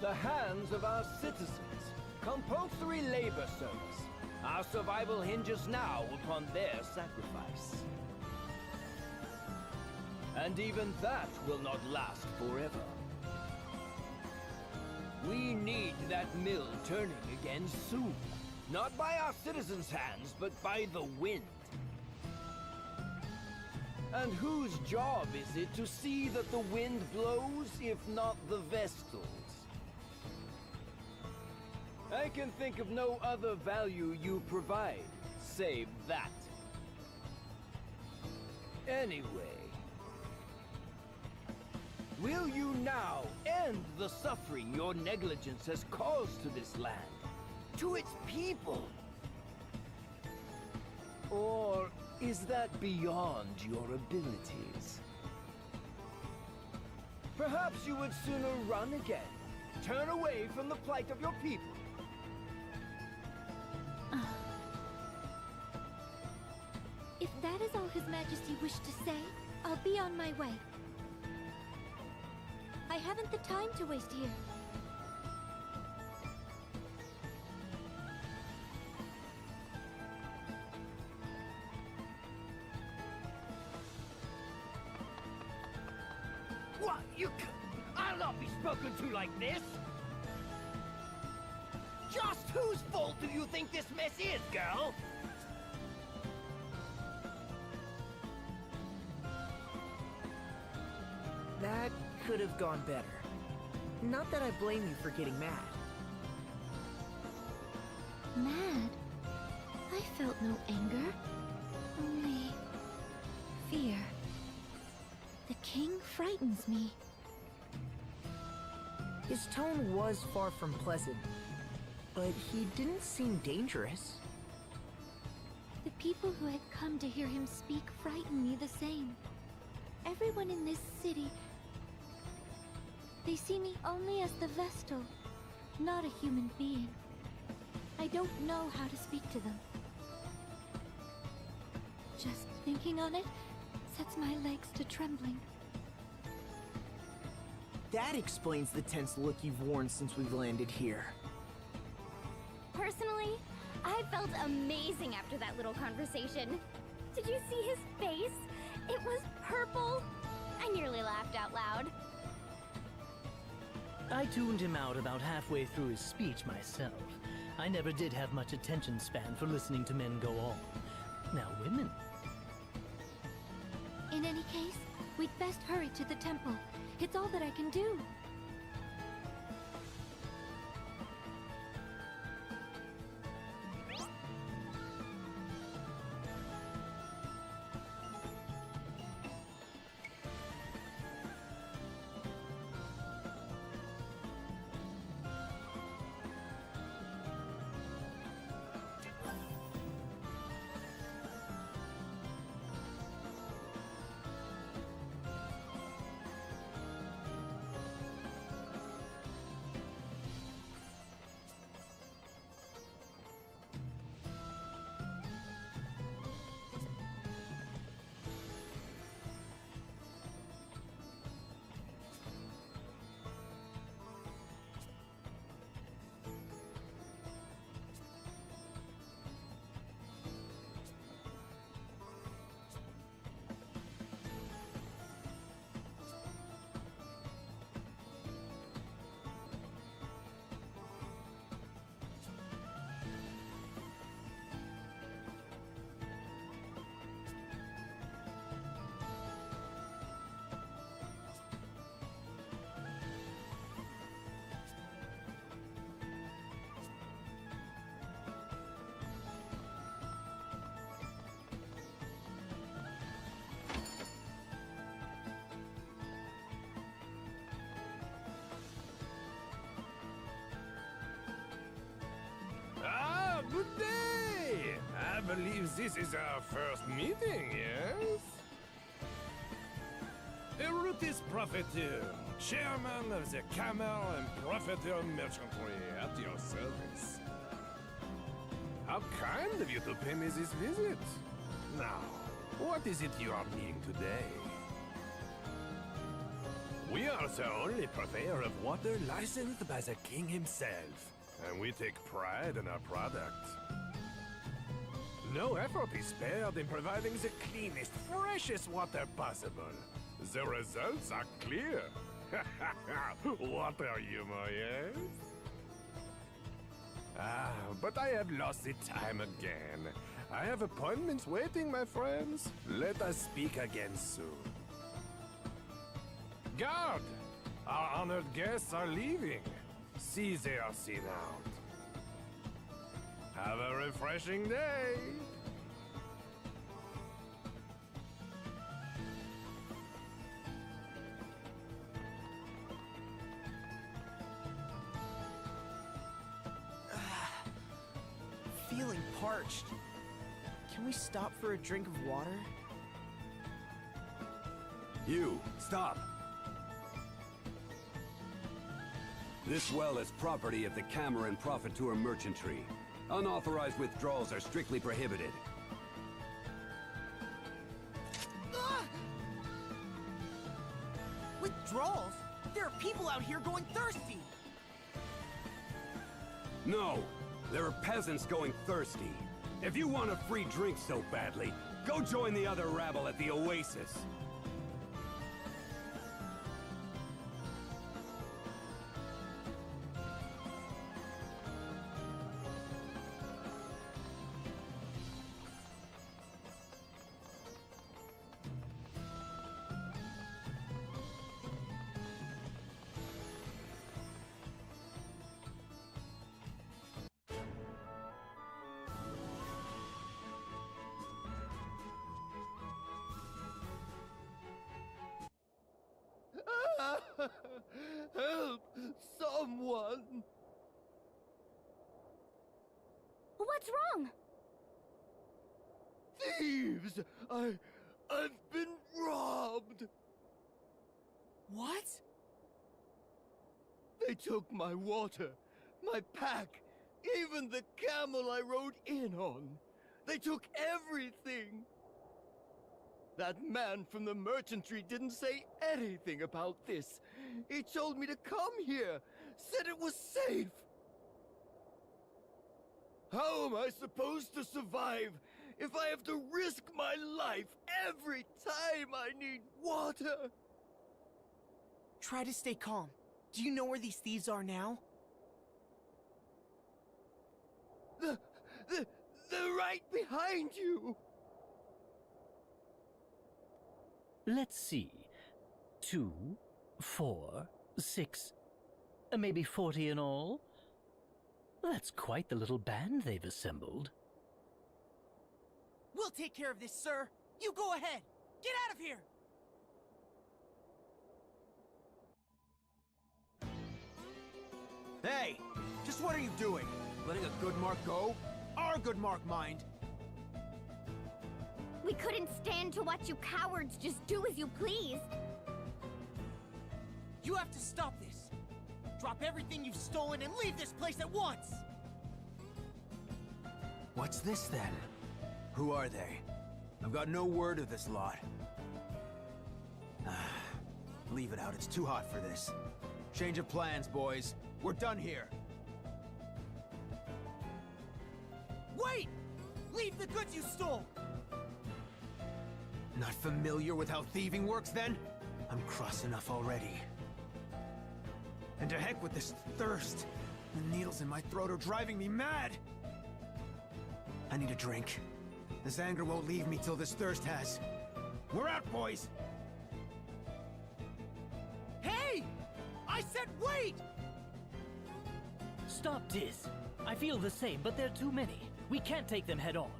The hands of our citizens, compulsory labor service. Our survival hinges now upon their sacrifice. And even that will not last forever. We need that mill turning again soon. Not by our citizens' hands, but by the wind. And whose job is it to see that the wind blows, if not the Vestals? I can think of no other value you provide, save that. Anyway, will you now end the suffering your negligence has caused to this land? To its people? Or is that beyond your abilities? Perhaps you would sooner run again, turn away from the plight of your people. If that is all His Majesty wished to say, I'll be on my way. I haven't the time to waste here. What? I'll not be spoken to like this! Just whose fault do you think this mess is, girl? That could have gone better. Not that I blame you for getting mad. Mad? I felt no anger. Only fear. The king frightens me. His tone was far from pleasant, but he didn't seem dangerous. The people who had come to hear him speak frighten me the same. Everyone in this city... They see me only as the Vestal, not a human being. I don't know how to speak to them. Just thinking on it sets my legs to trembling. That explains the tense look you've worn since we've landed here. Personally, I felt amazing after that little conversation. Did you see his face? It was purple. I nearly laughed out loud. I tuned him out about halfway through his speech myself. I never did have much attention span for listening to men go on. Now women... In any case, we'd best hurry to the temple. It's all that I can do. believe this is our first meeting, yes? Erutis Profiteer, chairman of the Camel and Profiteer Merchantry, at your service. How kind of you to pay me this visit. Now, what is it you are needing today? We are the only purveyor of water licensed by the king himself, and we take pride in our product. No effort is spared in providing the cleanest, freshest water possible. The results are clear. Water humor, yes? Ah, but I have lost the time again. I have appointments waiting, my friends. Let us speak again soon. Guard! Our honored guests are leaving. See they are seen out. Have a refreshing day! Feeling parched. Can we stop for a drink of water? You, stop! This well is property of the Cameron Profiteer Merchantry. Unauthorized withdrawals are strictly prohibited. Withdrawals? There are people out here going thirsty! No! There are peasants going thirsty. If you want a free drink so badly, go join the other rabble at the Oasis. Help! Someone! What's wrong? Thieves! I've been robbed! What? They took my water, my pack, even the camel I rode in on. They took everything! That man from the merchantry didn't say anything about this. He told me to come here, said it was safe. How am I supposed to survive if I have to risk my life every time I need water? Try to stay calm. Do you know where these thieves are now? They're right behind you! Let's see. 2, 4, 6, maybe 40 in all? That's quite the little band they've assembled. We'll take care of this, sir. You go ahead. Get out of here! Hey! Just what are you doing? Letting a good mark go? Our good mark, mind! We couldn't stand to watch you cowards just do as you pleased. You have to stop this. Drop everything you've stolen and leave this place at once! What's this, then? Who are they? I've got no word of this lot. Leave it out, it's too hot for this. Change of plans, boys. We're done here. Wait! Leave the goods you stole! Not familiar with how thieving works, then? I'm cross enough already. And to heck with this thirst. The needles in my throat are driving me mad! I need a drink. This anger won't leave me till this thirst has. We're out, boys! Hey! I said wait! Stop, Diz. I feel the same, but there are too many. We can't take them head on.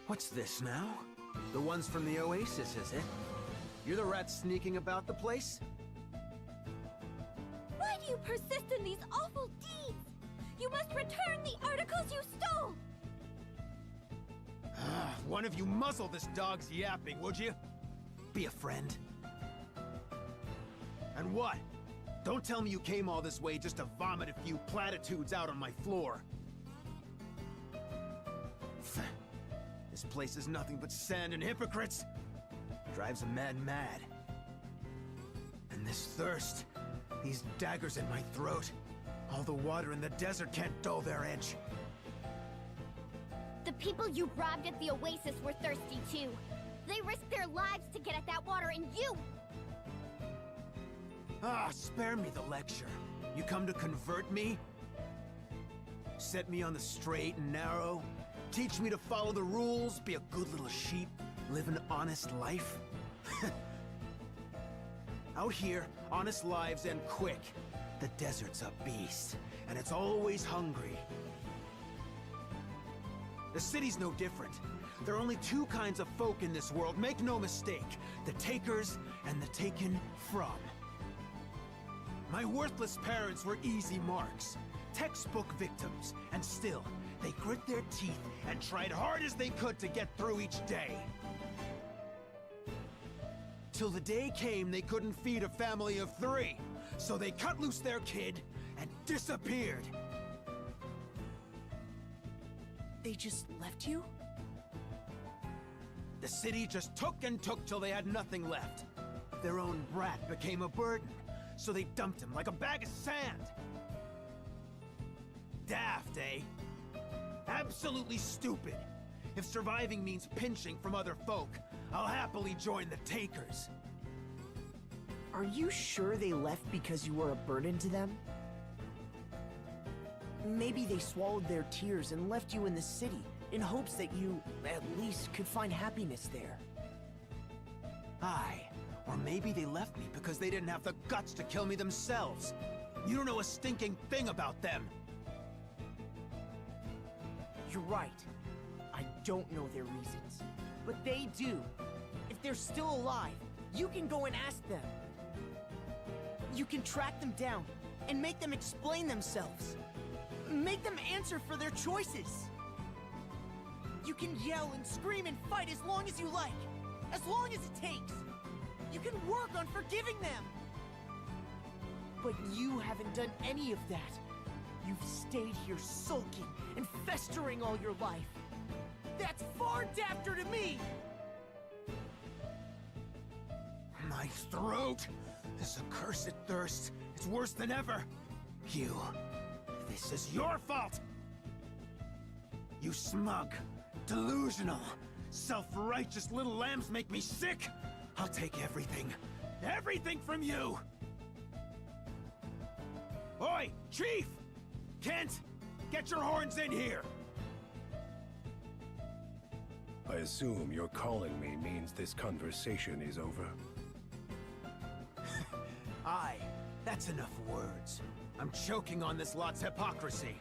What's this now? The ones from the Oasis, is it? You're the rat sneaking about the place? Why do you persist in these awful deeds? You must return the articles you stole! One of you muzzle this dog's yapping, would you? Be a friend. And what? Don't tell me you came all this way just to vomit a few platitudes out on my floor. This place is nothing but sand and hypocrites. Drives a man mad. And this thirst, these daggers in my throat, all the water in the desert can't dull their edge. The people you robbed at the Oasis were thirsty too. They risked their lives to get at that water, and you... Spare me the lecture. You come to convert me? Set me on the straight and narrow? Teach me to follow the rules, be a good little sheep, live an honest life? Out here, honest lives end quick. The desert's a beast, and it's always hungry. The city's no different. There are only two kinds of folk in this world, make no mistake. The takers and the taken from. My worthless parents were easy marks, textbook victims, and still, they grit their teeth and tried hard as they could to get through each day. Till the day came they couldn't feed a family of 3, so they cut loose their kid and disappeared. They just left you? The city just took and took till they had nothing left. Their own brat became a burden, so they dumped him like a bag of sand. Daft, eh? Absolutely stupid. If surviving means pinching from other folk, I'll happily join the takers. Are you sure they left because you were a burden to them? Maybe they swallowed their tears and left you in the city in hopes that you, at least, could find happiness there. Aye. Or maybe they left me because they didn't have the guts to kill me themselves. You don't know a stinking thing about them. You're right. I don't know their reasons. But they do. If they're still alive, you can go and ask them. You can track them down and make them explain themselves. Make them answer for their choices. You can yell and scream and fight as long as you like. As long as it takes. You can work on forgiving them. But you haven't done any of that. You've stayed here sulking and festering all your life. That's far dafter to me! My throat! This accursed thirst, it's worse than ever. You, this is your fault! You smug, delusional, self-righteous little lambs make me sick! I'll take everything. Everything from you! Oi, Chief! Kent! Get your horns in here! I assume your calling me means this conversation is over. Aye, that's enough words. I'm choking on this lot's hypocrisy.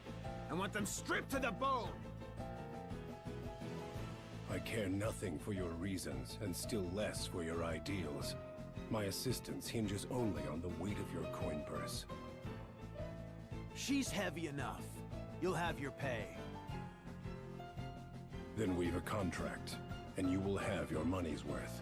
I want them stripped to the bone! I care nothing for your reasons, and still less for your ideals. My assistance hinges only on the weight of your coin purse. She's heavy enough. You'll have your pay. Then we've a contract, and you will have your money's worth.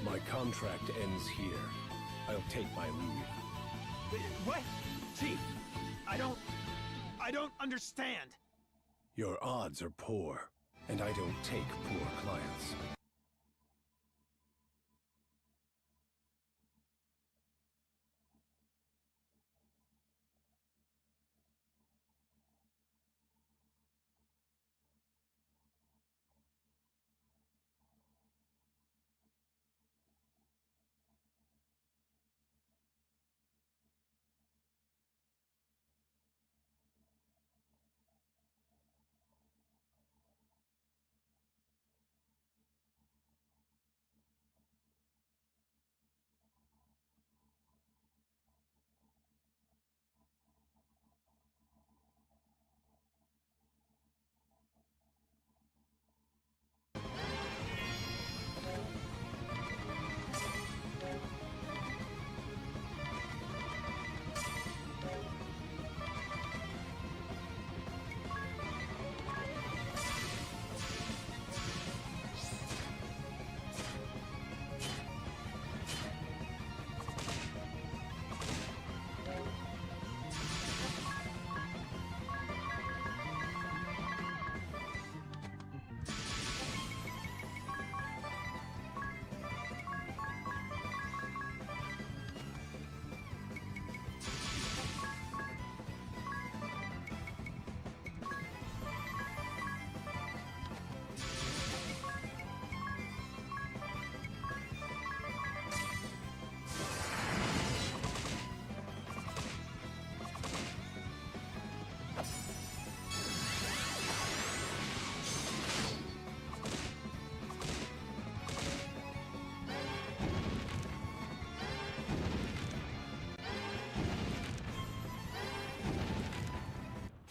My contract ends here. I'll take my leave. What? Chief, I don't understand. Your odds are poor, and I don't take poor clients.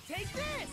Take this!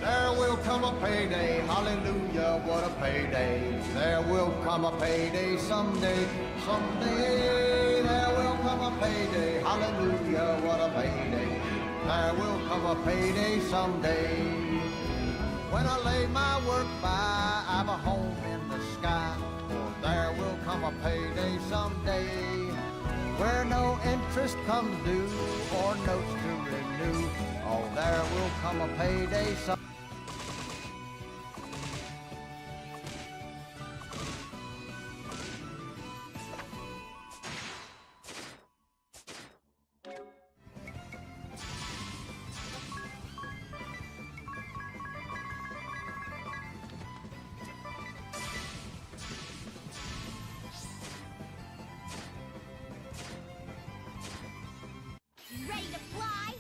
There will come a payday, hallelujah, what a payday. There will come a payday someday, someday. There will come a payday, hallelujah, what a payday. There will come a payday someday. When I lay my work by, I've a home in the sky. For there will come a payday someday, where no interest comes due or notes to renew. Oh, there will come a payday someday. Ready to fly?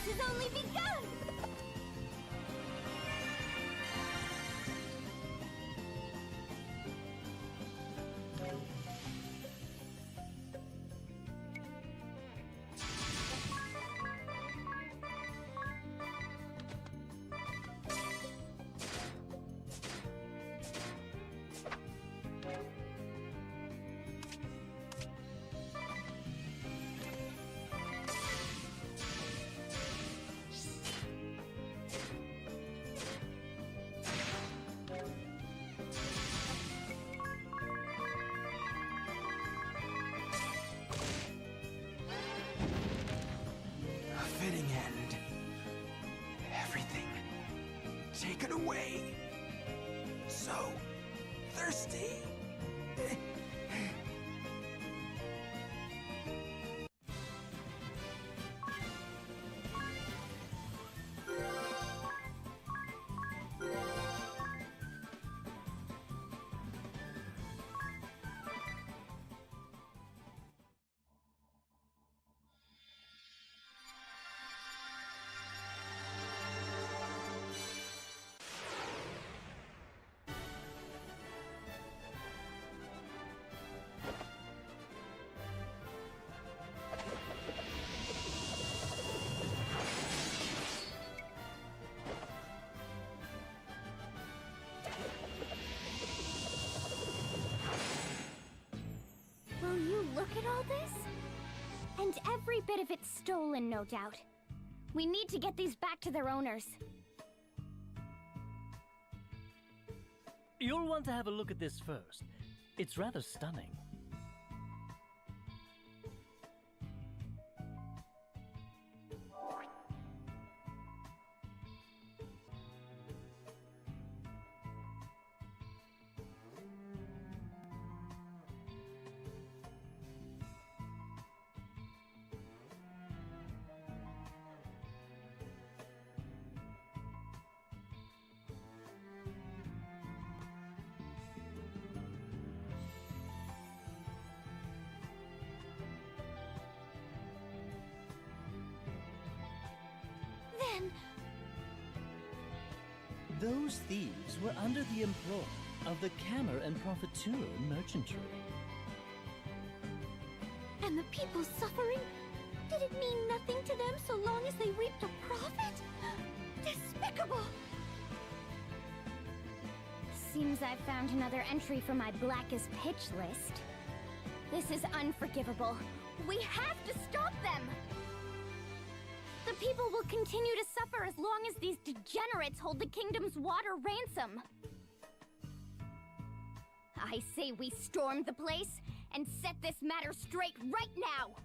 This has only begun! A fitting end. Everything taken away. So thirsty. Will you look at all this? And every bit of it stolen, no doubt. We need to get these back to their owners. You'll want to have a look at this first. It's rather stunning. Then... Those thieves were under the employ of the Cammer and Profiteer merchantry. And the people suffering? Did it mean nothing to them so long as they reaped a profit? Despicable! Seems I've found another entry for my blackest pitch list. This is unforgivable. We have to stop them! The people will continue to suffer as long as these degenerates hold the kingdom's water ransom. I say we storm the place and set this matter straight right now!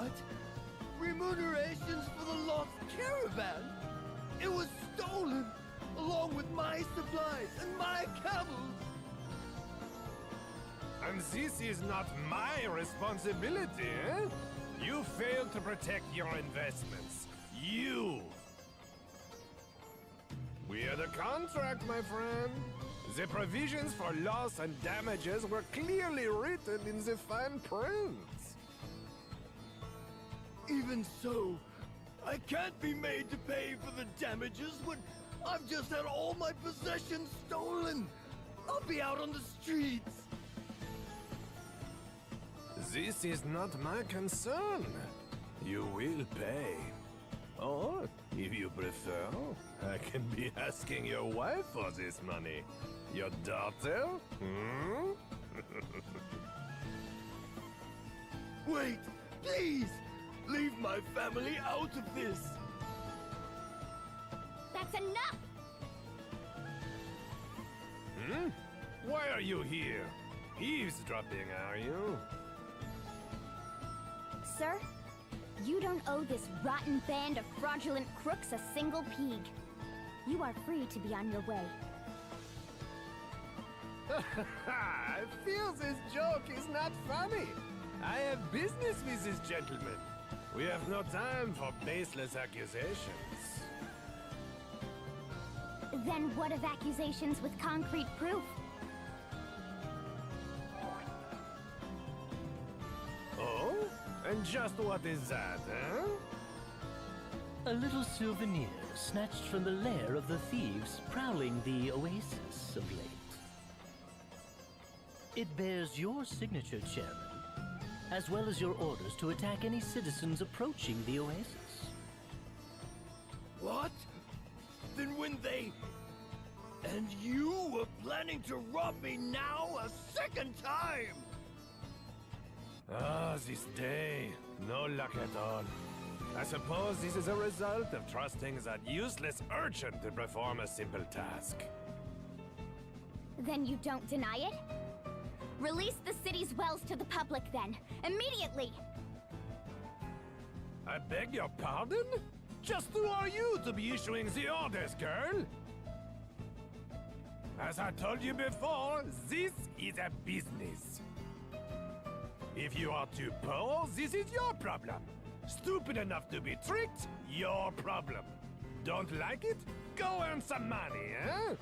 What? Remunerations for the lost caravan? It was stolen, along with my supplies and my camels. And this is not my responsibility, eh? You failed to protect your investments. You! We had a contract, my friend. The provisions for loss and damages were clearly written in the fine print. Even so, I can't be made to pay for the damages when I've just had all my possessions stolen. I'll be out on the streets. This is not my concern. You will pay. Or, if you prefer, I can be asking your wife for this money. Your daughter? Hmm? Wait, please! Leave my family out of this! That's enough! Hmm? Why are you here? Eavesdropping, are you? Sir, you don't owe this rotten band of fraudulent crooks a single peeg. You are free to be on your way. I feel this joke is not funny. I have business with this gentleman. We have no time for baseless accusations. Then what of accusations with concrete proof? Oh? And just what is that, eh? A little souvenir snatched from the lair of the thieves prowling the oasis of late. It bears your signature, Chairman, as well as your orders to attack any citizens approaching the oasis. What? Then when they... And you were planning to rob me now a second time! Ah, this day. No luck at all. I suppose this is a result of trusting that useless urchin to perform a simple task. Then you don't deny it? Release the city's wells to the public then, immediately! I beg your pardon? Just who are you to be issuing the orders, girl? As I told you before, this is a business. If you are too poor, this is your problem. Stupid enough to be tricked, your problem. Don't like it? Go earn some money, eh?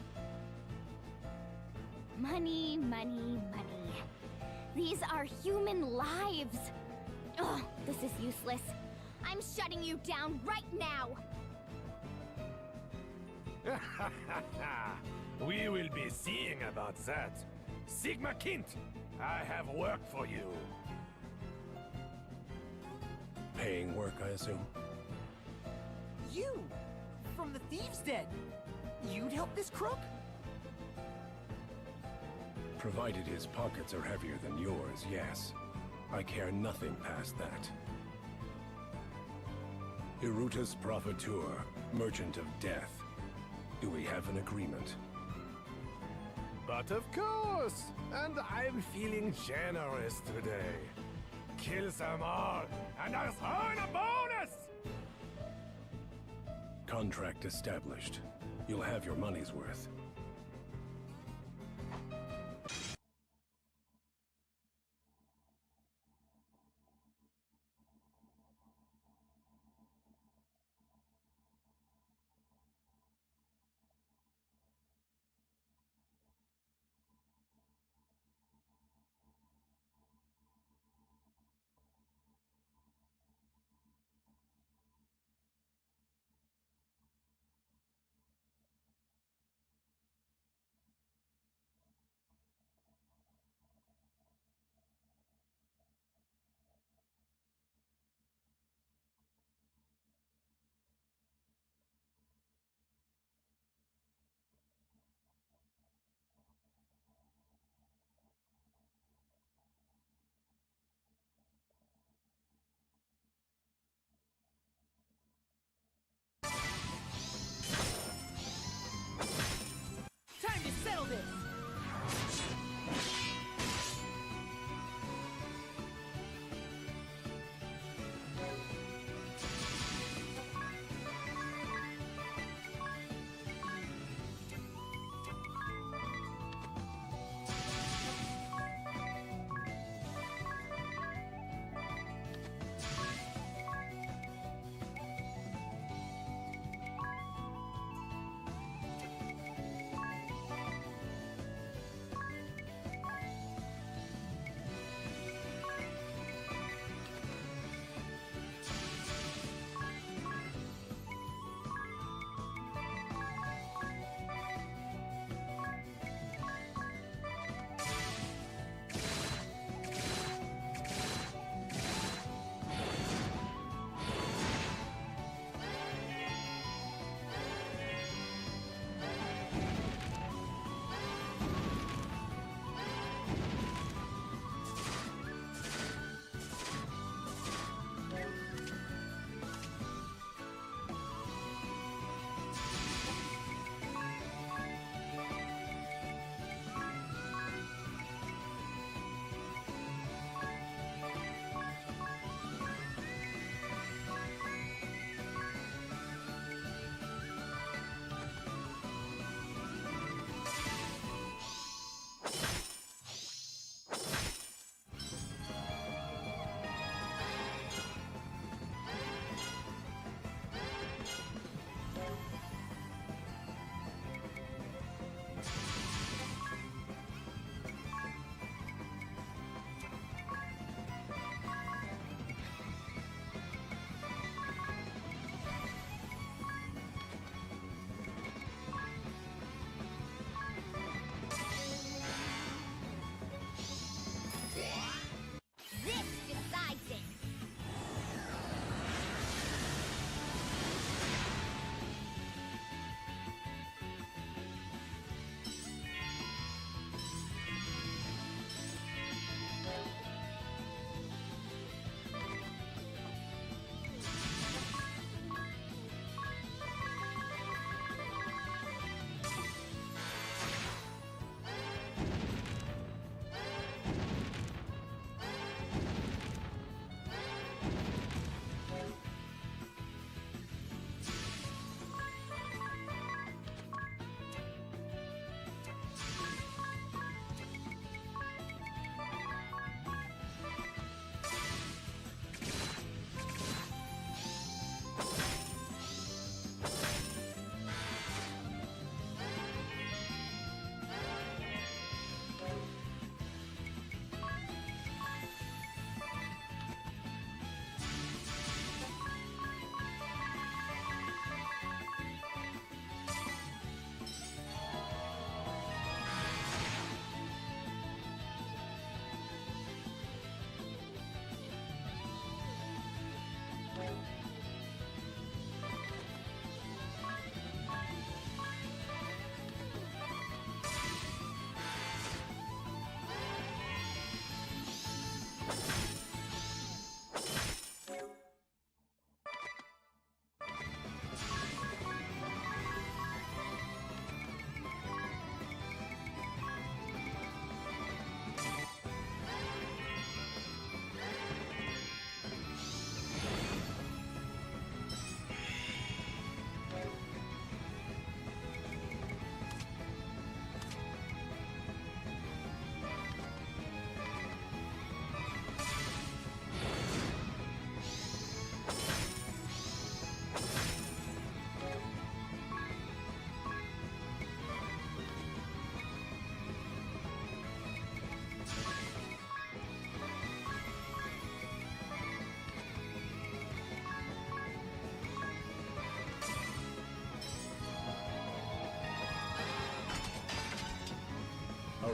Money, money, money. These are human lives. Oh, this is useless. I'm shutting you down right now. We will be seeing about that. Sigma Kint, I have work for you. Paying work, I assume? You! From the Thieves' Den! You'd help this crook? Provided his pockets are heavier than yours, yes. I care nothing past that. Irutus Profiteur, Merchant of Death. Do we have an agreement? But of course! And I'm feeling generous today. Kill them all, and I'll earn a bonus! Contract established. You'll have your money's worth.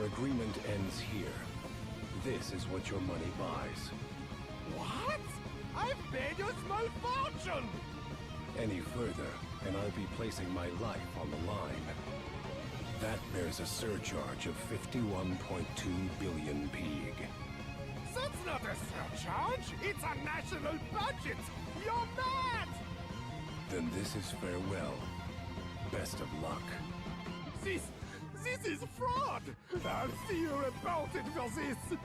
Our agreement ends here. This is what your money buys. What? I've paid you a small fortune! Any further, and I'll be placing my life on the line. That bears a surcharge of 51.2 billion pig. That's not a surcharge! It's a national budget! You're mad! Then this is farewell. Best of luck. This is fraud! I'll see you about it for this!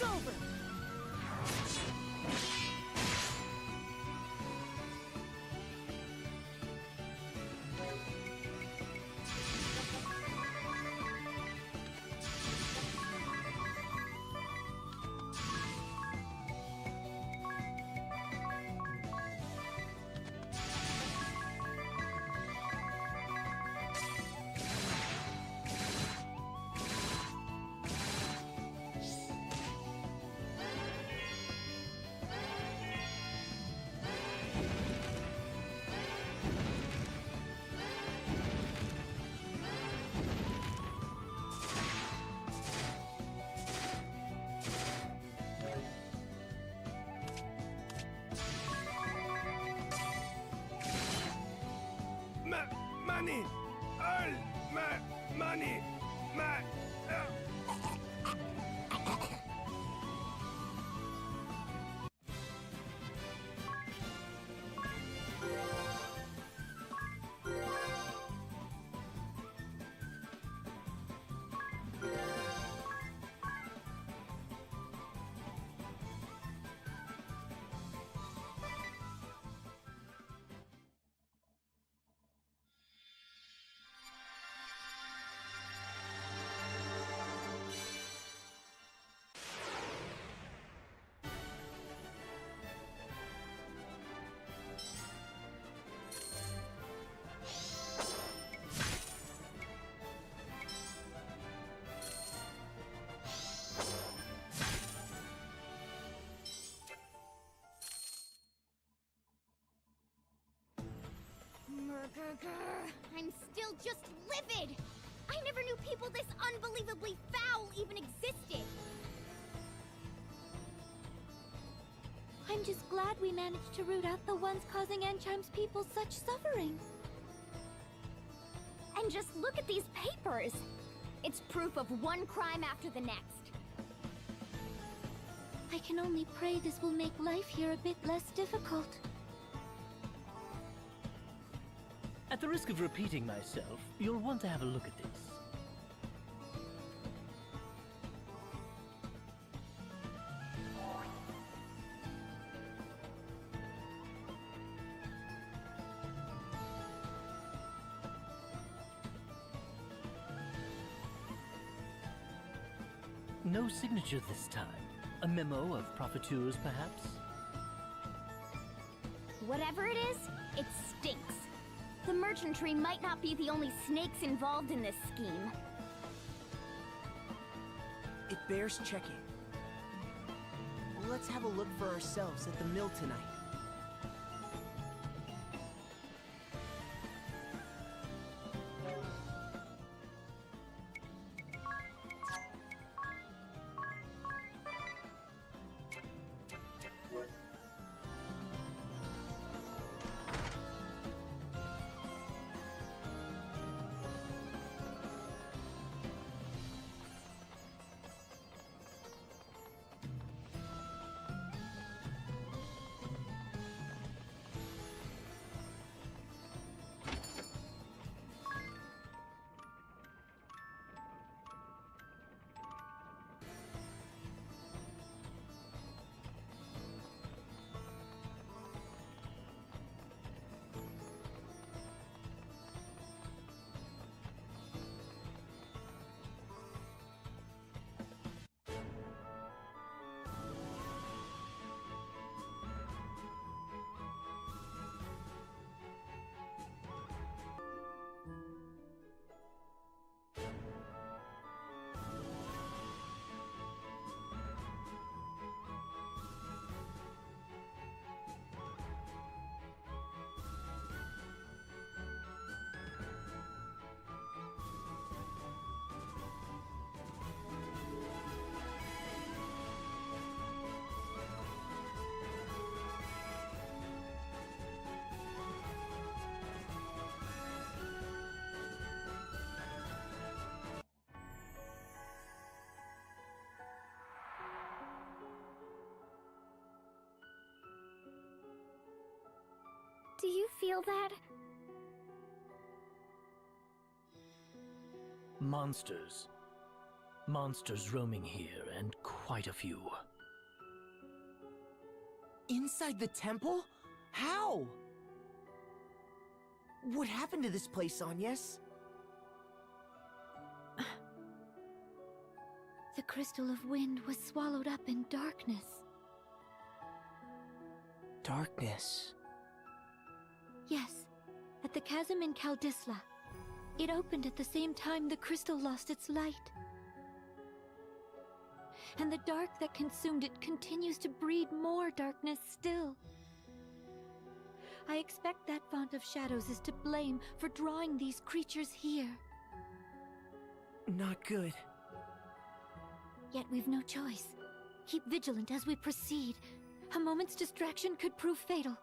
It's over! Money! All my money! My... I'm still just livid! I never knew people this unbelievably foul even existed! I'm just glad we managed to root out the ones causing Ansheim's people such suffering. And just look at these papers! It's proof of one crime after the next. I can only pray this will make life here a bit less difficult. At the risk of repeating myself, you'll want to have a look at this. No signature this time. A memo of profiteers, perhaps? Whatever it is, it stinks. The merchantry might not be the only snakes involved in this scheme. It bears checking. Let's have a look for ourselves at the mill tonight. Do you feel that? Monsters. Monsters roaming here, and quite a few. Inside the temple? How? What happened to this place, Agnes? The Crystal of Wind was swallowed up in darkness. Darkness. Yes, at the chasm in Kaldisla. It opened at the same time the crystal lost its light. And the dark that consumed it continues to breed more darkness still. I expect that Font of Shadows is to blame for drawing these creatures here. Not good. Yet we've no choice. Keep vigilant as we proceed. A moment's distraction could prove fatal.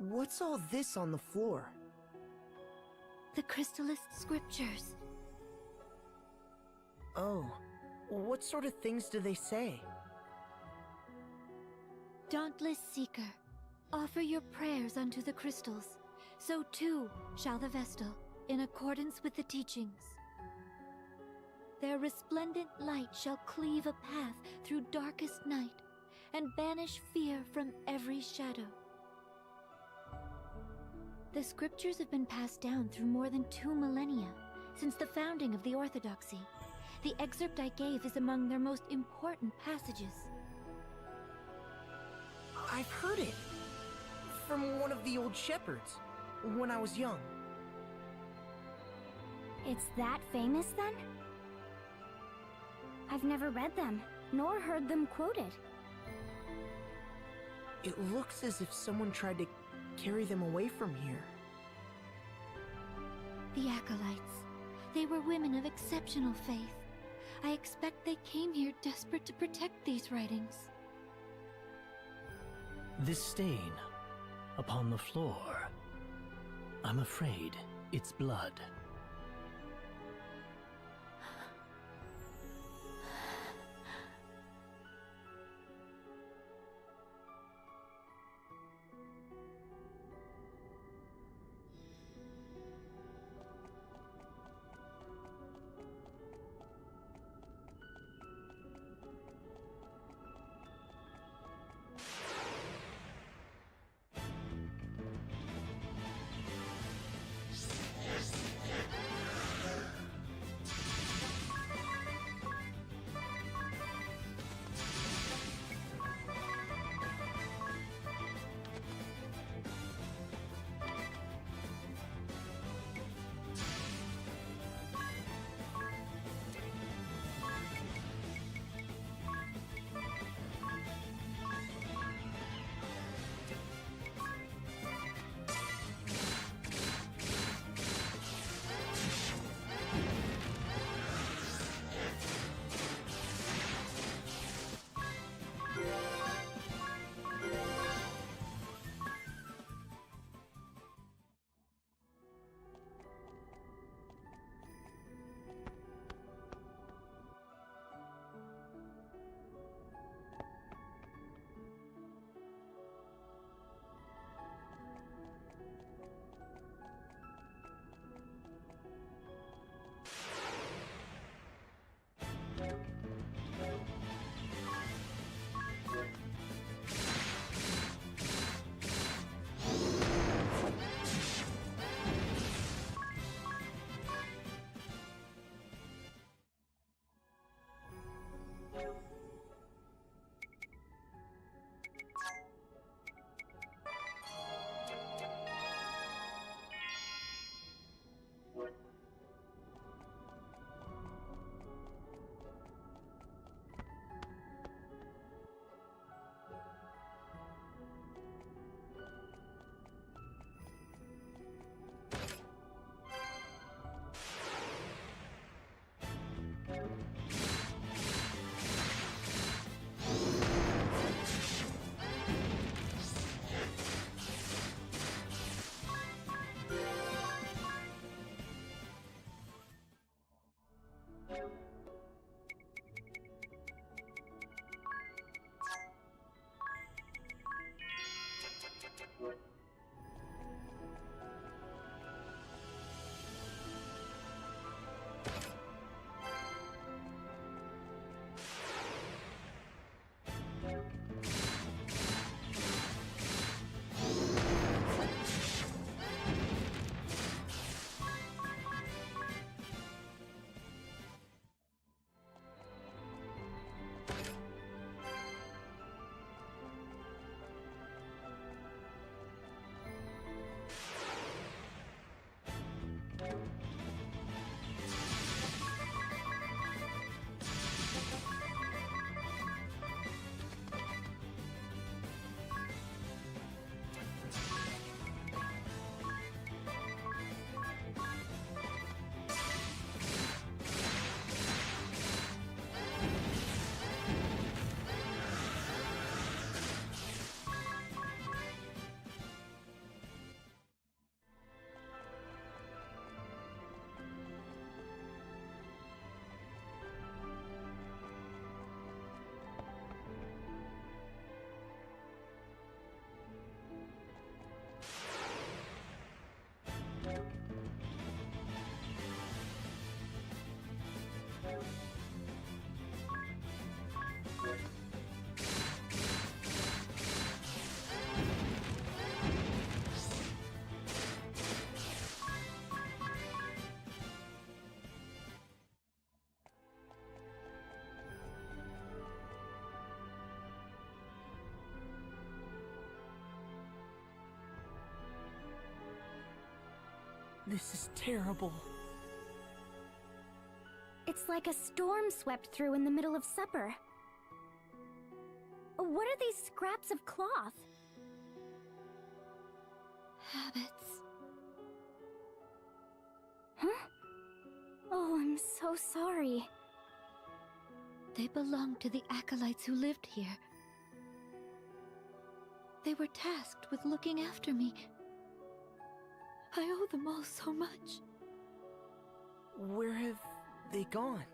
What's all this on the floor? The Crystalist scriptures. Oh, what sort of things do they say? Dauntless Seeker, offer your prayers unto the crystals. So too shall the Vestal, in accordance with the teachings. Their resplendent light shall cleave a path through darkest night, and banish fear from every shadow. The scriptures have been passed down through more than 2 millennia, since the founding of the Orthodoxy. The excerpt I gave is among their most important passages. I've heard it. From one of the old shepherds, when I was young. It's that famous then? I've never read them, nor heard them quoted. It looks as if someone tried to carry them away from here. The Acolytes. They were women of exceptional faith. I expect they came here desperate to protect these writings. This stain upon the floor. I'm afraid it's blood. This is terrible. It's like a storm swept through in the middle of supper. What are these scraps of cloth? Habits. Huh? Oh, I'm so sorry. They belong to the acolytes who lived here. They were tasked with looking after me. I owe them all so much. Where have they gone?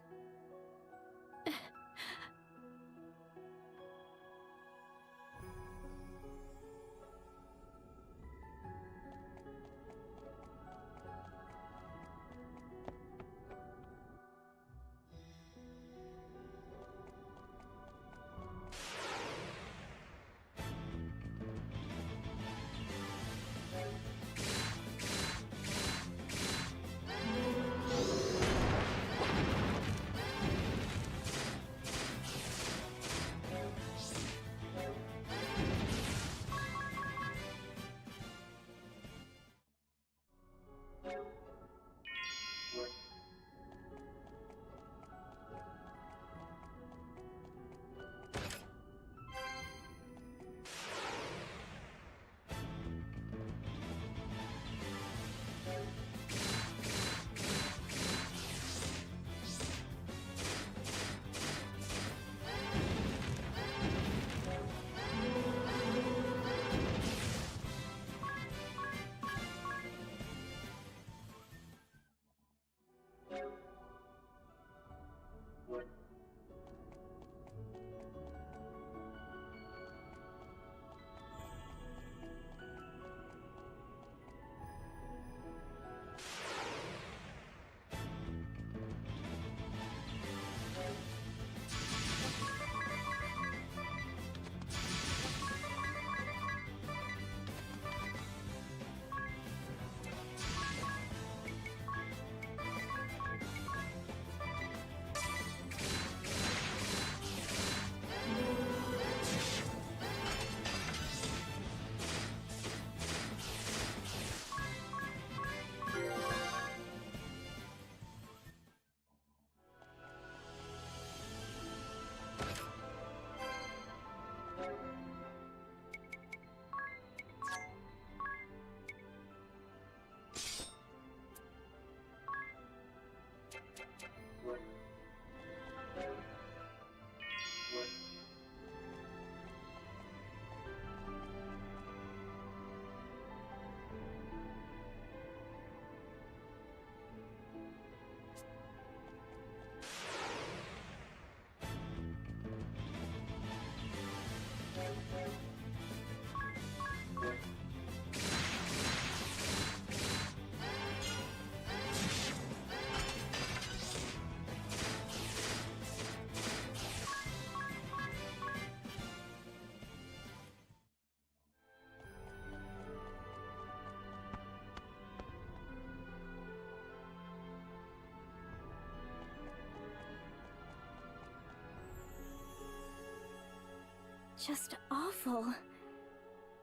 Just awful.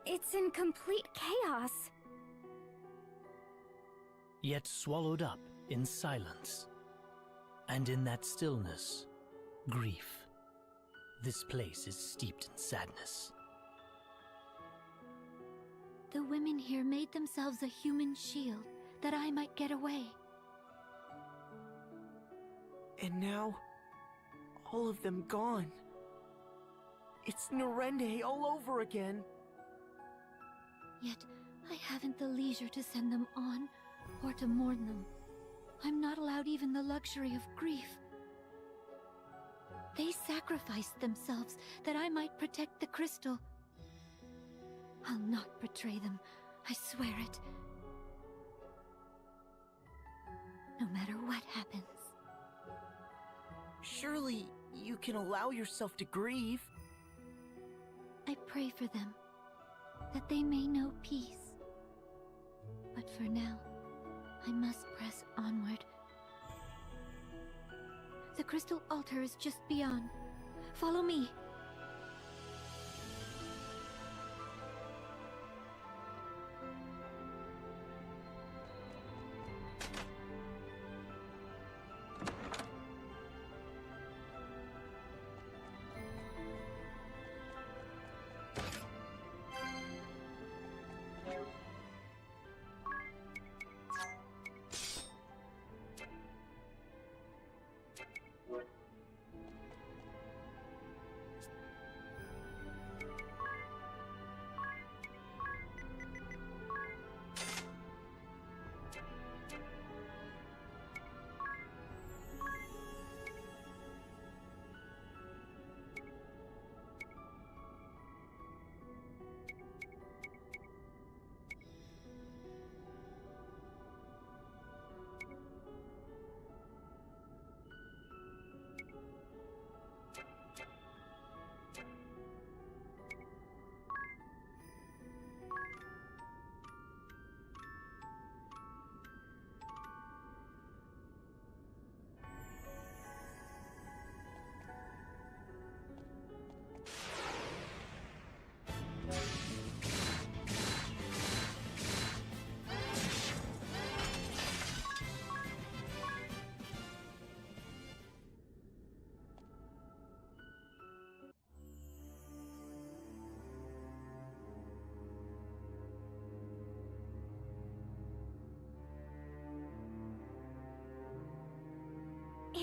It's in complete chaos. Yet swallowed up in silence. And in that stillness, grief. This place is steeped in sadness. The women here made themselves a human shield that I might get away. And now, all of them gone. It's Narende all over again. Yet, I haven't the leisure to send them on, or to mourn them. I'm not allowed even the luxury of grief. They sacrificed themselves that I might protect the crystal. I'll not betray them, I swear it. No matter what happens. Surely, you can allow yourself to grieve. I pray for them, that they may know peace. But for now, I must press onward. The crystal altar is just beyond. Follow me.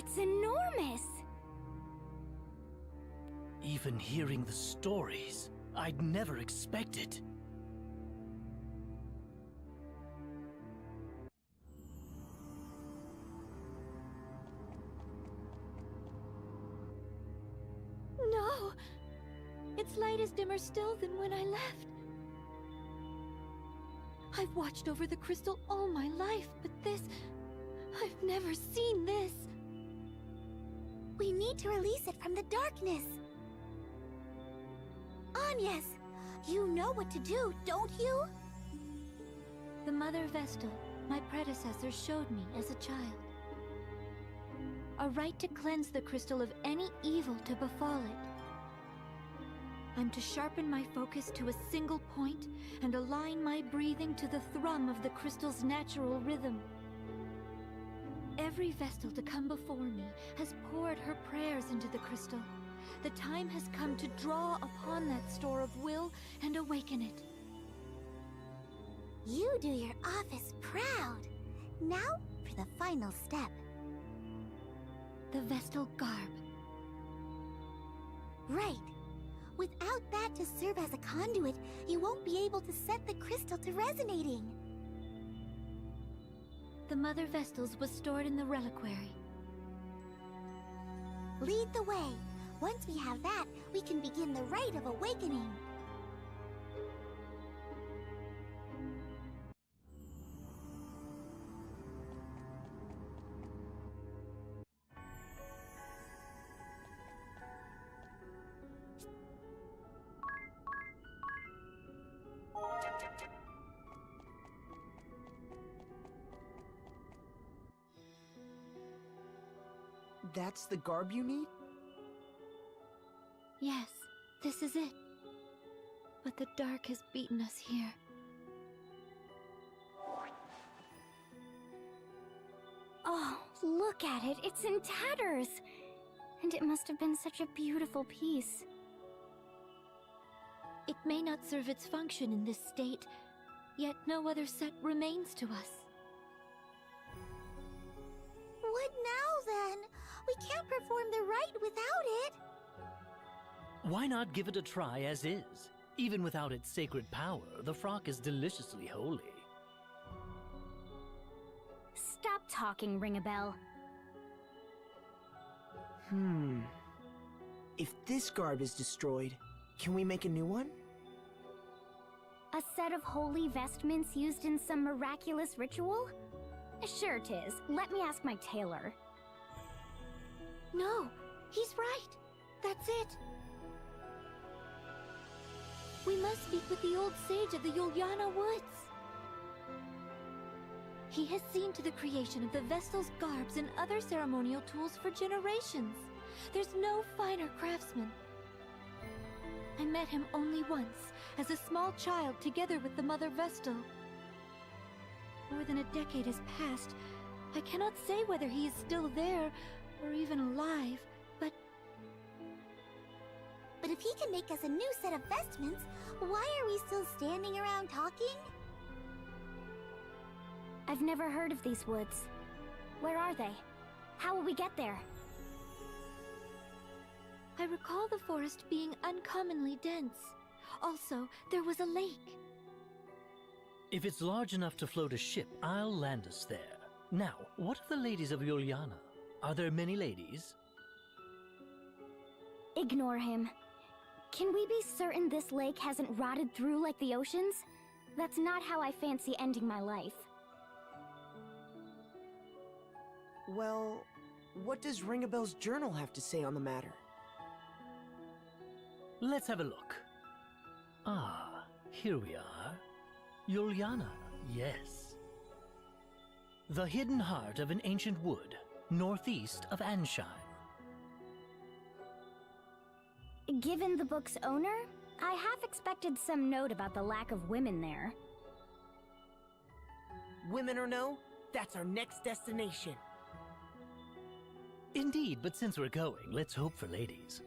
It's enormous! Even hearing the stories, I'd never expect it. No! Its light is dimmer still than when I left. I've watched over the crystal all my life, but this... I've never seen this. We need to release it from the darkness. Agnes, you know what to do, don't you? The Mother Vestal, my predecessor, showed me as a child. A right to cleanse the crystal of any evil to befall it. I'm to sharpen my focus to a single point and align my breathing to the thrum of the crystal's natural rhythm. Every Vestal to come before me has poured her prayers into the crystal. The time has come to draw upon that store of will and awaken it. You do your office proud. Now for the final step. The Vestal garb. Right. Without that to serve as a conduit, you won't be able to set the crystal to resonating. The Mother Vestal's was stored in the reliquary. Lead the way. Once we have that, we can begin the rite of awakening. That's the garb you need? Yes, this is it. But the dark has beaten us here. Oh, look at it. It's in tatters. And it must have been such a beautiful piece. It may not serve its function in this state, yet no other set remains to us. What now, then? We can't perform the rite without it. Why not give it a try as is? Even without its sacred power, the frock is deliciously holy. Stop talking, Ring-a-Bell. If this garb is destroyed, can we make a new one? A set of holy vestments used in some miraculous ritual? Sure, Tiz. Let me ask my tailor. No, he's right. That's it. We must speak with the old sage of the Yuliana Woods. He has seen to the creation of the Vestal's garbs and other ceremonial tools for generations. There's no finer craftsman. I met him only once, as a small child together with the Mother Vestal. More than a decade has passed. I cannot say whether he is still there, or even alive, but... But if he can make us a new set of vestments, why are we still standing around talking? I've never heard of these woods. Where are they? How will we get there? I recall the forest being uncommonly dense. Also, there was a lake. If it's large enough to float a ship, I'll land us there. Now, what of the ladies of Yuliana? Are there many ladies? Ignore him. Can we be certain this lake hasn't rotted through like the oceans? That's not how I fancy ending my life. Well, what does Ring-a-Bell's journal have to say on the matter? Let's have a look. Ah, here we are. Yuliana, yes. The hidden heart of an ancient wood, northeast of Ansheim. Given the book's owner, I have expected some note about the lack of women there. Women or no, that's our next destination. Indeed, but since we're going, let's hope for ladies.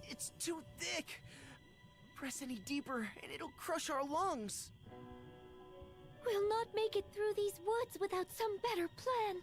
It's too thick! Press any deeper and it'll crush our lungs! We'll not make it through these woods without some better plan.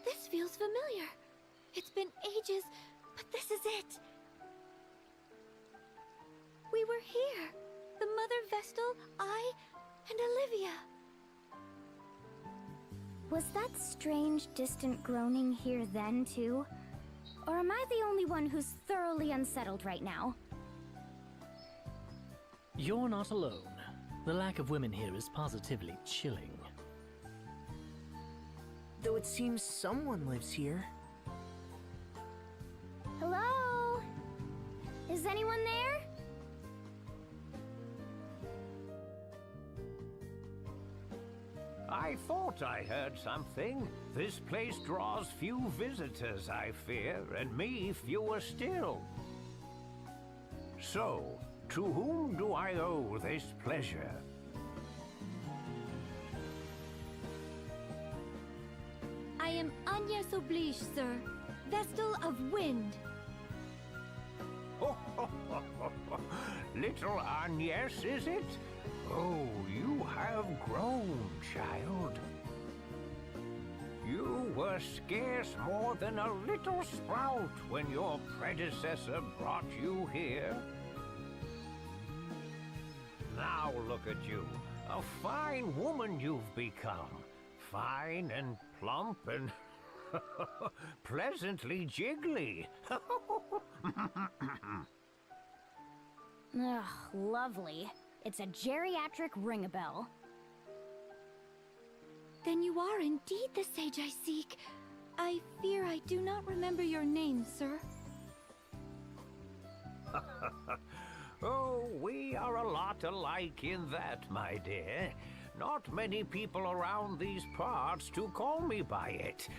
This feels familiar. It's been ages, but this is it. We were here. The Mother Vestal, I, and Olivia. Was that strange, distant groaning here then, too? Or am I the only one who's thoroughly unsettled right now? You're not alone. The lack of women here is positively chilling. Though it seems someone lives here. Hello? Is anyone there? I thought I heard something. This place draws few visitors, I fear, and me fewer still. So, to whom do I owe this pleasure? I am Agnes Oblige, sir. Vestal of Wind. Little Agnes, is it? Oh, you have grown, child. You were scarce more than a little sprout when your predecessor brought you here. Now look at you. A fine woman you've become. Fine and plump and pleasantly jiggly. Ugh, lovely. It's a geriatric ring-a-bell. Then you are indeed the sage I seek. I fear I do not remember your name, sir. Oh, we are a lot alike in that, my dear. Not many people around these parts to call me by it.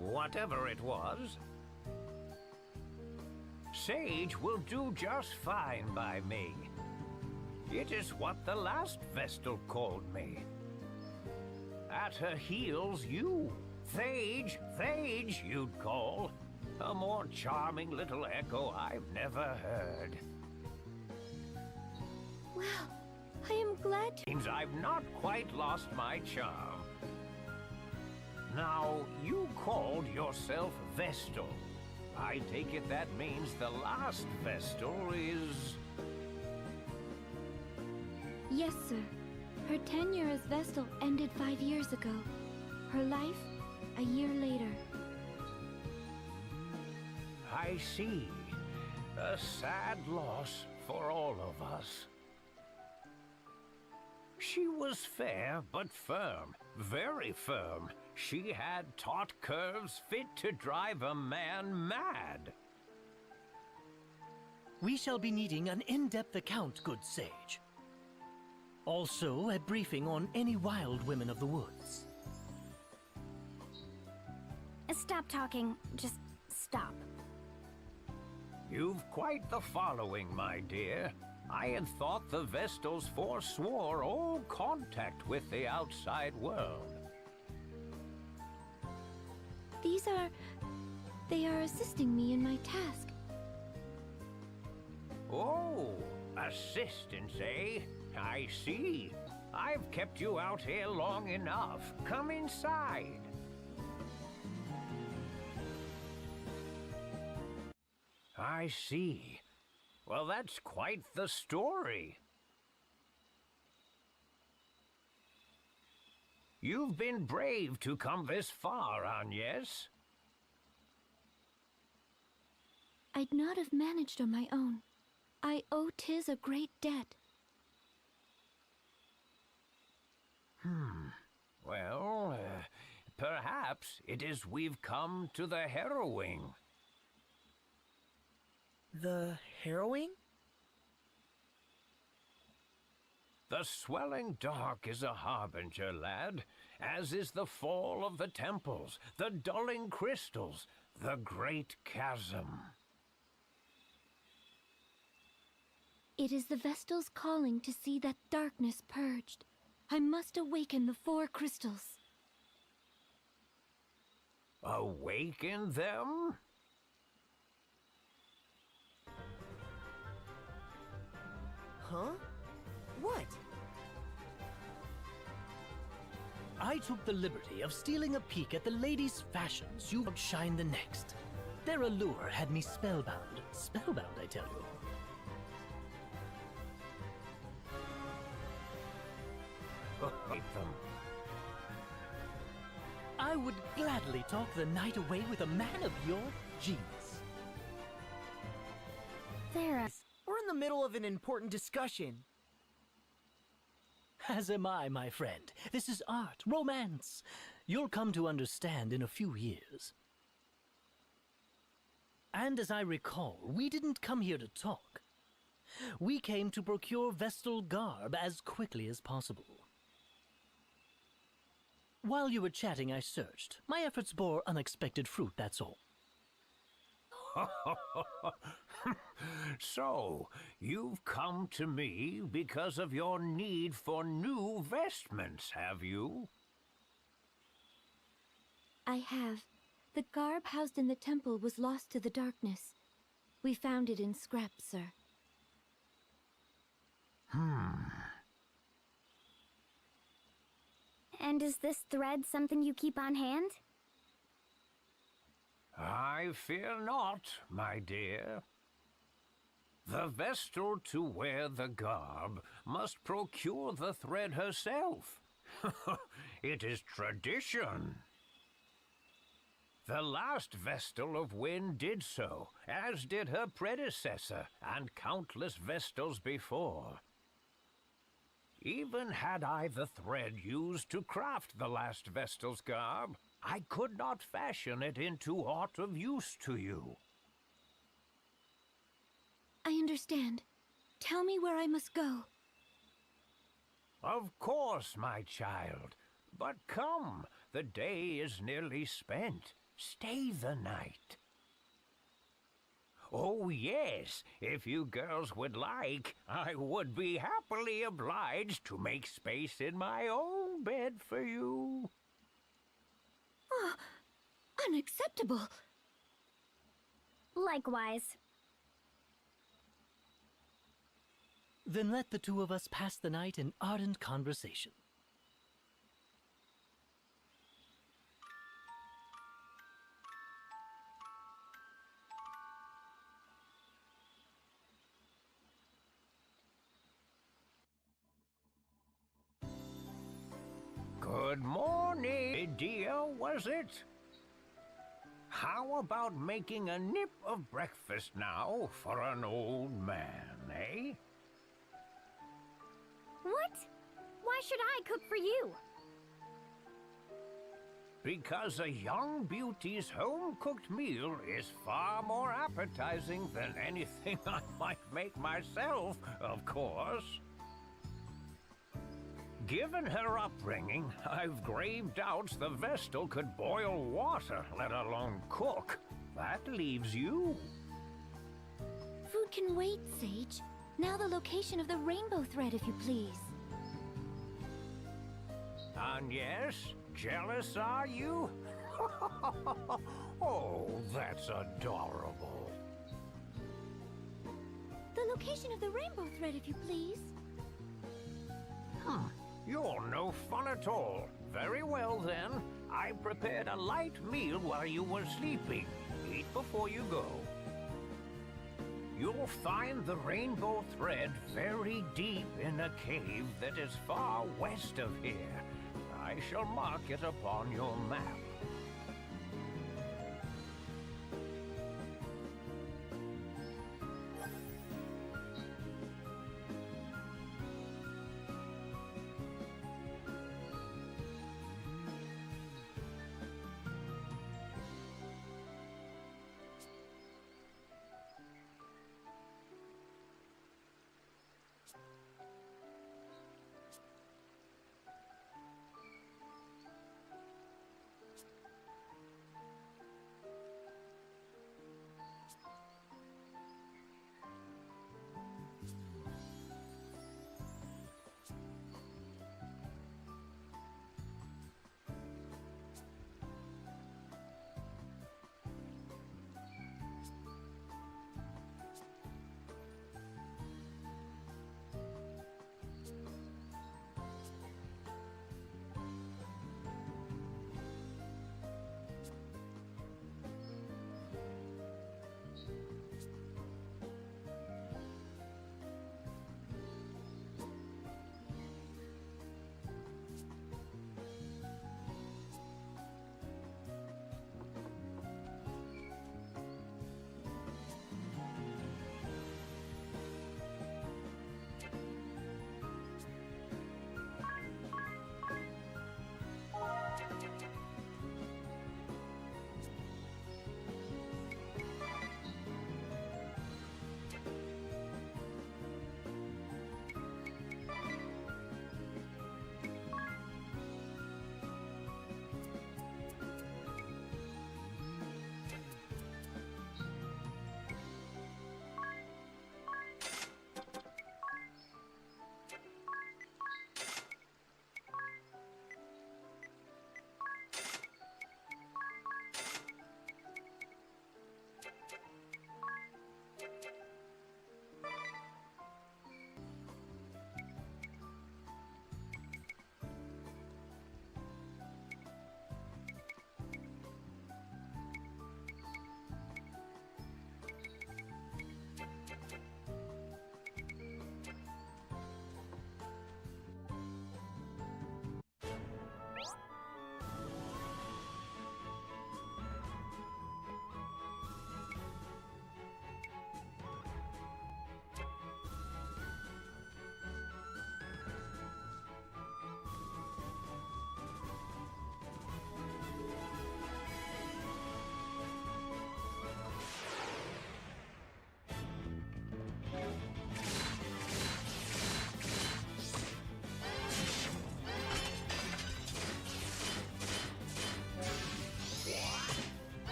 Whatever it was. Sage will do just fine by me. It is what the last Vestal called me. At her heels, you. Thage, Thage, you'd call. A more charming little echo I've never heard. Well, I am glad to— Means I've not quite lost my charm. Now, you called yourself Vestal. I take it that means the last Vestal is... Yes, sir. Her tenure as Vestal ended 5 years ago. Her life, a year later. I see. A sad loss for all of us. She was fair, but firm. Very firm. She had taut curves fit to drive a man mad. We shall be needing an in-depth account, good sage. Also, a briefing on any wild women of the woods. Stop talking. Just stop. You've quite the following, my dear. I had thought the Vestals forswore all contact with the outside world. They are assisting me in my task. Oh, assistance, eh? I see. I've kept you out here long enough. Come inside. I see. Well, that's quite the story. You've been brave to come this far, Agnes. I'd not have managed on my own. I owe Tiz a great debt. Well, perhaps it is we've come to the harrowing. The harrowing? The swelling dark is a harbinger, lad, as is the fall of the temples, the dulling crystals, the great chasm. It is the Vestal's calling to see that darkness purged. I must awaken the 4 crystals. Awaken them? Huh? What? I took the liberty of stealing a peek at the ladies' fashions you outshine the next. Their allure had me spellbound. Spellbound, I tell you. Hate them. I would gladly talk the night away with a man of your genius. We're in the middle of an important discussion. As am I, my friend. This is art, romance. You'll come to understand in a few years. And as I recall, we didn't come here to talk. We came to procure Vestal garb as quickly as possible. While you were chatting, I searched. My efforts bore unexpected fruit, that's all. So, you've come to me because of your need for new vestments, have you? I have. The garb housed in the temple was lost to the darkness. We found it in scraps, sir. And is this thread something you keep on hand? I fear not, my dear. The Vestal to wear the garb must procure the thread herself. It is tradition. The last Vestal of Wind did so, as did her predecessor and countless Vestals before. Even had I the thread used to craft the last Vestal's garb, I could not fashion it into aught of use to you. I understand. Tell me where I must go. Of course, my child. But come, the day is nearly spent. Stay the night. Oh, yes, if you girls would like, I would be happily obliged to make space in my own bed for you. Oh, unacceptable. Likewise. Then let the two of us pass the night in ardent conversation. Good morning, dear, was it? How about making a nip of breakfast now for an old man, eh? What? Why should I cook for you? Because a young beauty's home-cooked meal is far more appetizing than anything I might make myself, of course. Given her upbringing, I've grave doubts the Vestal could boil water, let alone cook. That leaves you. Food can wait, Sage. Now the location of the rainbow thread, if you please. And yes, jealous are you? Oh, that's adorable. The location of the rainbow thread, if you please. You're no fun at all. Very well, then. I prepared a light meal while you were sleeping. Eat before you go. You'll find the rainbow thread very deep in a cave that is far west of here. I shall mark it upon your map.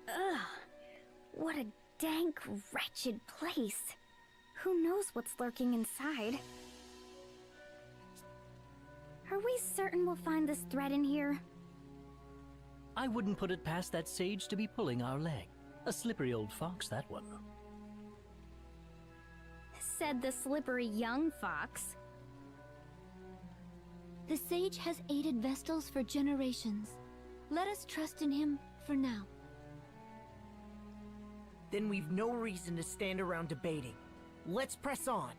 Ugh. What a dank, wretched place. Who knows what's lurking inside? Are we certain we'll find this thread in here? I wouldn't put it past that sage to be pulling our leg. A slippery old fox, that one. Said the slippery young fox. The sage has aided Vestals for generations. Let us trust in him for now. Then we've no reason to stand around debating. Let's press on.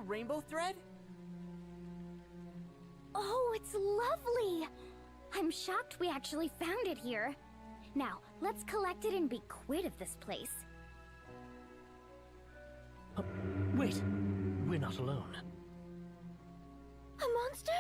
rainbow thread? Oh, it's lovely! I'm shocked we actually found it here. Now, let's collect it and be quit of this place. Wait, we're not alone. A monster?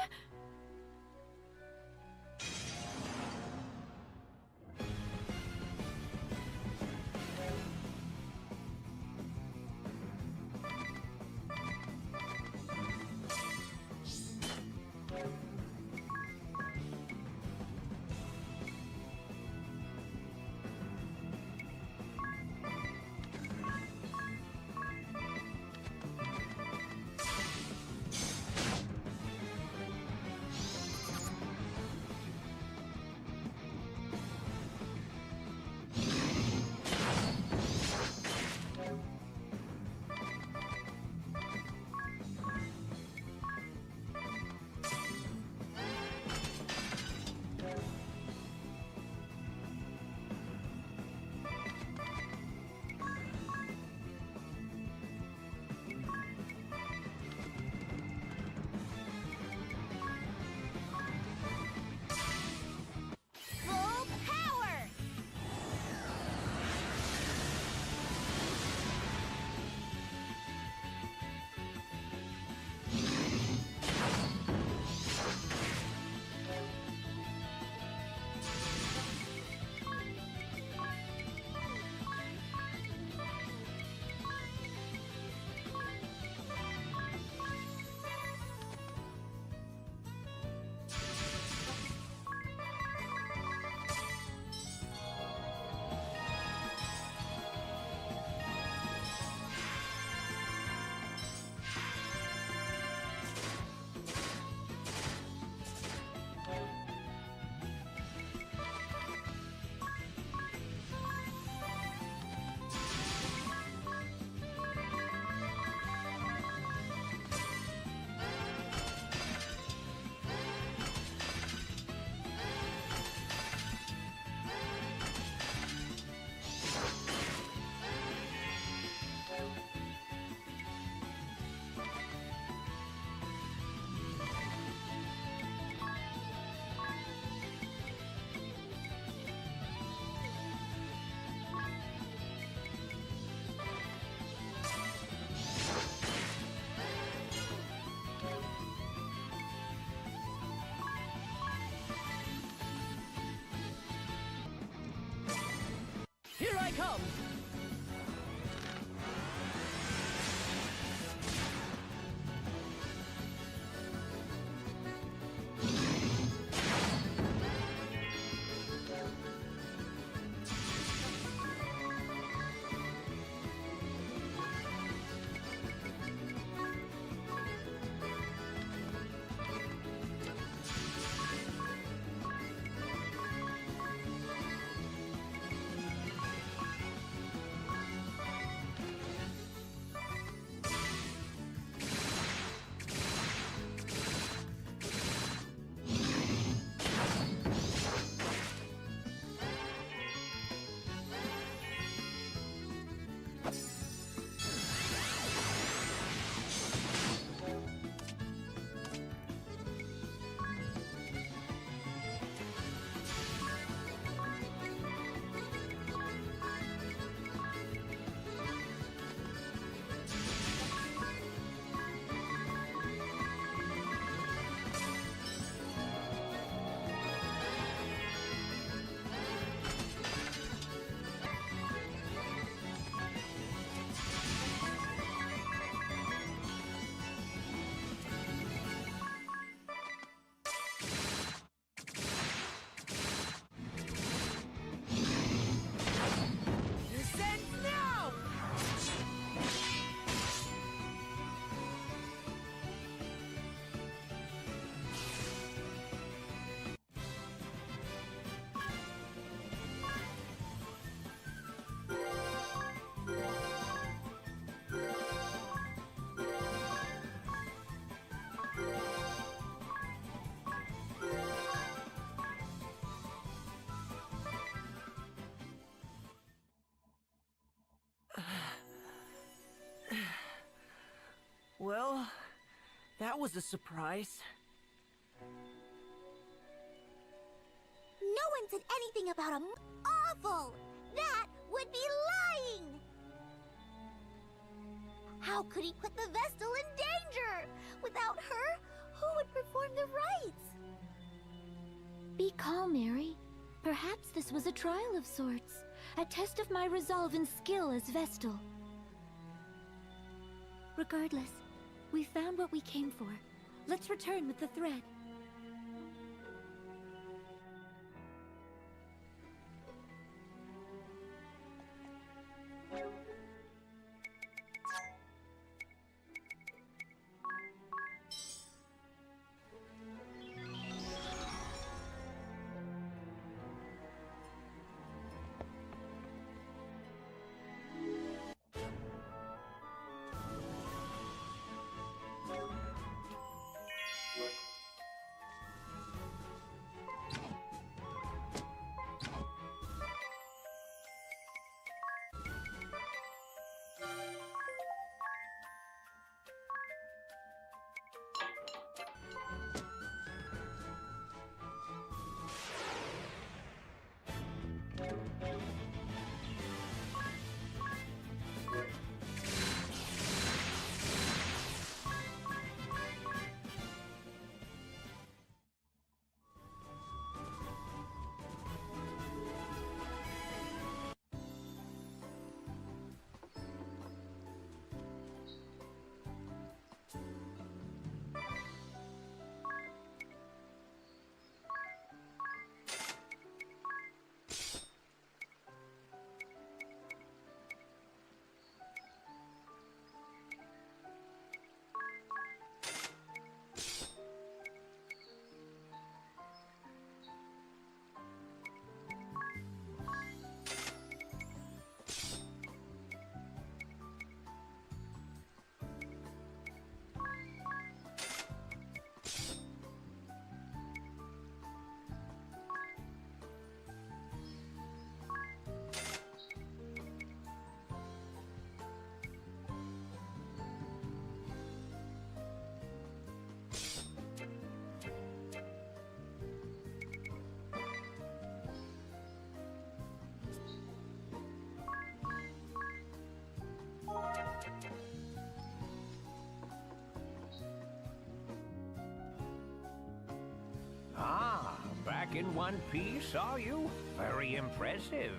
Full power! Here I come! was a surprise. No one said anything about a awful! That would be lying! How could he put the Vestal in danger? Without her, who would perform the rites? Be calm, Mary. Perhaps this was a trial of sorts. A test of my resolve and skill as Vestal. Regardless, we found what we came for. Let's return with the thread. Back in one piece, are you? Very impressive.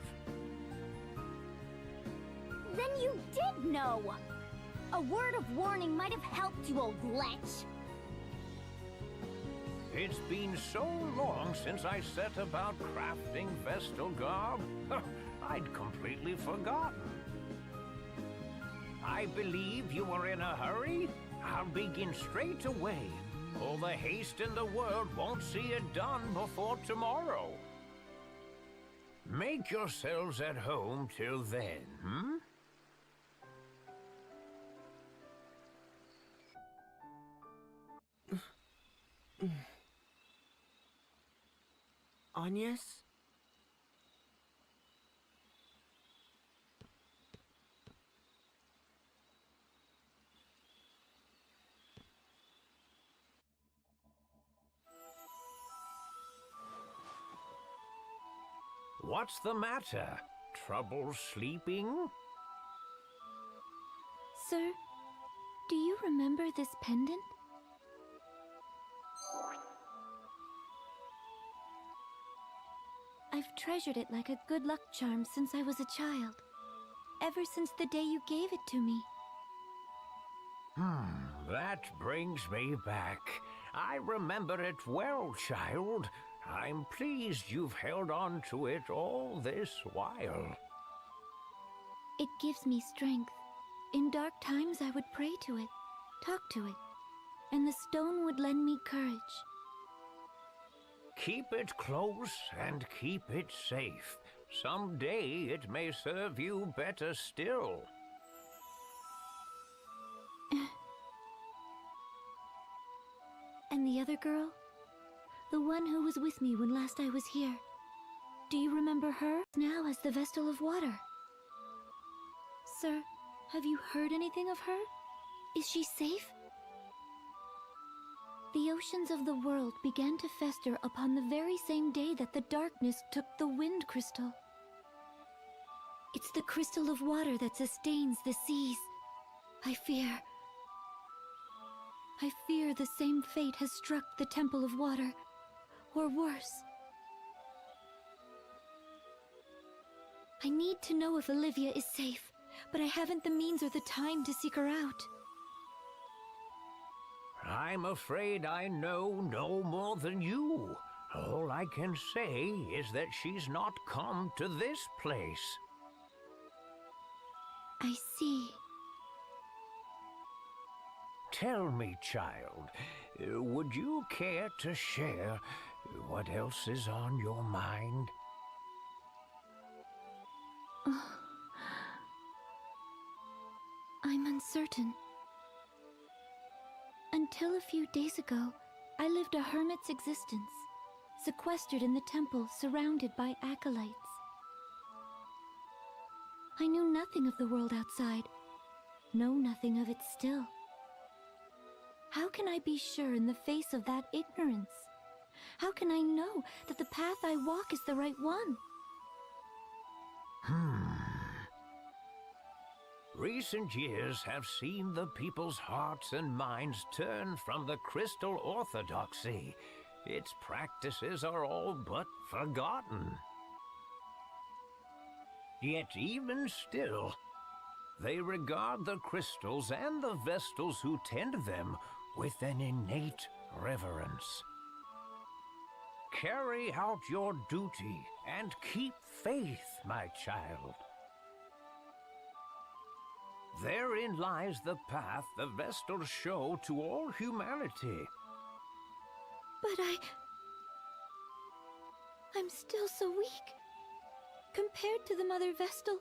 Then you did know! A word of warning might have helped you, old lech. It's been so long since I set about crafting Vestal garb. I'd completely forgotten. I believe you were in a hurry. I'll begin straight away. All the haste in the world won't see it done before tomorrow. Make yourselves at home till then, hmm? Agnes? What's the matter? Trouble sleeping? Sir, do you remember this pendant? I've treasured it like a good luck charm since I was a child. Ever since the day you gave it to me. That brings me back. I remember it well, child. I'm pleased you've held on to it all this while. It gives me strength. In dark times I would pray to it, talk to it, and the stone would lend me courage. Keep it close and keep it safe. Someday it may serve you better still. And the other girl? The one who was with me when last I was here. Do you remember her? Now as the Vestal of Water. Sir, have you heard anything of her? Is she safe? The oceans of the world began to fester upon the very same day that the darkness took the wind crystal. It's the crystal of water that sustains the seas. I fear the same fate has struck the Temple of Water, or worse. I need to know if Olivia is safe, but I haven't the means or the time to seek her out. I'm afraid I know no more than you. All I can say is that she's not come to this place. I see. Tell me, child, would you care to share what else is on your mind? I'm uncertain. Until a few days ago, I lived a hermit's existence, sequestered in the temple, surrounded by acolytes. I knew nothing of the world outside, know nothing of it still. How can I be sure in the face of that ignorance? How can I know that the path I walk is the right one? Recent years have seen the people's hearts and minds turn from the crystal orthodoxy. Its practices are all but forgotten. Yet even still, they regard the crystals and the Vestals who tend them with an innate reverence. Carry out your duty and keep faith, my child. Therein lies the path the Vestals show to all humanity. But I'm still so weak. Compared to the Mother Vestal,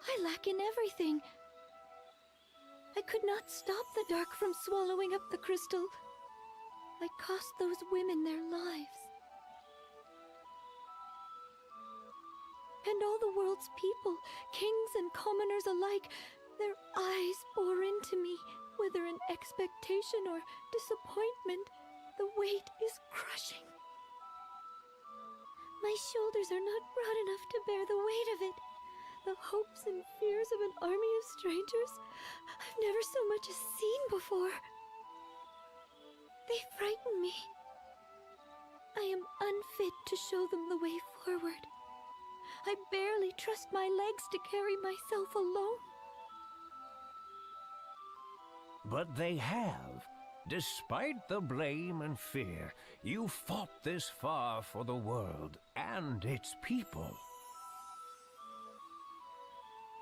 I lack in everything. I could not stop the dark from swallowing up the crystal. I cost those women their lives. And all the world's people, kings and commoners alike, their eyes bore into me, whether in expectation or disappointment. The weight is crushing. My shoulders are not broad enough to bear the weight of it. The hopes and fears of an army of strangers I've never so much as seen before. They frighten me. I am unfit to show them the way forward. I barely trust my legs to carry myself alone. But they have. Despite the blame and fear, you fought this far for the world and its people.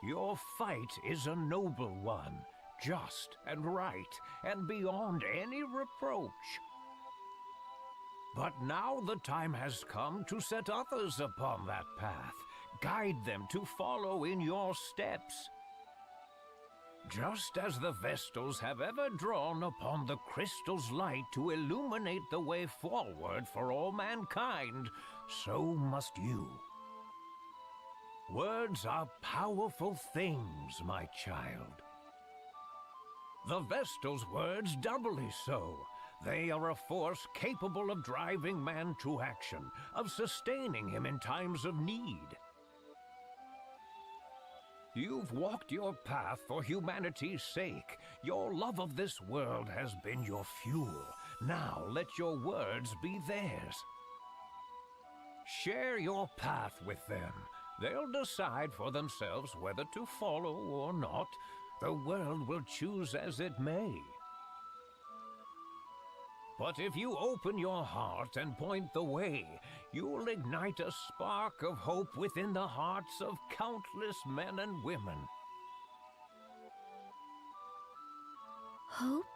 Your fight is a noble one, just and right, and beyond any reproach. But now the time has come to set others upon that path, guide them to follow in your steps. Just as the Vestals have ever drawn upon the crystal's light to illuminate the way forward for all mankind, so must you. Words are powerful things, my child. The Vestal's words doubly so. They are a force capable of driving man to action, of sustaining him in times of need. You've walked your path for humanity's sake. Your love of this world has been your fuel. Now let your words be theirs. Share your path with them. They'll decide for themselves whether to follow or not. The world will choose as it may. But if you open your heart and point the way, you'll ignite a spark of hope within the hearts of countless men and women. Hope?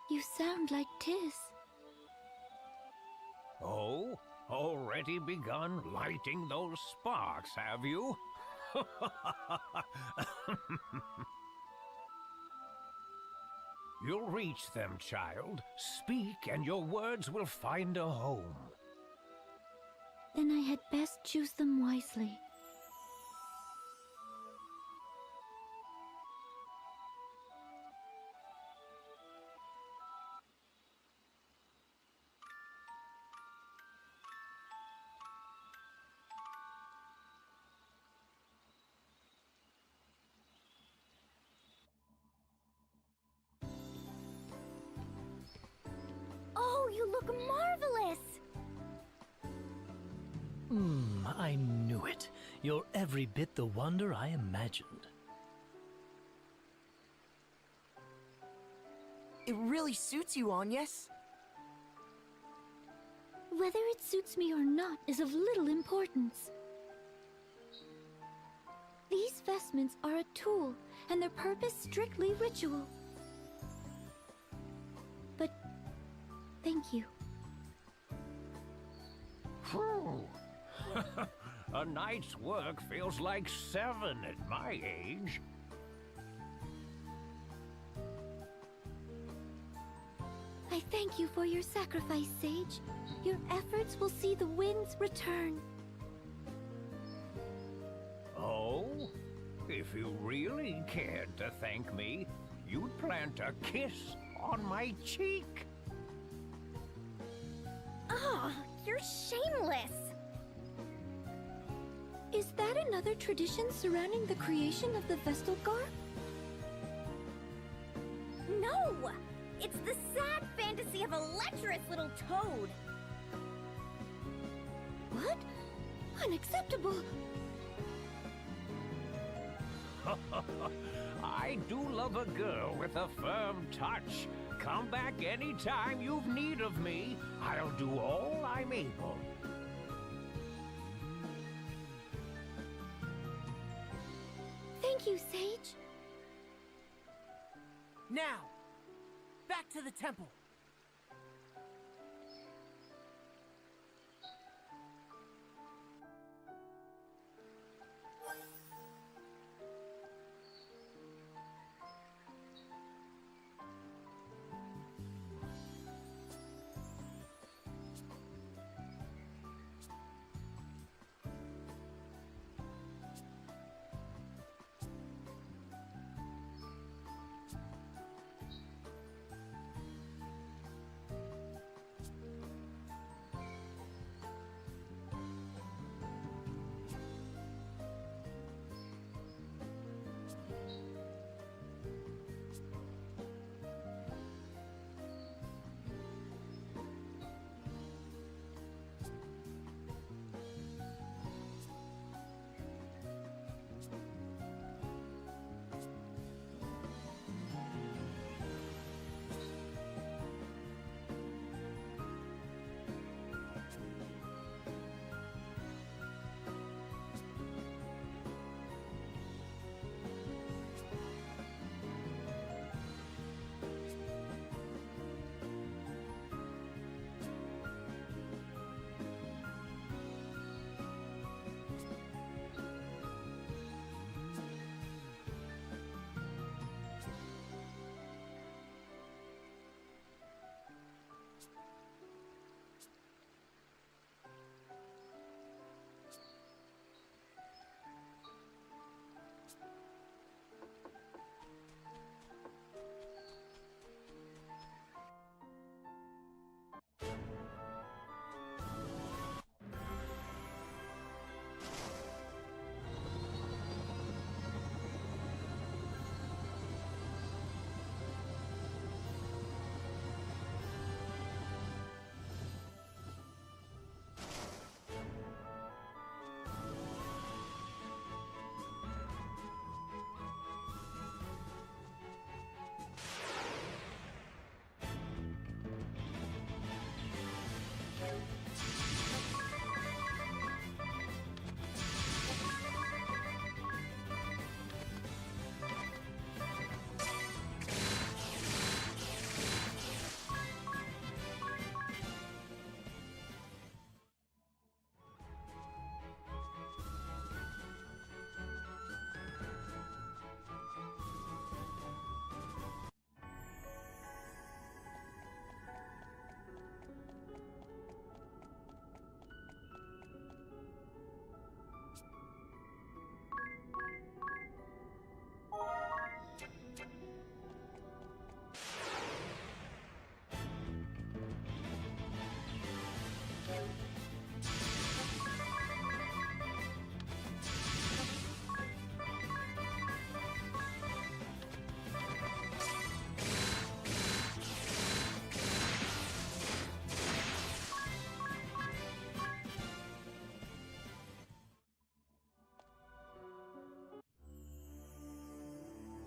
You sound like Tis. Oh? Already begun lighting those sparks, have you? You'll reach them, child. Speak, and your words will find a home. Then I had best choose them wisely. You look marvelous! I knew it. You're every bit the wonder I imagined. It really suits you, Agnes. Whether it suits me or not is of little importance. These vestments are a tool, and their purpose strictly ritual. But thank you. Phew. A night's work feels like 7 at my age. I thank you for your sacrifice, Sage. Your efforts will see the winds return. Oh? If you really cared to thank me, you'd plant a kiss on my cheek. Oh, you're shameless! Is that another tradition surrounding the creation of the Vestal Garb? No! It's the sad fantasy of a lecherous little toad! What? Unacceptable! I do love a girl with a firm touch. Come back anytime you've need of me. I'll do all I'm able. Thank you, Sage. Now, back to the temple.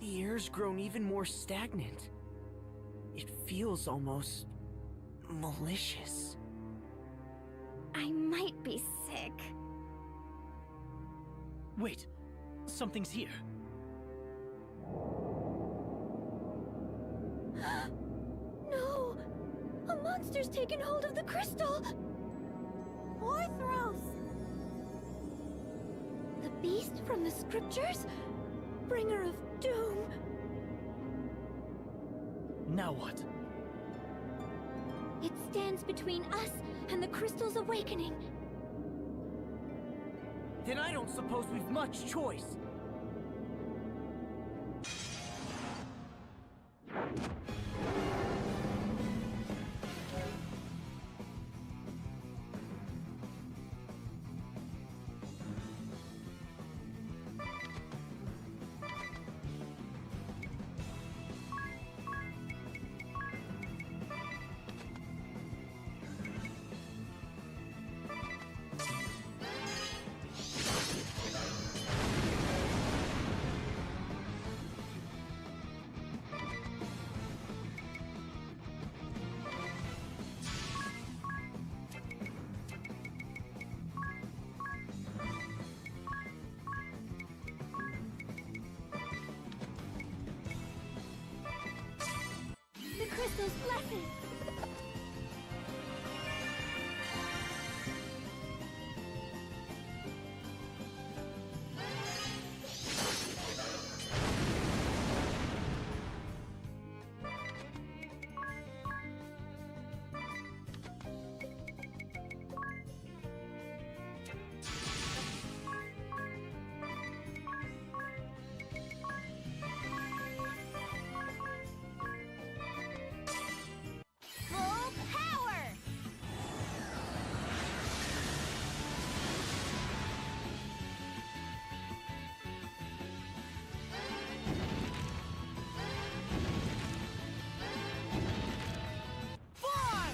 The air's grown even more stagnant. It feels almost malicious. I might be sick. Wait, something's here. No! A monster's taken hold of the crystal! Orthros! The beast from the scriptures? Bringer of doom! Now what? It stands between us and the crystal's awakening. Then I don't suppose we've much choice. The crystal's blessing! Full power! Fly!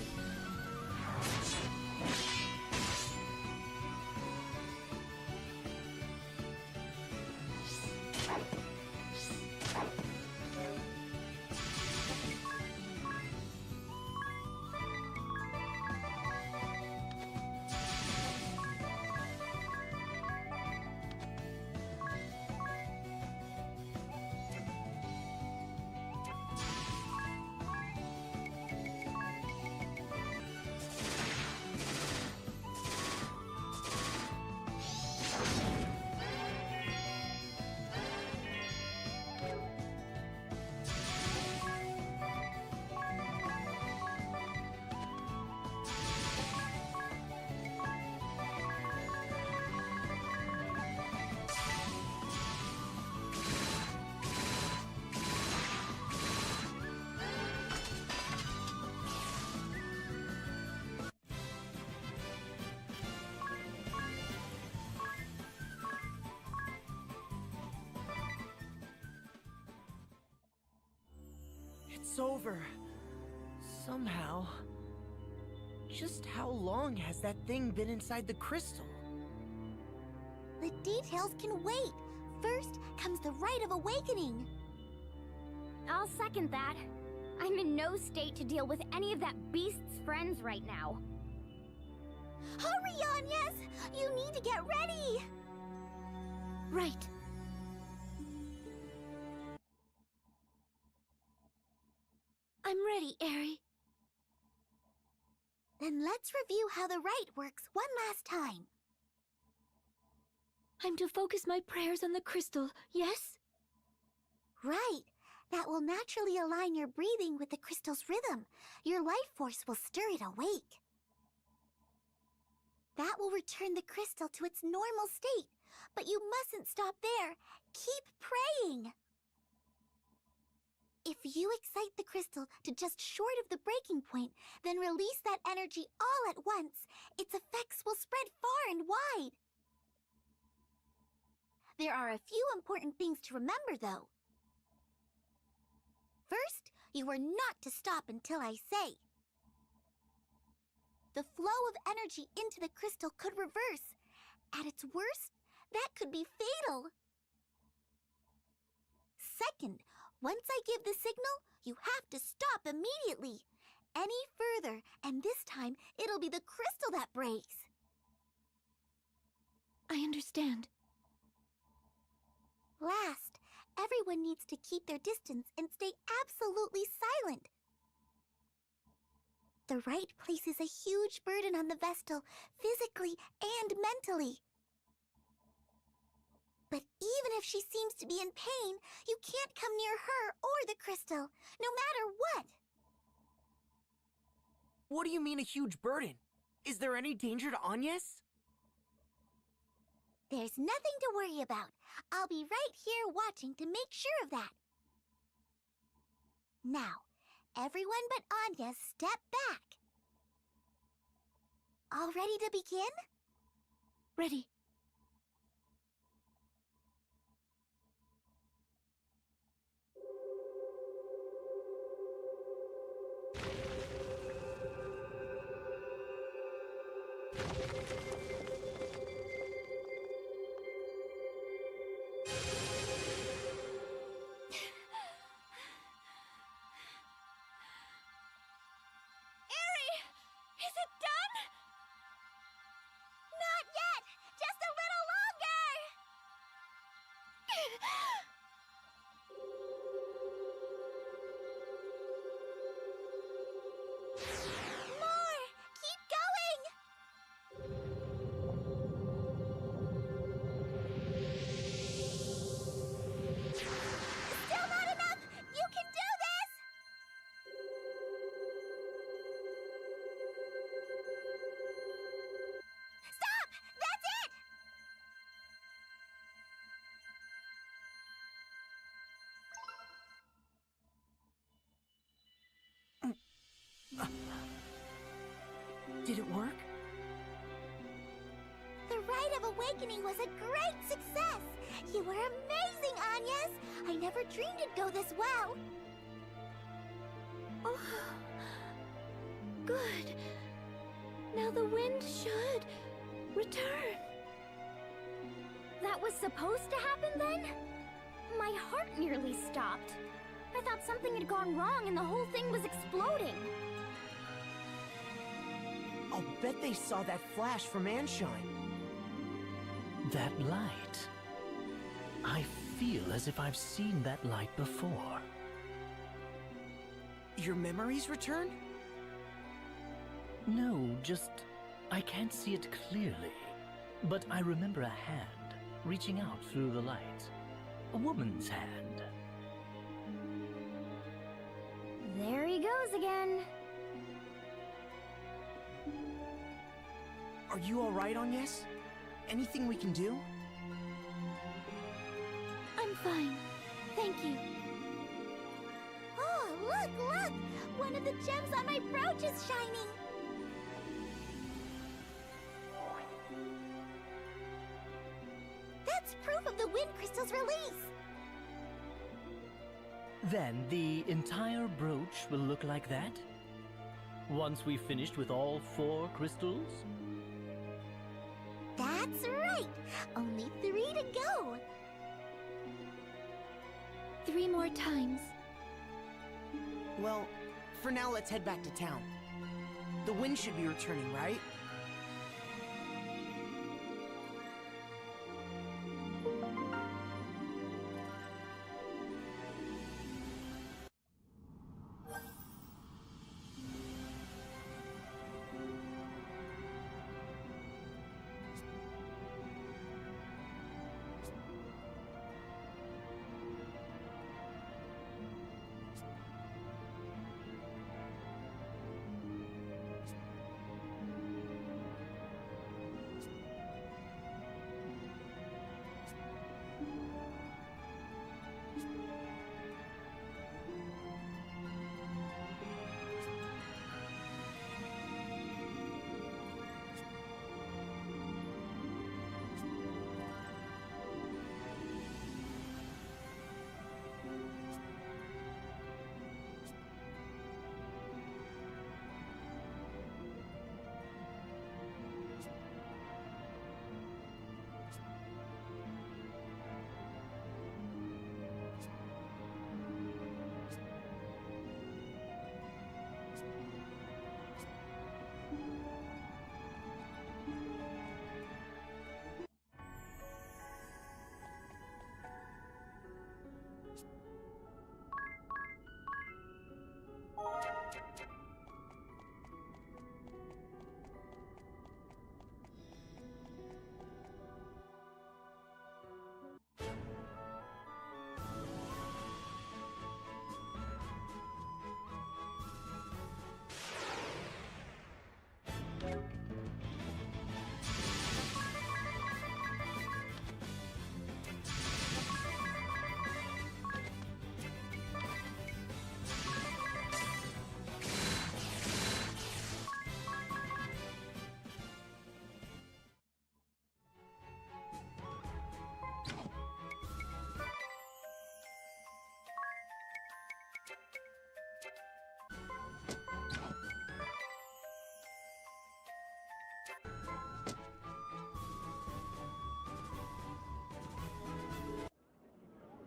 It's over. Somehow. Just how long has that thing been inside the crystal? The details can wait. First comes the rite of awakening. I'll second that. I'm in no state to deal with any of that beast's friends right now. Hurry, Anyas! You need to get ready! Right. I'm ready, Aerie. Then let's review how the rite works one last time. I'm to focus my prayers on the crystal, yes? Right. That will naturally align your breathing with the crystal's rhythm. Your life force will stir it awake. That will return the crystal to its normal state. But you mustn't stop there. Keep praying. If you excite the crystal to just short of the breaking point, then release that energy all at once, its effects will spread far and wide. There are a few important things to remember, though. First, you are not to stop until I say. The flow of energy into the crystal could reverse. At its worst, that could be fatal. second. Once I give the signal, you have to stop immediately. Any further, and this time it'll be the crystal that breaks. I understand. Last, everyone needs to keep their distance and stay absolutely silent. The right places a huge burden on the Vestal, physically and mentally. But even if she seems to be in pain, you can't come near her or the crystal, no matter what. What do you mean a huge burden? Is there any danger to Agnes? There's nothing to worry about. I'll be right here watching to make sure of that. Now, everyone but Anya step back. All ready to begin? Ready. Is it done? Not yet! Just a little longer! More! Keep going! Still not enough! You can do this! Stop! That's it! Did it work? The Rite of Awakening was a great success! You were amazing, Agnes! I never dreamed it'd go this well! Oh, good. Now the wind should return. That was supposed to happen then? My heart nearly stopped. I thought something had gone wrong and the whole thing was exploding. I'll bet they saw that flash from Anshine. That light. I feel as if I've seen that light before. Your memories return? No, just... I can't see it clearly. But I remember a hand reaching out through the light. A woman's hand. There he goes again. Are you alright, Agnes? Anything we can do? I'm fine. Thank you. Oh, look! One of the gems on my brooch is shining! That's proof of the wind crystal's release! Then the entire brooch will look like that? Once we've finished with all 4 crystals? That's right! Only 3 to go! 3 more times. Well, for now let's head back to town. The wind should be returning, right?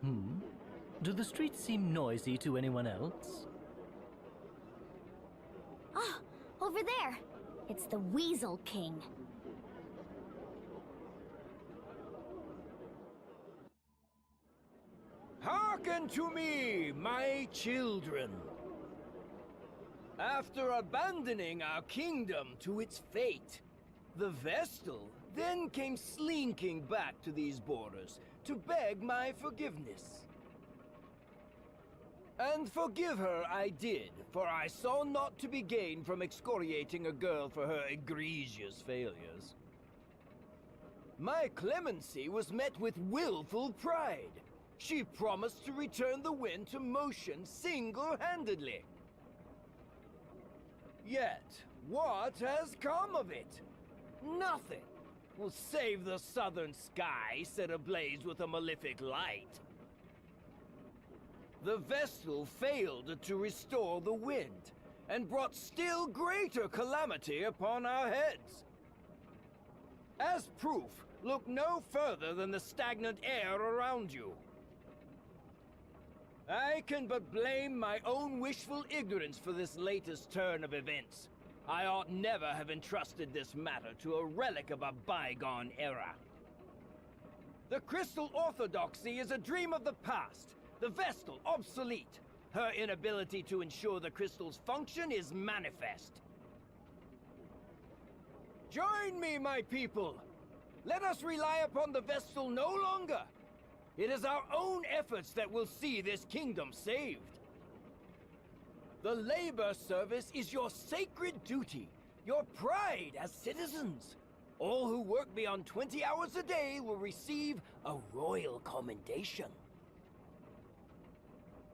Do the streets seem noisy to anyone else? Ah, over there. It's the Weasel King. Hearken to me, my children. After abandoning our kingdom to its fate, the Vestal then came slinking back to these borders to beg my forgiveness. And forgive her I did, for I saw naught to be gained from excoriating a girl for her egregious failures. My clemency was met with willful pride. She promised to return the wind to motion single-handedly. Yet, what has come of it? Nothing. Will save the southern sky set ablaze with a malefic light. The Vestal failed to restore the wind, and brought still greater calamity upon our heads. As proof, look no further than the stagnant air around you. I can but blame my own wishful ignorance for this latest turn of events. I ought never have entrusted this matter to a relic of a bygone era. The Crystal Orthodoxy is a dream of the past, the Vestal obsolete. Her inability to ensure the crystal's function is manifest. Join me, my people! Let us rely upon the Vestal no longer! It is our own efforts that will see this kingdom saved. The labor service is your sacred duty, your pride as citizens. All who work beyond 20 hours a day will receive a royal commendation.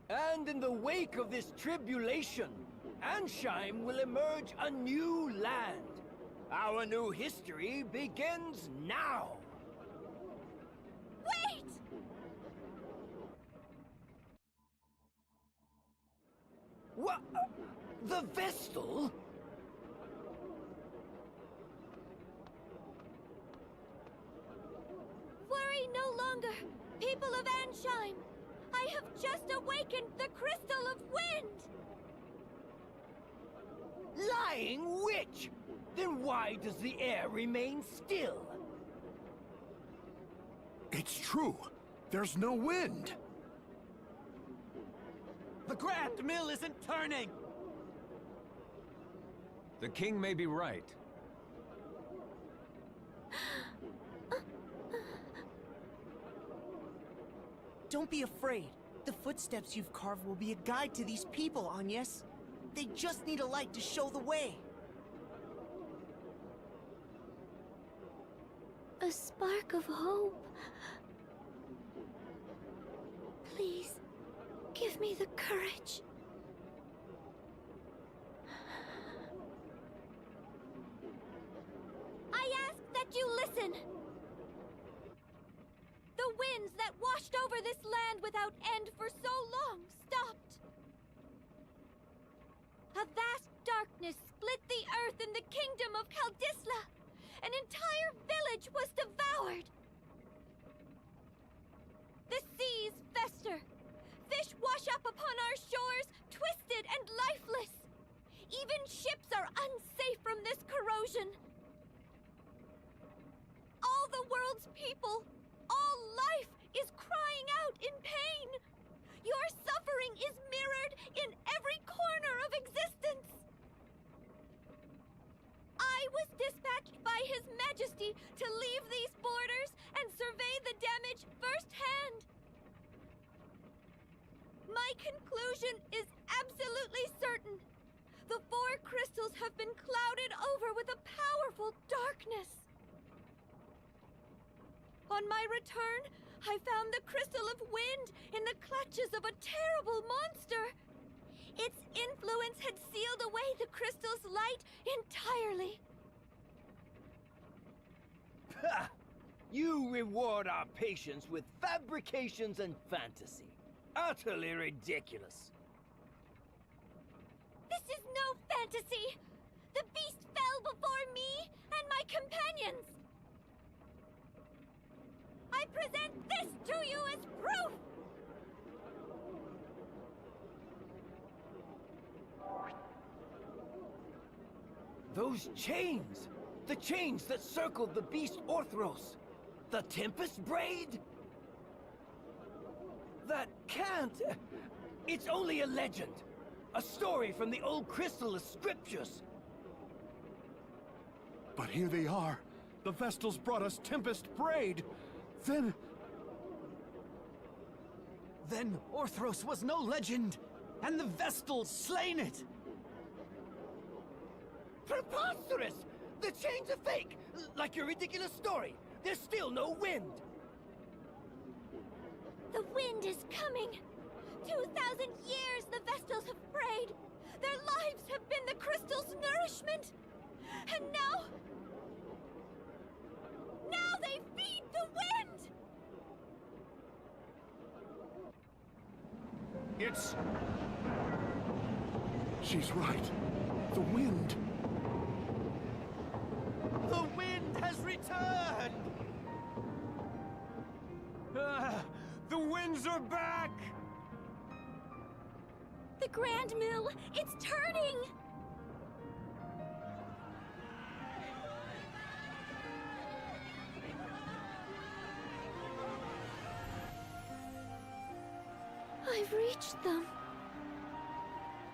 And in the wake of this tribulation, Ansheim will emerge a new land. Our new history begins now. Wait! What? The Vestal? Worry no longer, people of Ansheim. I have just awakened the Crystal of Wind! Lying witch! Then why does the air remain still? It's true. There's no wind. The Grand Mill isn't turning! The king may be right. Don't be afraid. The footsteps you've carved will be a guide to these people, Agnes. They just need a light to show the way. A spark of hope. Please, give me the courage. I ask that you listen. The winds that washed over this land without end for so long stopped. A vast darkness split the earth in the kingdom of Kaldisla. An entire village was devoured. The seas fester. Fish wash up upon our shores, twisted and lifeless. Even ships are unsafe from this corrosion. All the world's people, all life is crying out in pain. Your suffering is mirrored in every corner of existence. I was dispatched by His Majesty to leave these borders and survey the damage firsthand. My conclusion is absolutely certain. The four crystals have been clouded over with a powerful darkness. On my return, I found the Crystal of Wind in the clutches of a terrible monster. Its influence had sealed away the crystal's light entirely. Ha! You reward our patience with fabrications and fantasy. Utterly ridiculous. This is no fantasy! The beast fell before me and my companions! I present this to you as proof! Those chains! The chains that circled the beast Orthros! The Tempest Braid? That can't... It's only a legend! A story from the old Crystallis scriptures! But here they are. The Vestals brought us Tempest Braid. Then Orthros was no legend, and the Vestals slain it! Preposterous! The chains are fake! Like your ridiculous story! There's still no wind! The wind is coming! 2,000 years the Vestals have prayed! Their lives have been the crystal's nourishment! And now... Now they feed the wind! it's... She's right. The wind. The wind has returned! The winds are back! The Grand Mill, it's turning! I've reached them.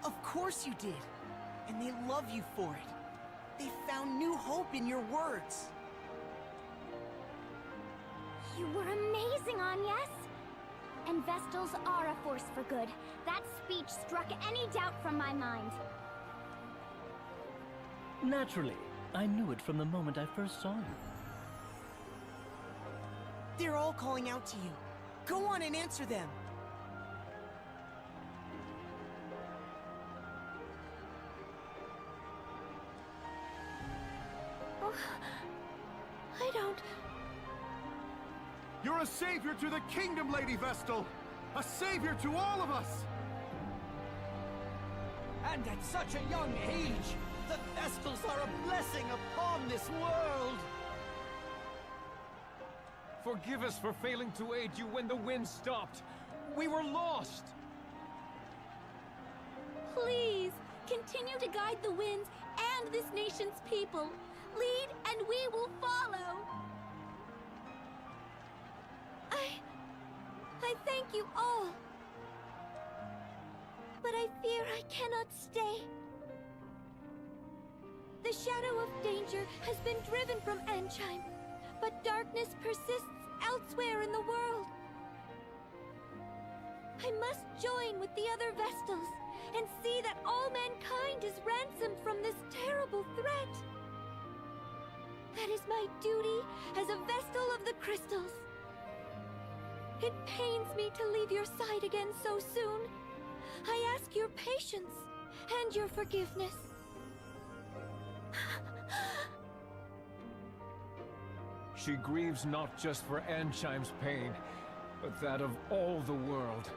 Of course you did. And they love you for it. They found new hope in your words. You were amazing, Agnes! And Vestals are a force for good. That speech struck any doubt from my mind. Naturally. I knew it from the moment I first saw you. They're all calling out to you. Go on and answer them. I don't... You're a savior to the kingdom, Lady Vestal! A savior to all of us! And at such a young age, the Vestals are a blessing upon this world! Forgive us for failing to aid you when the wind stopped. We were lost! Please, continue to guide the winds and this nation's people. Lead and we will follow. I thank you all. But I fear I cannot stay. The shadow of danger has been driven from Ansheim, but darkness persists elsewhere in the world. I must join with the other Vestals and see that all mankind is ransomed from this terrible threat. That is my duty as a Vestal of the Crystals. It pains me to leave your side again so soon. I ask your patience and your forgiveness. She grieves not just for Ansheim's pain, but that of all the world.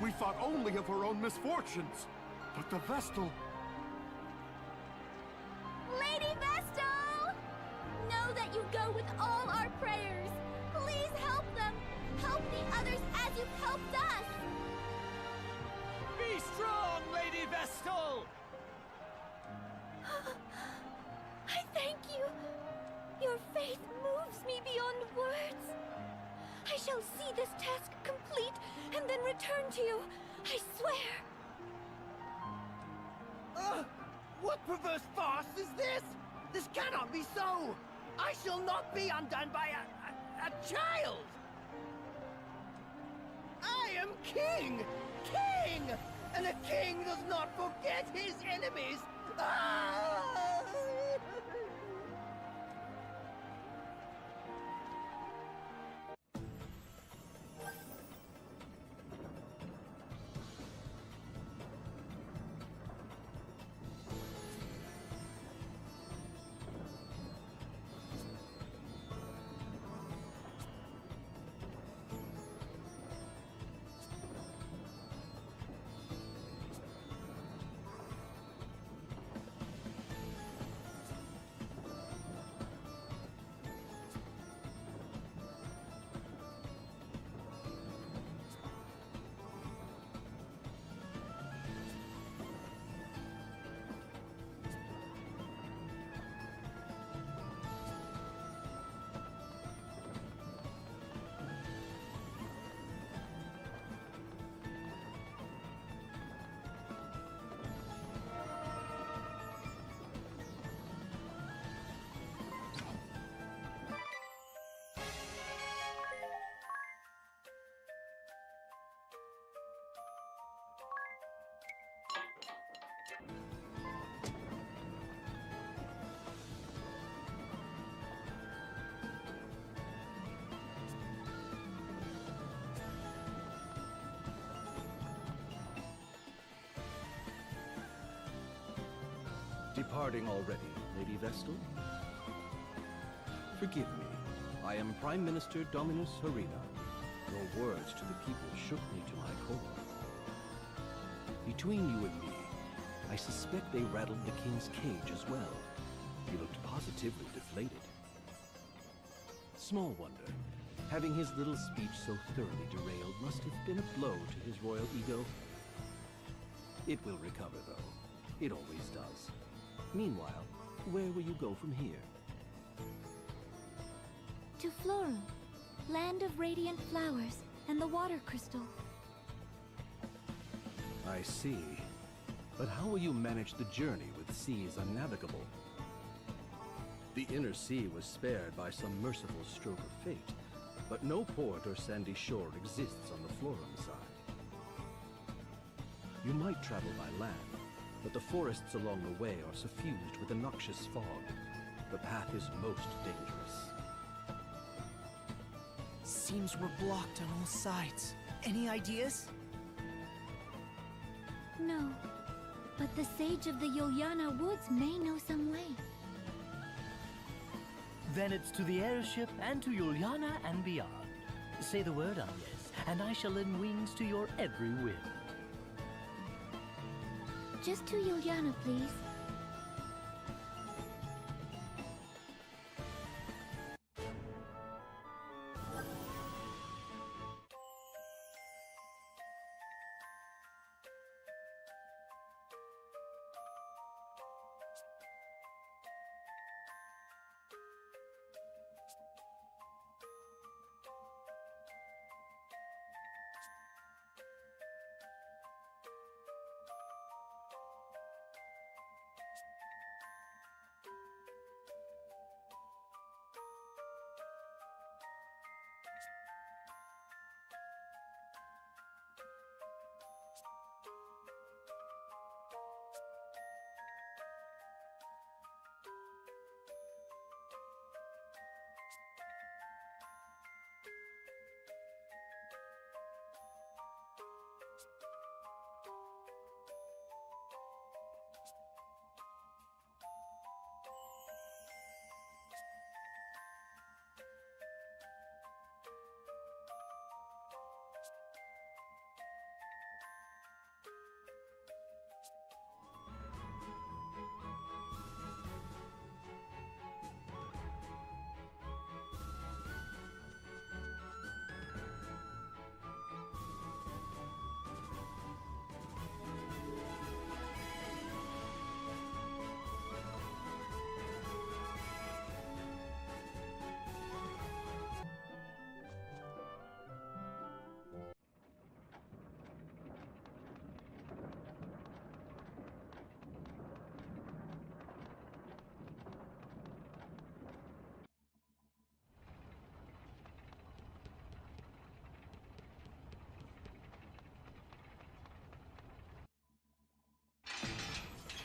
We thought only of our own misfortunes, but the Vestal... Lady Vestal! Know that you go with all our prayers. Please help them. Help the others as you've helped us. Be strong, Lady Vestal! I thank you. Your faith moves me beyond words. I shall see this task complete and then return to you. I swear. What perverse farce is this? This cannot be so! I shall not be undone by a child! I am king! King! And a king does not forget his enemies! Ah! departing already, Lady Vestal? Forgive me. I am Prime Minister Dominus Harina. Your words to the people shook me to my core. Between you and me, I suspect they rattled the king's cage as well. He looked positively deflated. Small wonder, having his little speech so thoroughly derailed must have been a blow to his royal ego. It will recover, though. It always does. Meanwhile, where will you go from here? To Florum, land of radiant flowers and the water crystal. I see. But how will you manage the journey with seas unnavigable? The inner sea was spared by some merciful stroke of fate, but no port or sandy shore exists on the Florum side. You might travel by land, but the forests along the way are suffused with a noxious fog. The path is most dangerous. Seems we're blocked on all sides. Any ideas? No, but the sage of the Yuliana Woods may know some way. Then it's to the airship and to Yuliana and beyond. Say the word, Agnes, and I shall lend wings to your every whim. Just to Yuliana, please.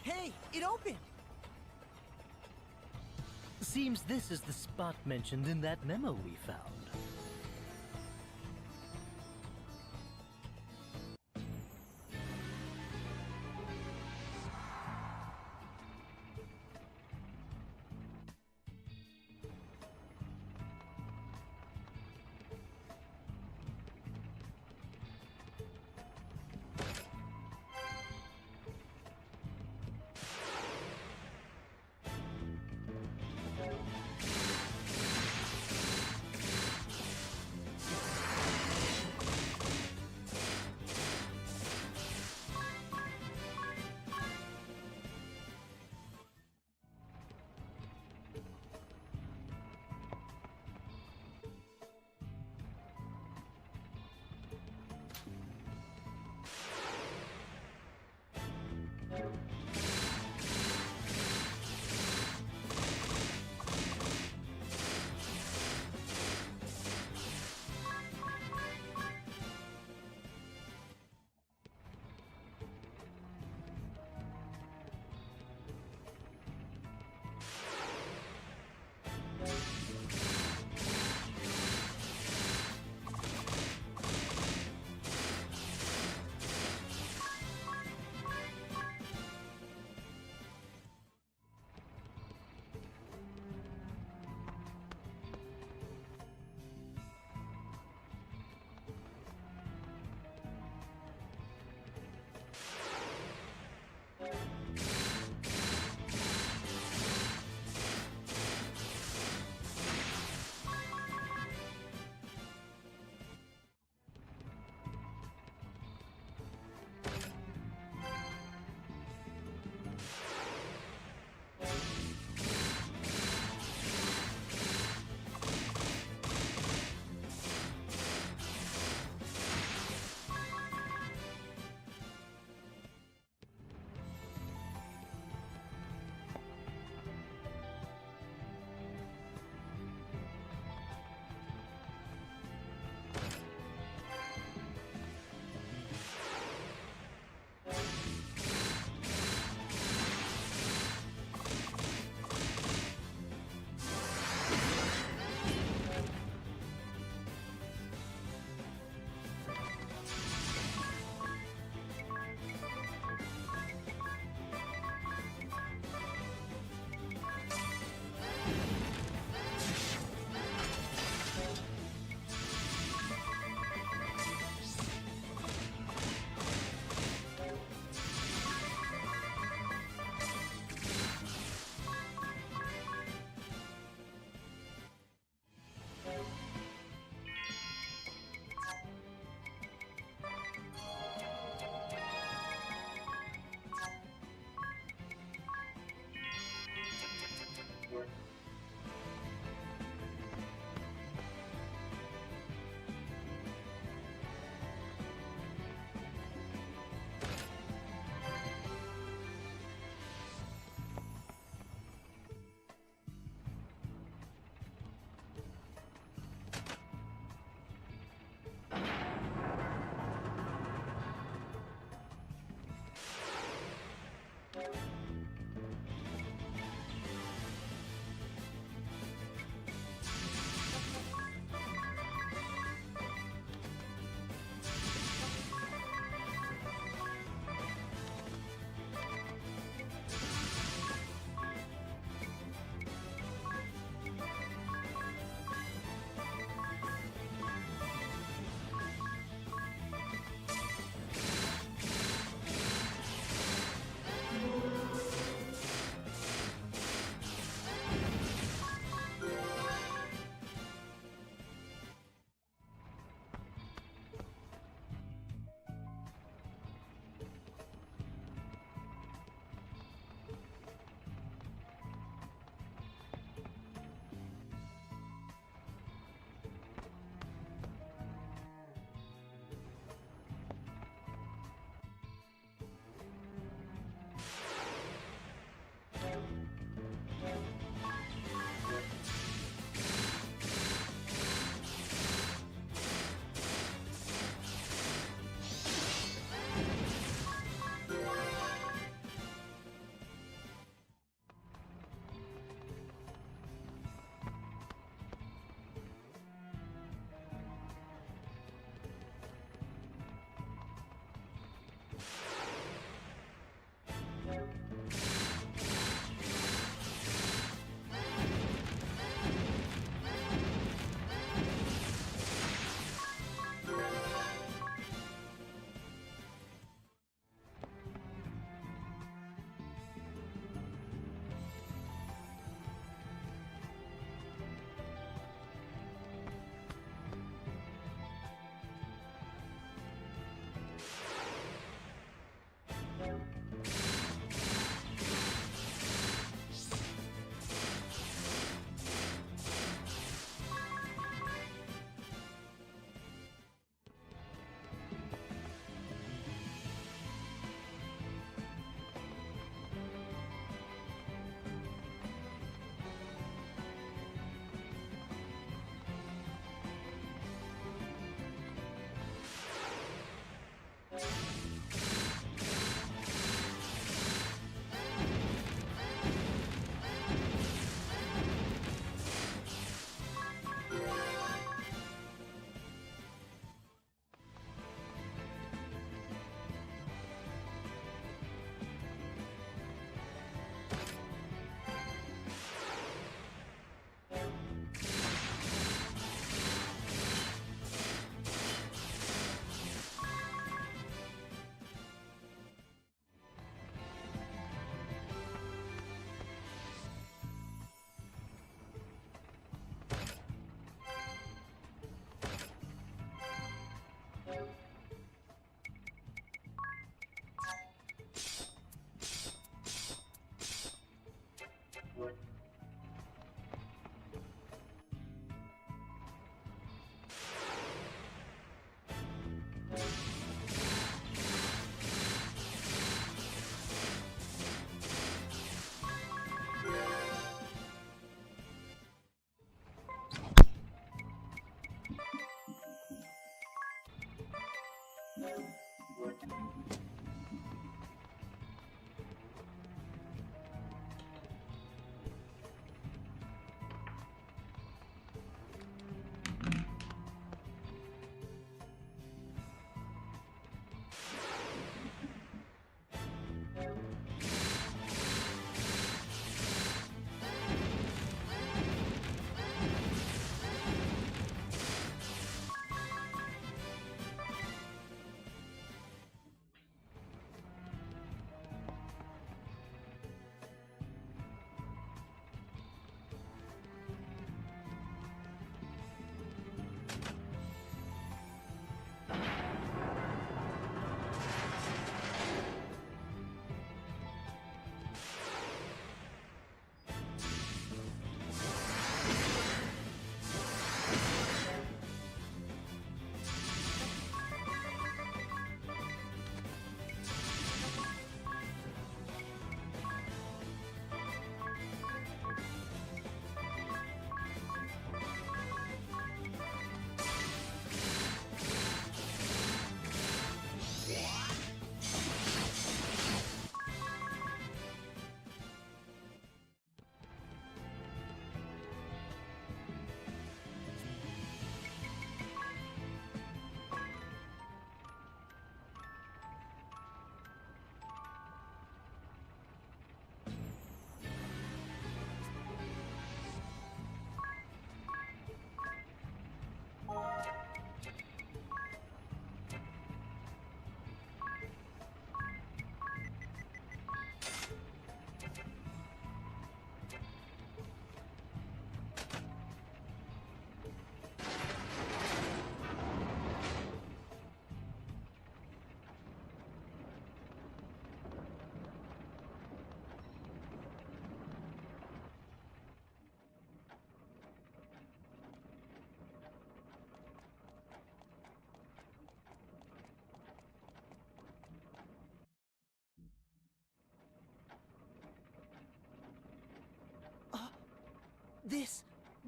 Hey, it opened! Seems this is the spot mentioned in that memo we found.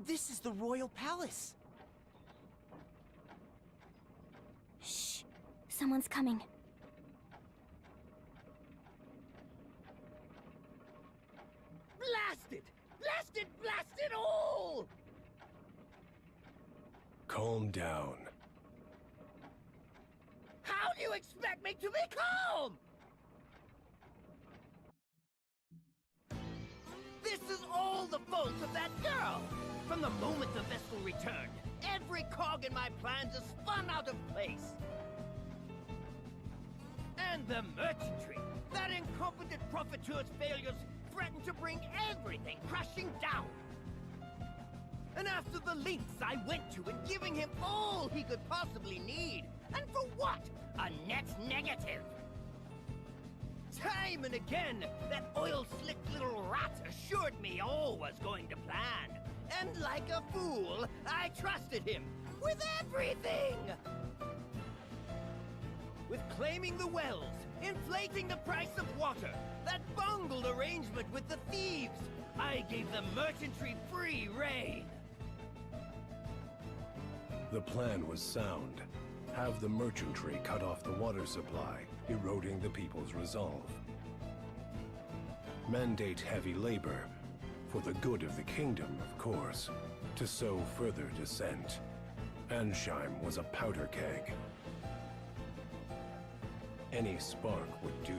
This is the royal palace. Shh. Someone's coming. Blast it! Blast it! Blast it all! Calm down. How do you expect me to be calm? This is all the fault of that girl! From the moment the vessel returned, every cog in my plans is spun out of place. And the merchantry! That incompetent profiteur's failures threatened to bring everything crashing down. And after the lengths I went to in giving him all he could possibly need, and for what? A net negative! Time and again, that oil-slicked little rat assured me all was going to plan. And like a fool, I trusted him with everything! With claiming the wells, inflating the price of water, that bungled arrangement with the thieves, I gave the merchantry free rein. The plan was sound. Have the merchantry cut off the water supply, eroding the people's resolve. Mandate heavy labor, for the good of the kingdom, of course, to sow further dissent. Ansheim was a powder keg. Any spark would do.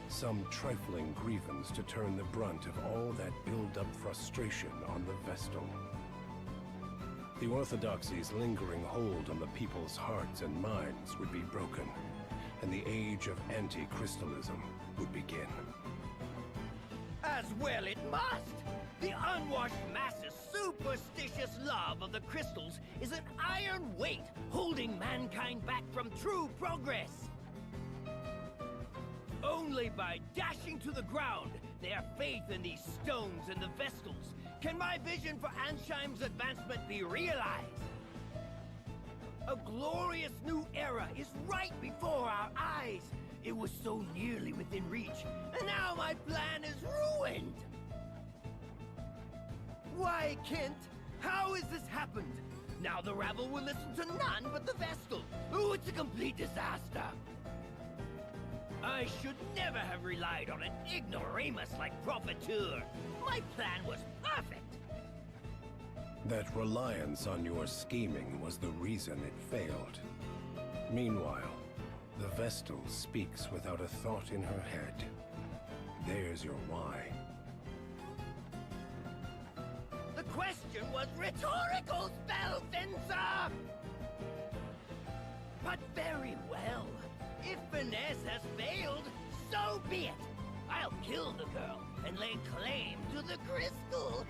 Some trifling grievance to turn the brunt of all that build-up frustration on the Vestal. The Orthodoxy's lingering hold on the people's hearts and minds would be broken, and the age of anti-crystalism would begin. As well it must! The unwashed masses' superstitious love of the crystals is an iron weight holding mankind back from true progress. Only by dashing to the ground their faith in these stones and the Vestals can my vision for Ansheim's advancement be realized. A glorious new era is right before our eyes. It was so nearly within reach, and now my plan is ruined! Why, Kent? How has this happened? Now the rabble will listen to none but the Vestal. Ooh, it's a complete deadly disaster. I should never have relied on an ignoramus like Profiteur. My plan was perfect. That reliance on your scheming was the reason it failed. Meanwhile, the Vestal speaks without a thought in her head. There's your why. The question was rhetorical, Spellfencer! But very well. If finesse has failed, so be it. I'll kill the girl and lay claim to the crystal.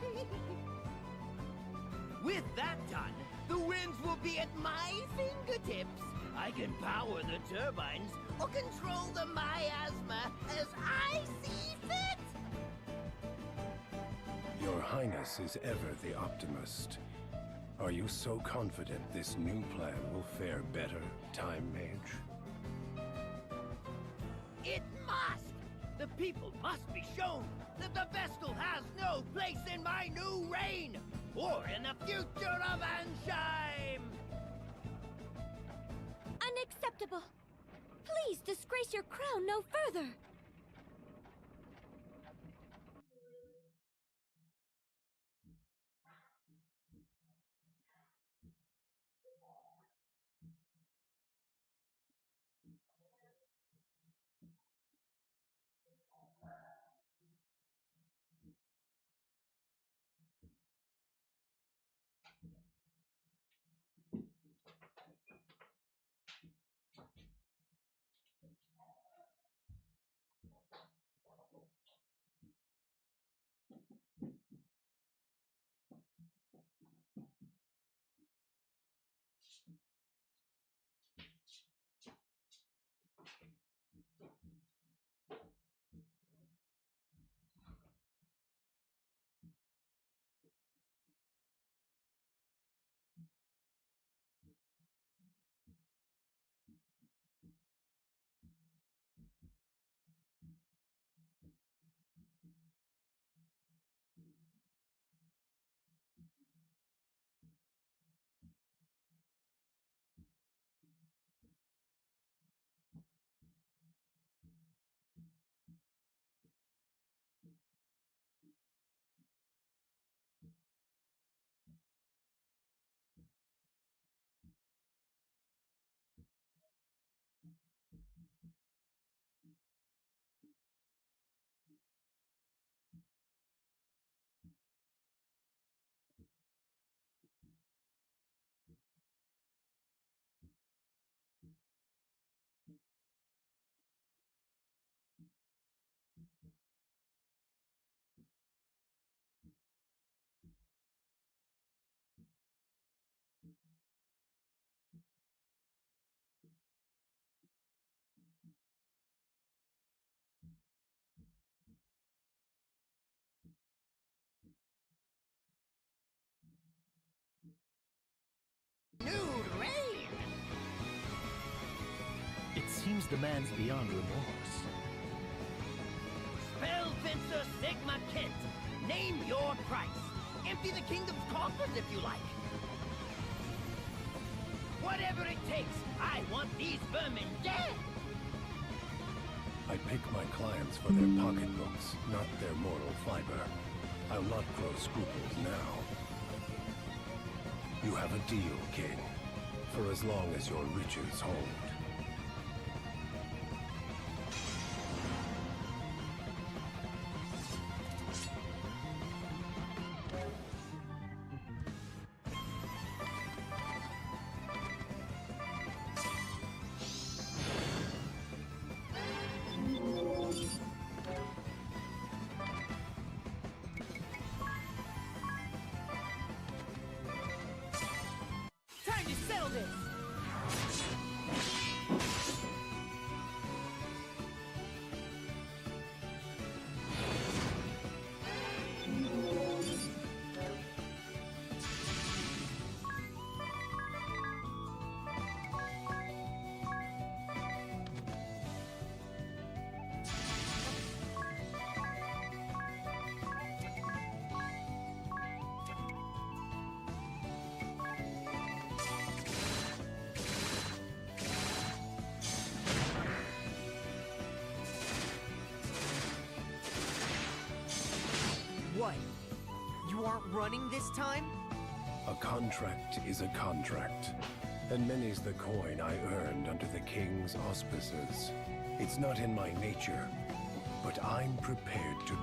With that done, the winds will be at my fingertips. I can power the turbines or control the miasma as I see fit. Your Highness is ever the optimist. Are you so confident this new plan will fare better, Time Mage? It must! The people must be shown that the Vestal has no place in my new reign, or in the future of Ansheim! Unacceptable! Please disgrace your crown no further! Nude reign! It seems the man's beyond remorse. Spellfencer Sigma Kent, name your price. Empty the kingdom's coffers if you like. Whatever it takes, I want these vermin dead! I pick my clients for their pocketbooks, not their moral fiber. I'll not grow scruples now. You have a deal, King, for as long as your riches hold. Time to settle this! You aren't running this time? A contract is a contract, and many's the coin I earned under the king's auspices. It's not in my nature, but I'm prepared to